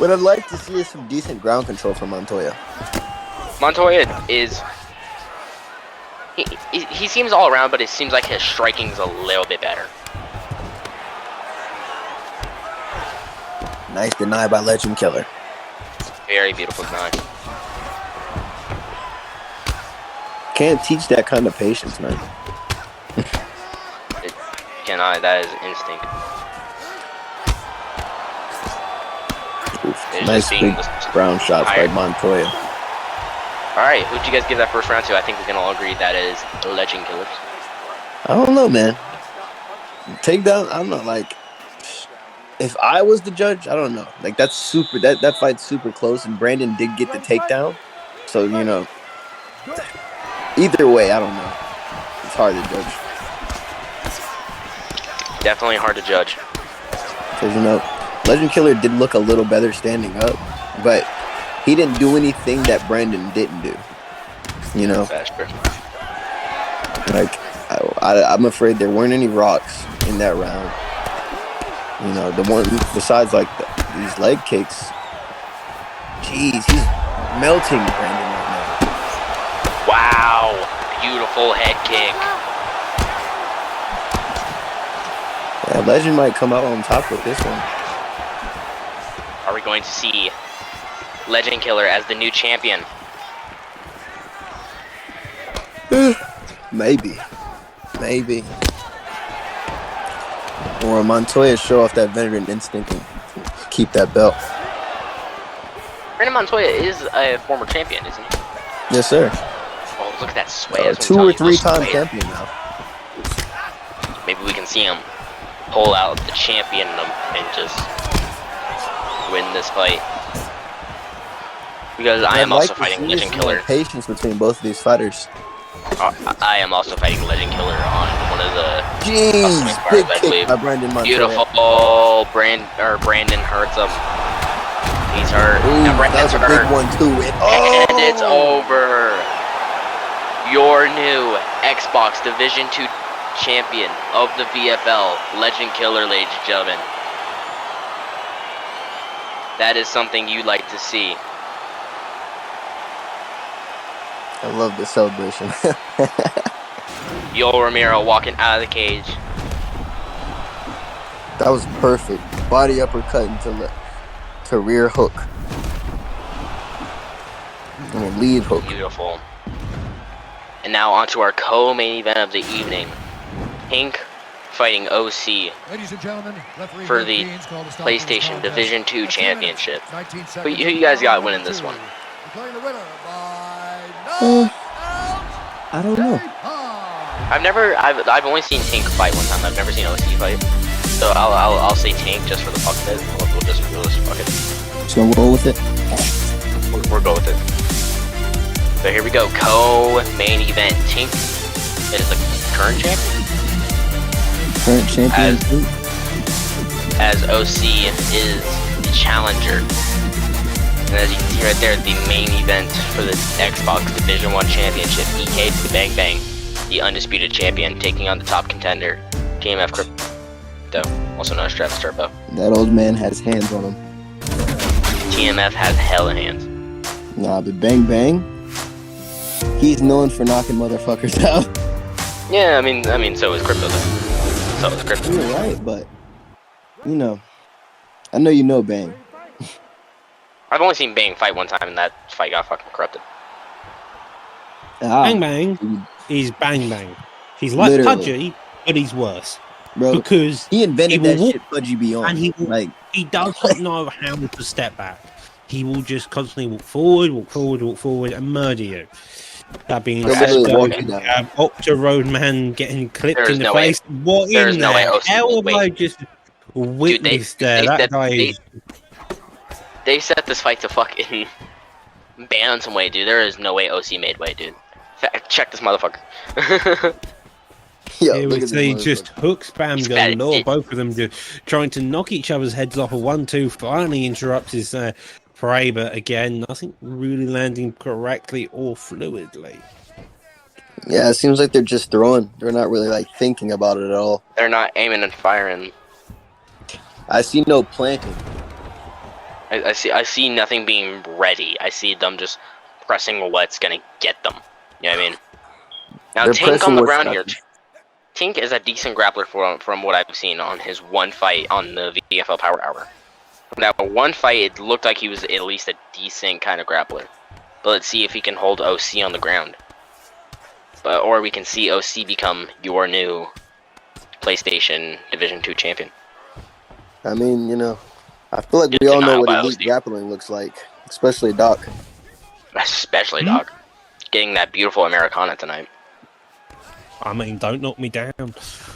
What I'd like to see is some decent ground control from Montoya. Montoya is... He seems all around, but it seems like his striking's a little bit better. Nice deny by Legend Killer. Very beautiful deny. Can't teach that kind of patience, man. It cannot. That is instinct. Oof, nice big ground shots by Montoya. Alright, who'd you guys give that first round to? I think we can all agree that is Legend Killers. I don't know, man. Takedown, I'm not like... If I was the judge, I don't know. Like, that's super... That fight's super close, and Brandon did get the takedown. So, you know... Either way, I don't know. It's hard to judge. Definitely hard to judge. Because, you know, Legend Killer did look a little better standing up, but he didn't do anything that Brandon didn't do. You know? Faster. Like, I'm afraid there weren't any rocks in that round. You know, the one besides like these leg kicks. Jeez, he's melting Brandon right now. Wow, beautiful head kick. Yeah, Legend might come out on top with this one. Are we going to see Legend Killer as the new champion? Maybe. Or Montoya show off that veteran instinct and keep that belt. Brandon Montoya is a former champion, isn't he? Yes, sir. Oh, look at that sway. 2 or 3 time champion now. Maybe we can see him pull out the champion and just win this fight. Because I am also fighting Legend Killer. Patience between both of these fighters. I am also fighting Legend Killer on one of the. Jeez, big kick by Brandon Montoya. Beautiful. Brandon hurts him. He's hurt. Ooh, now Brandon's that was a big one too. And it's over. Your new Xbox Division 2 champion of the VFL, Legend Killer, ladies and gentlemen. That is something you like to see. I love the celebration. Yoel Romero walking out of the cage. That was perfect. Body uppercut to rear hook. And a lead hook. Beautiful. And now onto our co-main event of the evening. Pink fighting OC for the PlayStation Division 2 Championship. Who you guys got winning this one? I don't know. I've only seen Tank fight one time. I've never seen OC fight. So I'll say Tank just for the fuck of it. We'll just fuck it. So we'll roll with it. We'll go with it. So here we go. Co-main event. Tank is the current champion. Current champion. As OC is the challenger. And as you can see right there, the main event for the Xbox Division 1 Championship, EK to the Bang Bang, the undisputed champion, taking on the top contender, TMF Crypto, also known as Travis Turbo. That old man has hands on him. TMF has hella hands. Nah, but Bang Bang, he's known for knocking motherfuckers out. Yeah, I mean, so is Crypto though. So is Crypto. You're right, but, you know, I know you know Bang. I've only seen Bang fight one time, and that fight got fucking corrupted. Bang Bang is Bang Bang. He's like Literally. Pudgy, but he's worse. bro. because He he invented will that walk shit. Pudgy beyond. and he doesn't know how to step back. He will just constantly walk forward, and murder you. That being He'll said, literally though, walk you you down. have Octa Roadman getting clipped There in is the no way. face. What There in is no way the OC hell made have I weight. just Dude, witnessed there? That guy. They set this fight to fucking bantamweight weight, dude. There is no way OC made weight, dude. Check this motherfucker. Yo, Here we look at this see just motherfucker. hook spam He's fat. galore. Both of them just trying to knock each other's heads off. A 1-2 finally interrupts his prey, but again, nothing really landing correctly or fluidly. Yeah, it seems like they're just throwing. They're not really like thinking about it at all. They're not aiming and firing. I see no planting. I see nothing being ready. I see them just pressing what's gonna get them. You know what I mean? Now They're Tink pressing on the what's ground got here. them. Tink is a decent grappler from what I've seen on his one fight on the VFL Power Hour. That one fight, it looked like he was at least a decent kind of grappler. But let's see if he can hold OC on the ground. Or we can see OC become your new PlayStation Division 2 champion. I mean, you know, I feel like Good we all know denial what by elite OC. grappling looks like, especially Doc. Especially Doc. Getting that beautiful Americana tonight. I mean, don't knock me down.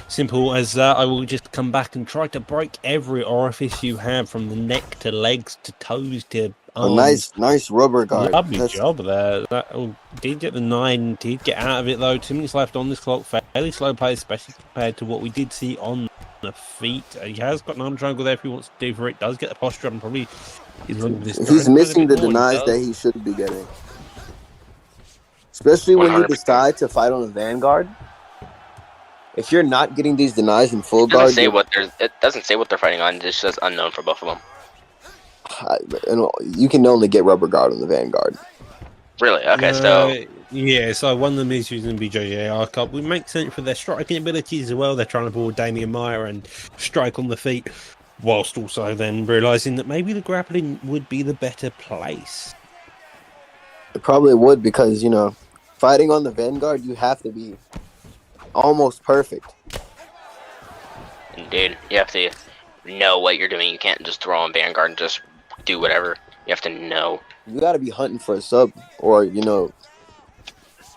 Simple as that. I will just come back and try to break every orifice you have, from the neck to legs to toes to arms. Nice rubber guard. Lovely job there. That did get the 9, did get out of it though. 2 minutes left on this clock. Fairly slow pace, especially compared to what we did see on the feet. He has got an arm triangle there if he wants to do for it. Does get the posture up and probably is looking for this. He's missing the more. denies that he should be getting. Especially when you 100%. decide to fight on a vanguard. If you're not getting these denies in full It doesn't guard, say it doesn't say what they're fighting on. It just says unknown for both of them. you can only get rubber guard on the vanguard. Really? Okay, so yeah, so one of them is using the BJJR Cup. Would make sense for their striking abilities as well. They're trying to board Damian Meyer and strike on the feet, whilst also then realizing that maybe the grappling would be the better place. It probably would, because, you know, fighting on the vanguard, you have to be almost perfect. dude, you have to know what you're doing. You can't just throw on Vanguard and just do whatever. You have to know. You got to be hunting for a sub, or, you know,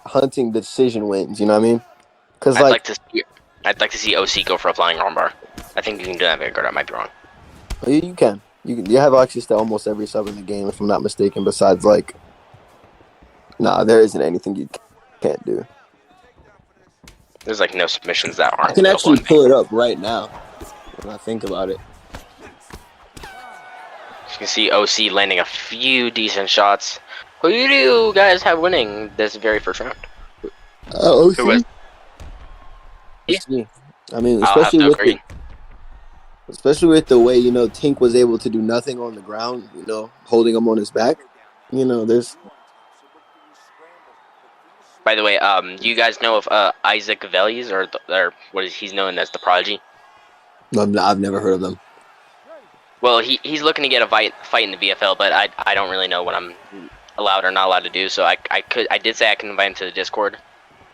hunting decision wins. You know what I mean? Because I'd like to see OC go for a flying armbar. I think you can do that Vanguard. I might be wrong. you can. You have access to almost every sub in the game, if I'm not mistaken. Besides, like, there isn't anything you can't do. There's like no submissions that aren't. I can actually pull it up right now when I think about it. You can see OC landing a few decent shots. Who do you guys have winning this very first round? OC? Who is? It's me. I mean, I'll have to agree. especially with the way, you know, Tink was able to do nothing on the ground, you know, holding him on his back. You know, there's... By the way, you guys know of Isaac Veliz, or what is he's known as the Prodigy? No, I've never heard of them. Well, he's looking to get a fight in the VFL, but I don't really know what I'm allowed or not allowed to do. So I did say I can invite him to the Discord,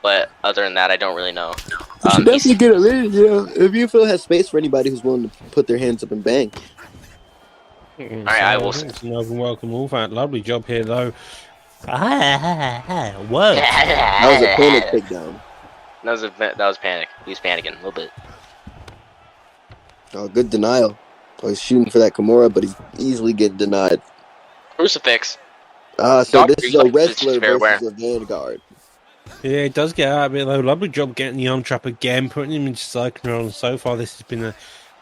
but other than that, I don't really know. You should definitely get him in, you know, if you feel has space for anybody who's willing to put their hands up and bang. All right, I will. Welcome all that. Lovely job here though. Word. That was a panic takedown. That was panic. He was panicking a little bit. Oh, good denial. I was shooting for that Kimura, but he's easily getting denied. Crucifix. So Doctor, this is a wrestler very versus a vanguard. Yeah, it does get out of it though. Lovely job getting the arm trap again, putting him into cycling around. So far, this has been a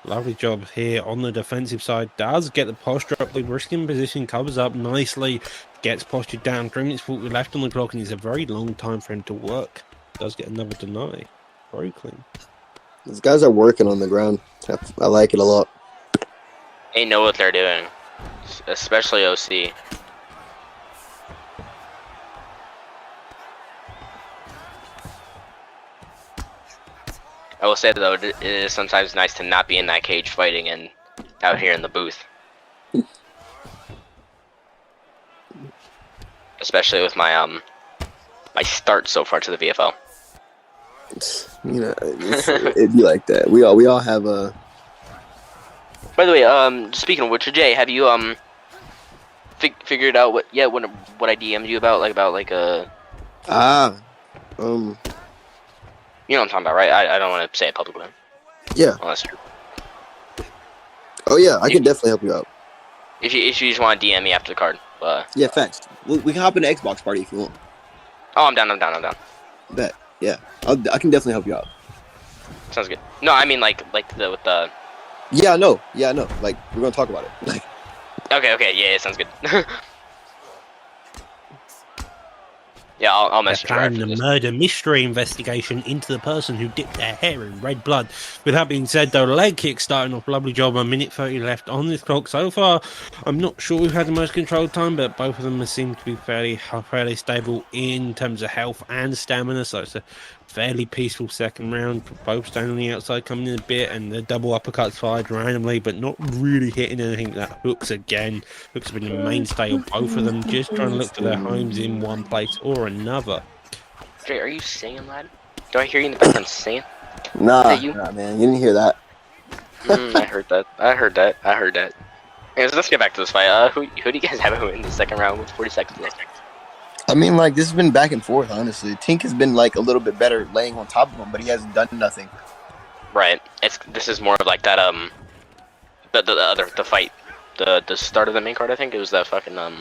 lovely job here on the defensive side. Does get the posture up, the risking position, covers up nicely, gets postured down. 3 minutes 40 left on the clock, and it's a very long time for him to work. Does get another deny. Very clean. These guys are working on the ground. I like it a lot. They know what they're doing, especially OC. I will say though, it is sometimes nice to not be in that cage fighting and out here in the booth. Especially with my my start so far to the VFL. You know, it'd be like that. We all have a. By the way, speaking of which, Jay, have you figured out what I DM'd you about Um. you know what I'm talking about, right? I don't want to say it publicly. Yeah. Well, that's true. Oh yeah, I can definitely help you out. If you just want to DM me after the card. Yeah, facts. We can hop in the Xbox party if you want. Oh, I'm down. Bet. Yeah, I can definitely help you out. Sounds good. No, I mean with the. Yeah, I know. Like, we're gonna talk about it. Like. Okay, yeah, sounds good. Yeah, I'll message her after The this. murder mystery investigation into the person who dipped their hair in red blood. With that being said, though, leg kick starting off. Lovely job. 1 minute 30 left on this clock so far. I'm not sure who had the most controlled time, but both of them seem to be fairly stable in terms of health and stamina. So it's a fairly peaceful second round. Both standing on the outside, coming in a bit, and the double uppercuts fired randomly, but not really hitting anything. That hooks again. Hooks have been the mainstay of both of them, just trying to look for their homes in one place or another. Jay, are you singing, lad? Do I hear you in the background singing? Nah, you? nah, man, you didn't hear that. I heard that. Anyways, let's get back to this fight. Who do you guys have in the second round with 40 seconds left? I mean, like, this has been back and forth, honestly. Tink has been, like, a little bit better laying on top of him, but he hasn't done nothing. Right. This is more of like that the fight, the start of the main card. I think it was that fucking I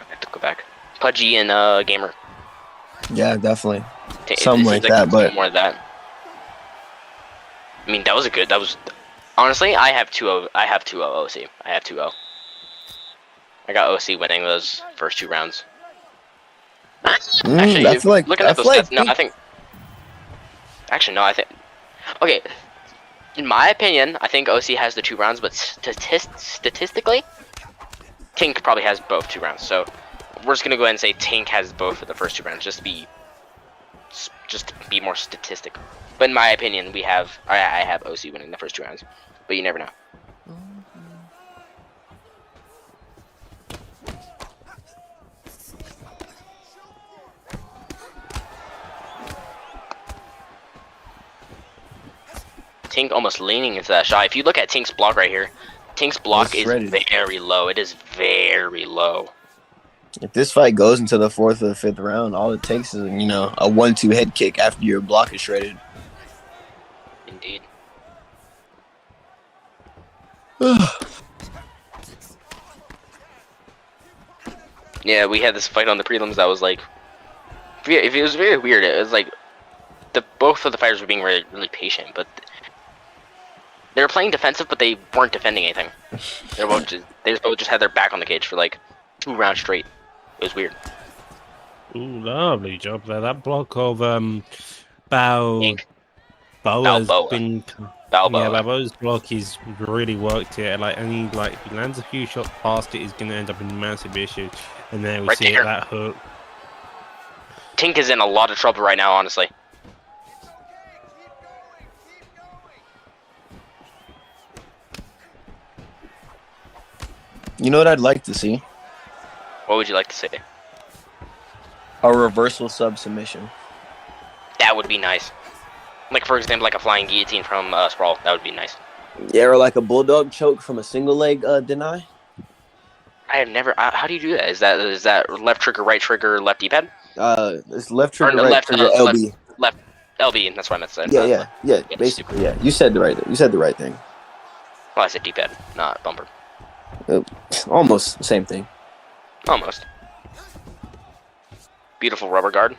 have to go back. Pudgy and Gamer. Yeah, definitely. It Something like that, but more of that. I mean, that was honestly. I have 2-0. I have 2-0 OC. I have 2-0. I got OC winning those first 2 rounds. Actually, I feel like looking at those stats, no, I think. Actually, no, I think. Okay, in my opinion, I think OC has the 2 rounds, but statistically, Tink probably has both 2 rounds. So we're just gonna go ahead and say Tink has both for the first 2 rounds, just to be more statistical. But in my opinion, I have OC winning the first 2 rounds, but you never know. Tink almost leaning into that shot. If you look at Tink's block right here, Tink's block is very low. It is very low. If this fight goes into the 4th or the 5th round, all it takes is, you know, a 1-2 head kick after your block is shredded. Indeed. Yeah, we had this fight on the prelims that was like, it was very weird. It was like both of the fighters were being really, really patient, but they were playing defensive, but they weren't defending anything. They both just had their back on the cage for like 2 rounds straight. It was weird. Ooh, lovely job there. That block of Balboa's been. Balboa. Yeah, Balboa's block is really worked here. Like, and if he lands a few shots past it, he's going to end up in massive issues. And there we see that hook. Tink is in a lot of trouble right now, honestly. You know what I'd like to see? What would you like to see? A reversal submission. That would be nice. Like, for example, like a flying guillotine from Sprawl. That would be nice. Yeah, or like a bulldog choke from a single leg deny. I have never. How do you do that? Is that left trigger, right trigger, left D-pad? It's left trigger, right trigger, LB. Left LB. That's what I meant to say. Yeah. Basically, yeah. You said the right thing. Well, I said D-pad, not bumper. Almost the same thing. Almost. Beautiful rubber guard.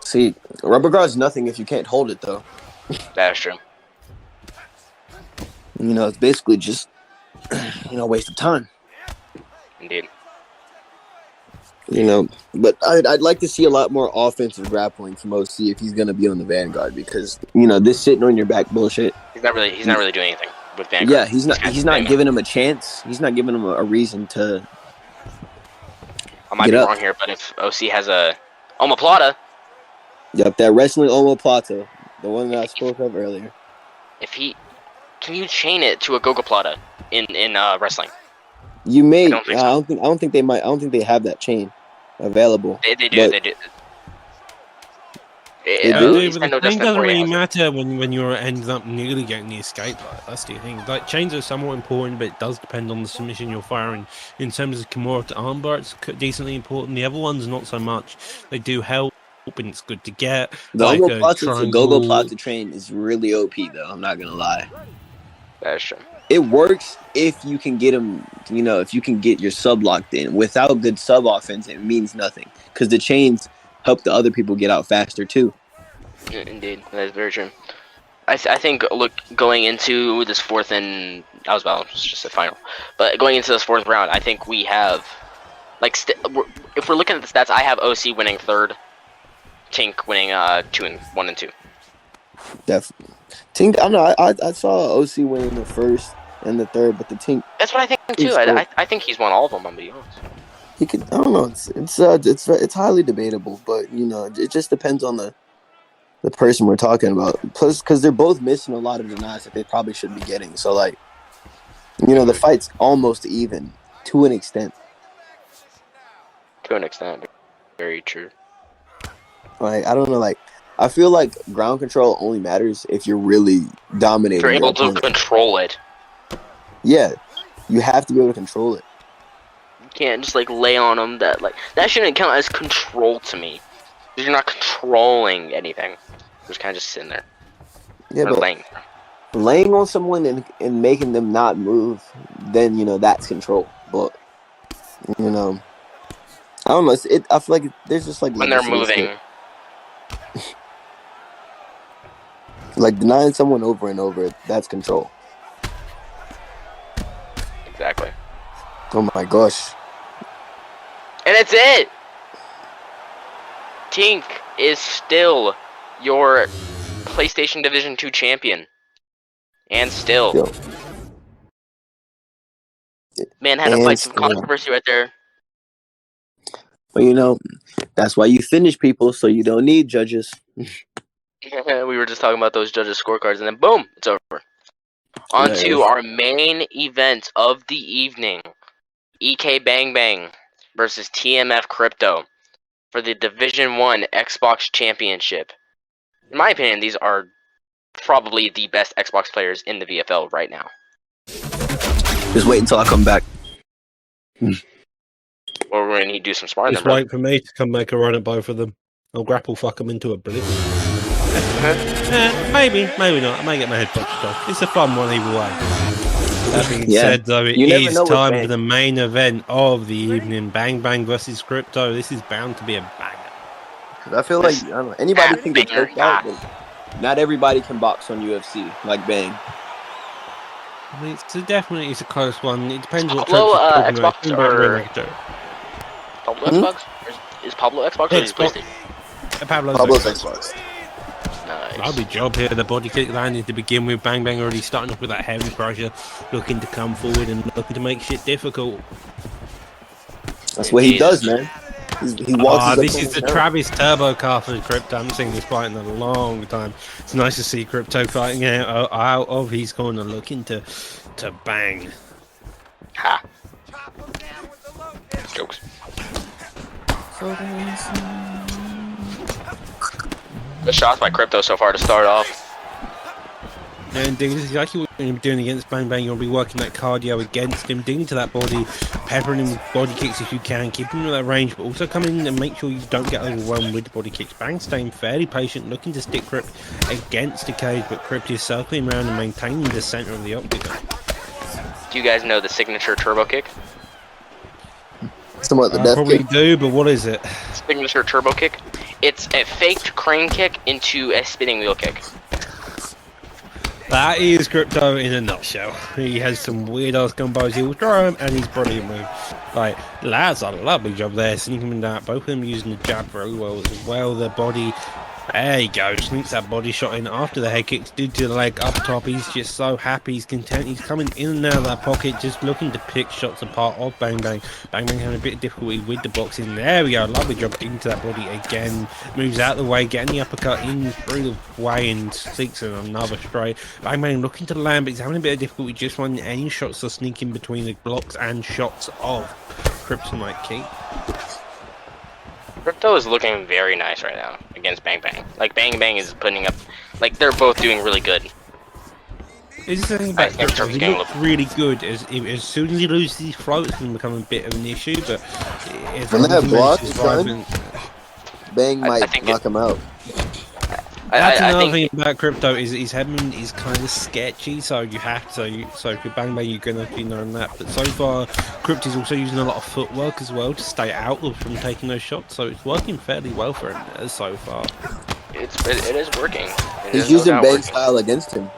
See, rubber guard's nothing if you can't hold it, though. That is true. You know, it's basically just, a waste of time. Indeed. You know, but I'd like to see a lot more offensive grappling from OC if he's going to be on the Vanguard, because, this sitting on your back bullshit. He's not really doing anything with Vanguard. Yeah, he's not giving him a chance. He's not giving him a reason to I might be wrong here, but if OC has a omoplata. Yep, that wrestling omoplata, the one that I spoke of earlier. Can you chain it to a gogoplata in wrestling? You may. I don't think so. I don't think they might. I don't think they have that chain available. They do. They They do? do, He's but been no the thing different doesn't before he really has it. matter when you're ended up nearly getting the escape. That's the thing. Like chains are somewhat important, but it does depend on the submission you're firing. In terms of Kimura to armbar, it's decently important. The other ones not so much. They do help, and it's good to get. The Like a go-go triangle. plata train is really OP though. I'm not gonna lie. That's true. It works if you can get them. You know, if you can get your sub locked in. Without good sub offense, it means nothing because the chains help the other people get out faster too. Indeed, that is very true. I think, look, going into this fourth and it's just a final, but going into this fourth round, I think we have, like, if we're looking at the stats, I have OC winning third, Tink winning 1 and 2. Definitely. Tink, I don't know. I saw OC winning the first and the third, but the Tink. That's what I think too. I think he's won all of them. I'm gonna be honest. He could. I don't know. It's highly debatable, but you know, it just depends on the person we're talking about. Plus, because they're both missing a lot of denies that they probably should be getting. So, like, you know, the fight's almost even to an extent. To an extent, very true. Like, I don't know. Like, I feel like ground control only matters if you're really dominating. If you're able to opponent. control it. Yeah, you have to be able to control it. You can't just like lay on them. That shouldn't count as control to me. Because you're not controlling anything. You're just kind of just sitting there. Yeah, but laying on someone and making them not move, then, you know, that's control. But, you know, I don't know. I feel like there's just like when they're moving. Like denying someone over and over, that's control. Exactly. Oh my gosh. And that's it! Tink is still your PlayStation Division 2 champion. And still. Man had to fight some controversy right there. But you know, that's why you finish people, so you don't need judges. We were just talking about those judges' scorecards, and then boom, it's over. On to our main event of the evening. EK Bang Bang versus TMF Crypto for the Division 1 Xbox Championship. In my opinion, these are probably the best Xbox players in the VFL right now. Just wait until I come back. Or we're gonna need to do some sparring. Just wait for me to come make a run at both of them. I'll grapple fuck them into oblivion. Maybe not. I may get my head fucked off. It's a fun one either way. That being said, though, it is time for the main event of the evening. Bang Bang versus Crypto. This is bound to be a banger. I feel like I don't know, anybody can get choked out, but not everybody can box on UFC like Bang. I mean, it's a close one. It depends what Pablo Xbox or Pablo Xbox? Is Pablo Xbox or is PlayStation? Pablo's Xbox. Nice. Lovely job here. The body kick landing to begin with. Bang Bang already starting off with that heavy pressure, looking to come forward and looking to make shit difficult. That's what he does, man. He walks. This is the Travis Turbo car for Crypto. I haven't seen this fight in a long time. It's nice to see Crypto fighting out of his corner, looking to bang. Ha. Jokes. The shots by Crypto so far to start off. And this is exactly what you're doing against Bang Bang. You'll be working that cardio against him, digging to that body, peppering him with body kicks if you can, keeping him at that range, but also coming in and make sure you don't get overwhelmed with the body kicks. Bang staying fairly patient, looking to stick Crypt against the cage, but Crypt is circling around and maintaining the center of the octagon. Do you guys know the signature turbo kick? Somewhat the death probably kick. do, but what is it? Signature turbo kick. It's a faked crane kick into a spinning wheel kick. That is Crypto in a nutshell. He has some weird ass combos. He'll throw him and he's brilliant move. Like, lads, a lovely job there. Sneaking him down. Both of them using the jab very well as well. The body. There you go. Sneaks that body shot in after the head kicks. Did to the leg up top. He's just so happy. He's content. He's coming in and out of that pocket, just looking to pick shots apart of Bang Bang. Bang Bang having a bit of difficulty with the boxing. There we go. Lovely job into that body again. Moves out of the way, getting the uppercut in through the way and seeks another straight. Bang Bang looking to land, but he's having a bit of difficulty just finding any shots to sneak in between the blocks and shots of Kryptonite Key. Crypto is looking very nice right now against Bang Bang. Like Bang Bang is putting up, like they're both doing really good. It's the thing about Crypto, he looks really good. As soon as he loses his flow, it's going to become a bit of an issue. But as When long that as he block manages is to done, Bang might knock him out. That's another thing about Crypto is his headman is kind of sketchy, so you have to. So if you Bang Bang, you're gonna be knowing that. But so far, Crypto's also using a lot of footwork as well to stay out from taking those shots. So it's working fairly well for him so far. It is working. He's using Bang style against him.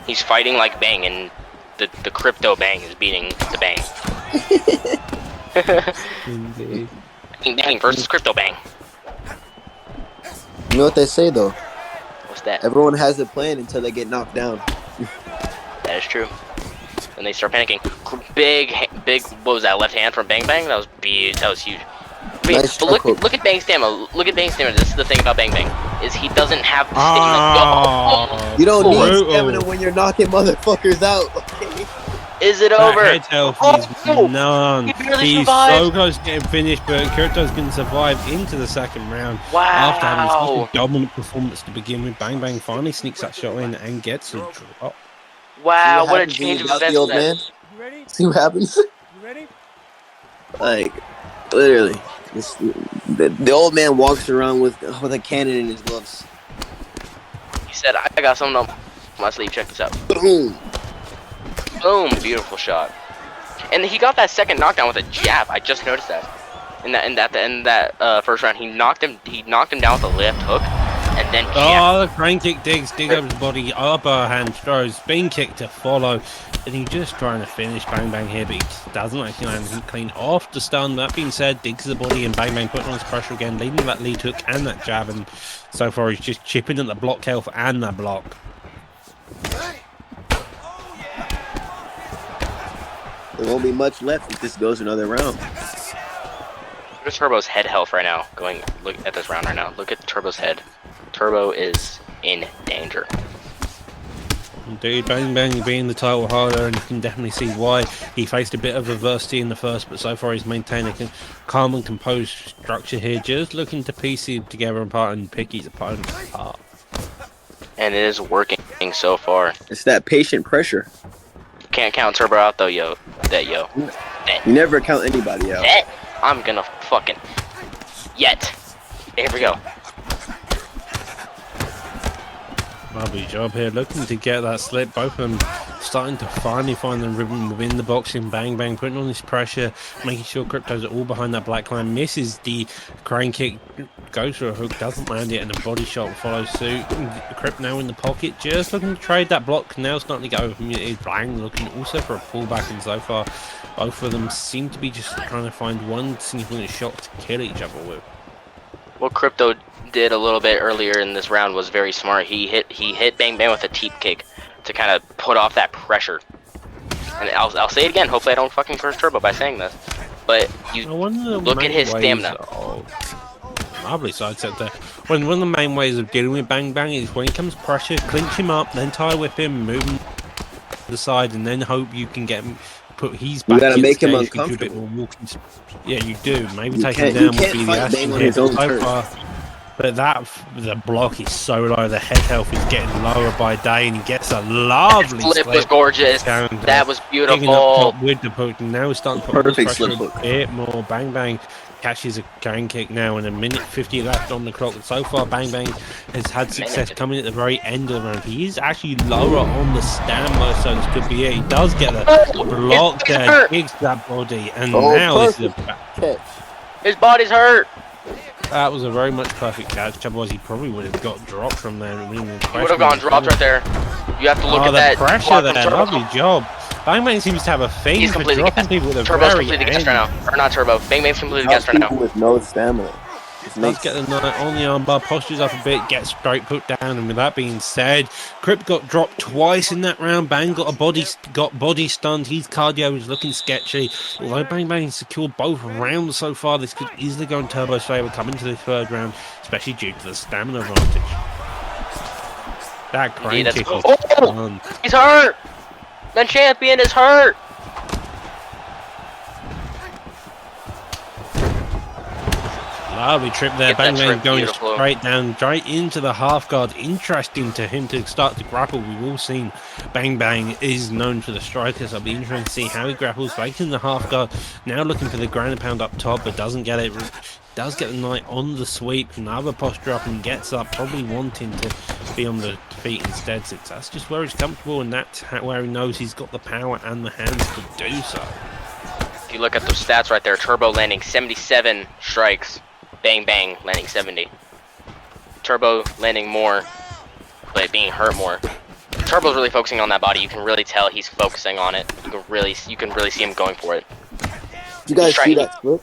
He's fighting like Bang, and the Crypto Bang is beating the Bang. Indeed. Bang versus Crypto Bang. You know what they say though? What's that? Everyone has a plan until they get knocked down. That is true. Then they start panicking. Big. What was that? Left hand from Bang Bang. That was big. That was huge. Wait, Nice but look at Bang's stamina. Look at Bang's stamina. This is the thing about Bang Bang is he doesn't have the stamina. You don't need stamina when you're knocking motherfuckers out. Okay? Is it over? Head health is none. He's so close to getting finished, but Crypto's going to survive into the second round. Wow. After having such a dominant performance to begin with, Bang Bang finally sneaks that shot in and gets a drop. Wow, what a change of events. Old man. You ready? See what happens? You ready? Like, literally. The old man walks around with a cannon in his gloves. He said, I got something on my sleeve. Check this out. Boom. Boom, beautiful shot. And he got that second knockdown with a jab. I just noticed that. In that first round, he knocked him down with a left hook, and then the crane kick dig up his body, upper hand throws, spin kick to follow, and he's just trying to finish Bang Bang here, but he just doesn't actually land anything clean off the stun. That being said, digs the body and Bang Bang putting on his pressure again, leading that lead hook and that jab, and so far he's just chipping at the block health and that block. There won't be much left if this goes another round. Look at Turbo's head health right now. Look at this round right now. Look at Turbo's head. Turbo is in danger. Indeed, Bang Bang being the title holder, and you can definitely see why. He faced a bit of adversity in the first, but so far he's maintained a calm and composed structure here, just looking to piece it together apart and pick his opponent apart. And it is working so far. It's that patient pressure. Can't count Turbo out though, yo. You never count anybody out. I'm gonna fucking Here we go. Lovely job here, looking to get that slip. Both of them starting to finally find the rhythm within the boxing. Bang Bang putting on this pressure, making sure Crypto's all behind that black line. Misses the crane kick, goes for a hook, doesn't land it, and a body shot follows suit. Crypt now in the pocket, just looking to trade that block. Now starting to go. Is Bang looking also for a pullback, and so far both of them seem to be just trying to find one significant shot to kill each other with. What Crypto did a little bit earlier in this round was very smart. He hit Bang Bang with a teep kick to kind of put off that pressure. And I'll say it again. Hopefully I don't fucking curse Turbo by saying this. But you look at his stamina. Lovely sidestep there. One of the main ways of dealing with Bang Bang is when he comes pressure, clinch him up, then tie whip him, move him to the side, and then hope you can get him. Put his back. You gotta make him uncomfortable. Yeah, you do. Maybe take him down would be the action here so far. But the block is so low. The head health is getting lower by day, and he gets a lovely slip. Was gorgeous. That was beautiful. With the poke, and now he's starting to put perfect pressure slip hook. A bit more. Bang Bang catches a crane kick now, and a minute 50 left on the clock. So far, Bang Bang has had success coming at the very end of the round. He is actually lower on the stand, so this could be it. He does get a block there, digs that body, and now this is a catch. His body's hurt. That was a very much perfect catch. Otherwise, he probably would have got dropped from there. He would have gone dropped right there. You have to look at that pressure there. Lovely job. Bang Bang seems to have a thing for dropping people at the Turbo's very completely end. gassed right now. Or not Turbo. Bang Bang's completely gassed right now. With no stamina. Does get the knife on the armbar, postures up a bit, gets straight put down, and with that being said, Crypt got dropped twice in that round. Bang got body stunned. His cardio is looking sketchy. Although Bang Bang secured both rounds so far, this could easily go in Turbo's favour coming to the third round, especially due to the stamina advantage. That crane kick was done. He's hurt. The champion is hurt. Lovely trip there. Get that Bang Bang trip, going beautiful. straight down, straight into the half guard. Interesting to him to start to grapple. We've all seen Bang Bang is known for the strikers. I'll be interested to see how he grapples. Right in the half guard. Now looking for the ground and pound up top, but doesn't get it. Does get the knight on the sweep. Another posture up and gets up, probably wanting to be on the feet instead. So that's just where he's comfortable, and that's where he knows he's got the power and the hands to do so. If you look at those stats right there, Turbo landing 77 strikes, Bang Bang landing 70. Turbo landing more, but being hurt more. Turbo's really focusing on that body. You can really tell he's focusing on it. You can really see him going for it. Did you guys see that slip?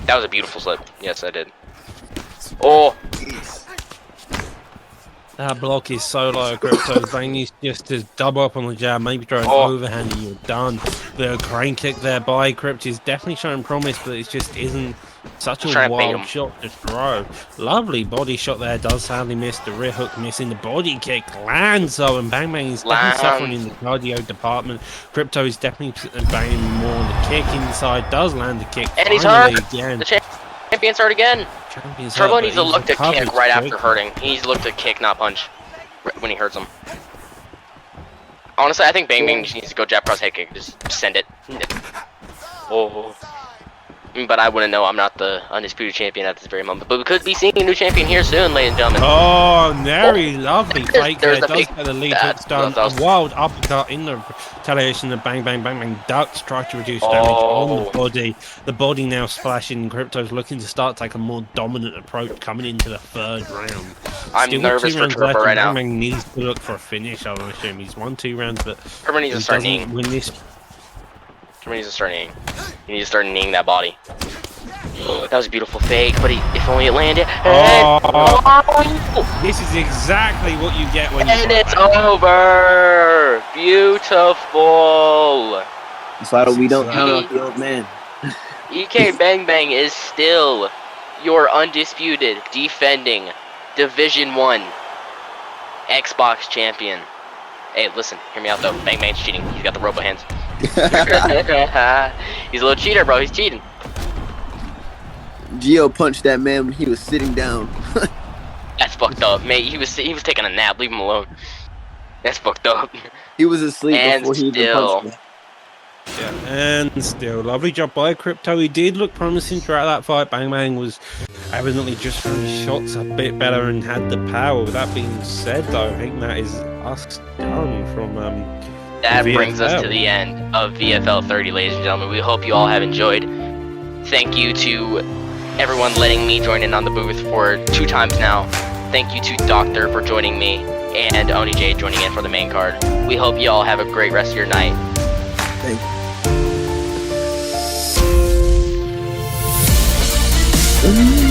That was a beautiful slip. Yes, I did. Oh, that block is so low, Crypto. Bang needs just to double up on the jab, maybe throw an overhand and you're done. The crane kick there by Crypto is definitely showing promise, but it just isn't such a wild shot to throw. Lovely body shot there, does sadly miss. The rear hook missing, the body kick lands though, and Bang Bang is definitely suffering in the cardio department. Crypto is definitely banging more on the kick inside, does land the kick. And he's hurt! Again. The champion's hurt again! Turbo needs to look to kick right after hurting. He needs to look to kick, not punch, when he hurts him. Honestly, I think Bang Bang just needs to go jab cross head kick. Just send it. Oh. But I wouldn't know. I'm not the undisputed champion at this very moment. But we could be seeing a new champion here soon, ladies and gentlemen. Oh, very lovely fake there. Does get the lead hooks done. A wild uppercut in the retaliation. The Bang Bang Bang Bang ducks, try to reduce damage on the body. The body now splashing. Crypto's looking to start to take a more dominant approach coming into the third round. I'm nervous for Turbo right now. Bang Bang needs to look for a finish, I want to assume. He's won 2 rounds, but Turbo needs to start kneeing. Win this. Turbo needs to start kneeing. He needs to start kneeing that body. That was a beautiful fake, but if only it landed. This is exactly what you get when you. And it's over. Beautiful. That's why we don't count out the old man. EK Bang Bang is still your undisputed, defending Division 1 Xbox champion. Hey, listen, hear me out though. Bang Bang's cheating. He's got the robo hands. He's a little cheater, bro. He's cheating. Gio punched that man when he was sitting down. That's fucked up, mate. He was taking a nap. Leave him alone. That's fucked up. He was asleep and before he even punched me. Yeah, and still, lovely job by Crypto. He did look promising throughout that fight. Bang Bang was evidently just from his shots a bit better and had the power. With that being said, though, I think that is us done from that VFL. Brings us to the end of VFL 30, ladies and gentlemen. We hope you all have enjoyed. Thank you to everyone letting me join in on the booth for 2 times now. Thank you to Doctor for joining me and Oni J joining in for the main card. We hope you all have a great rest of your night. Thank you.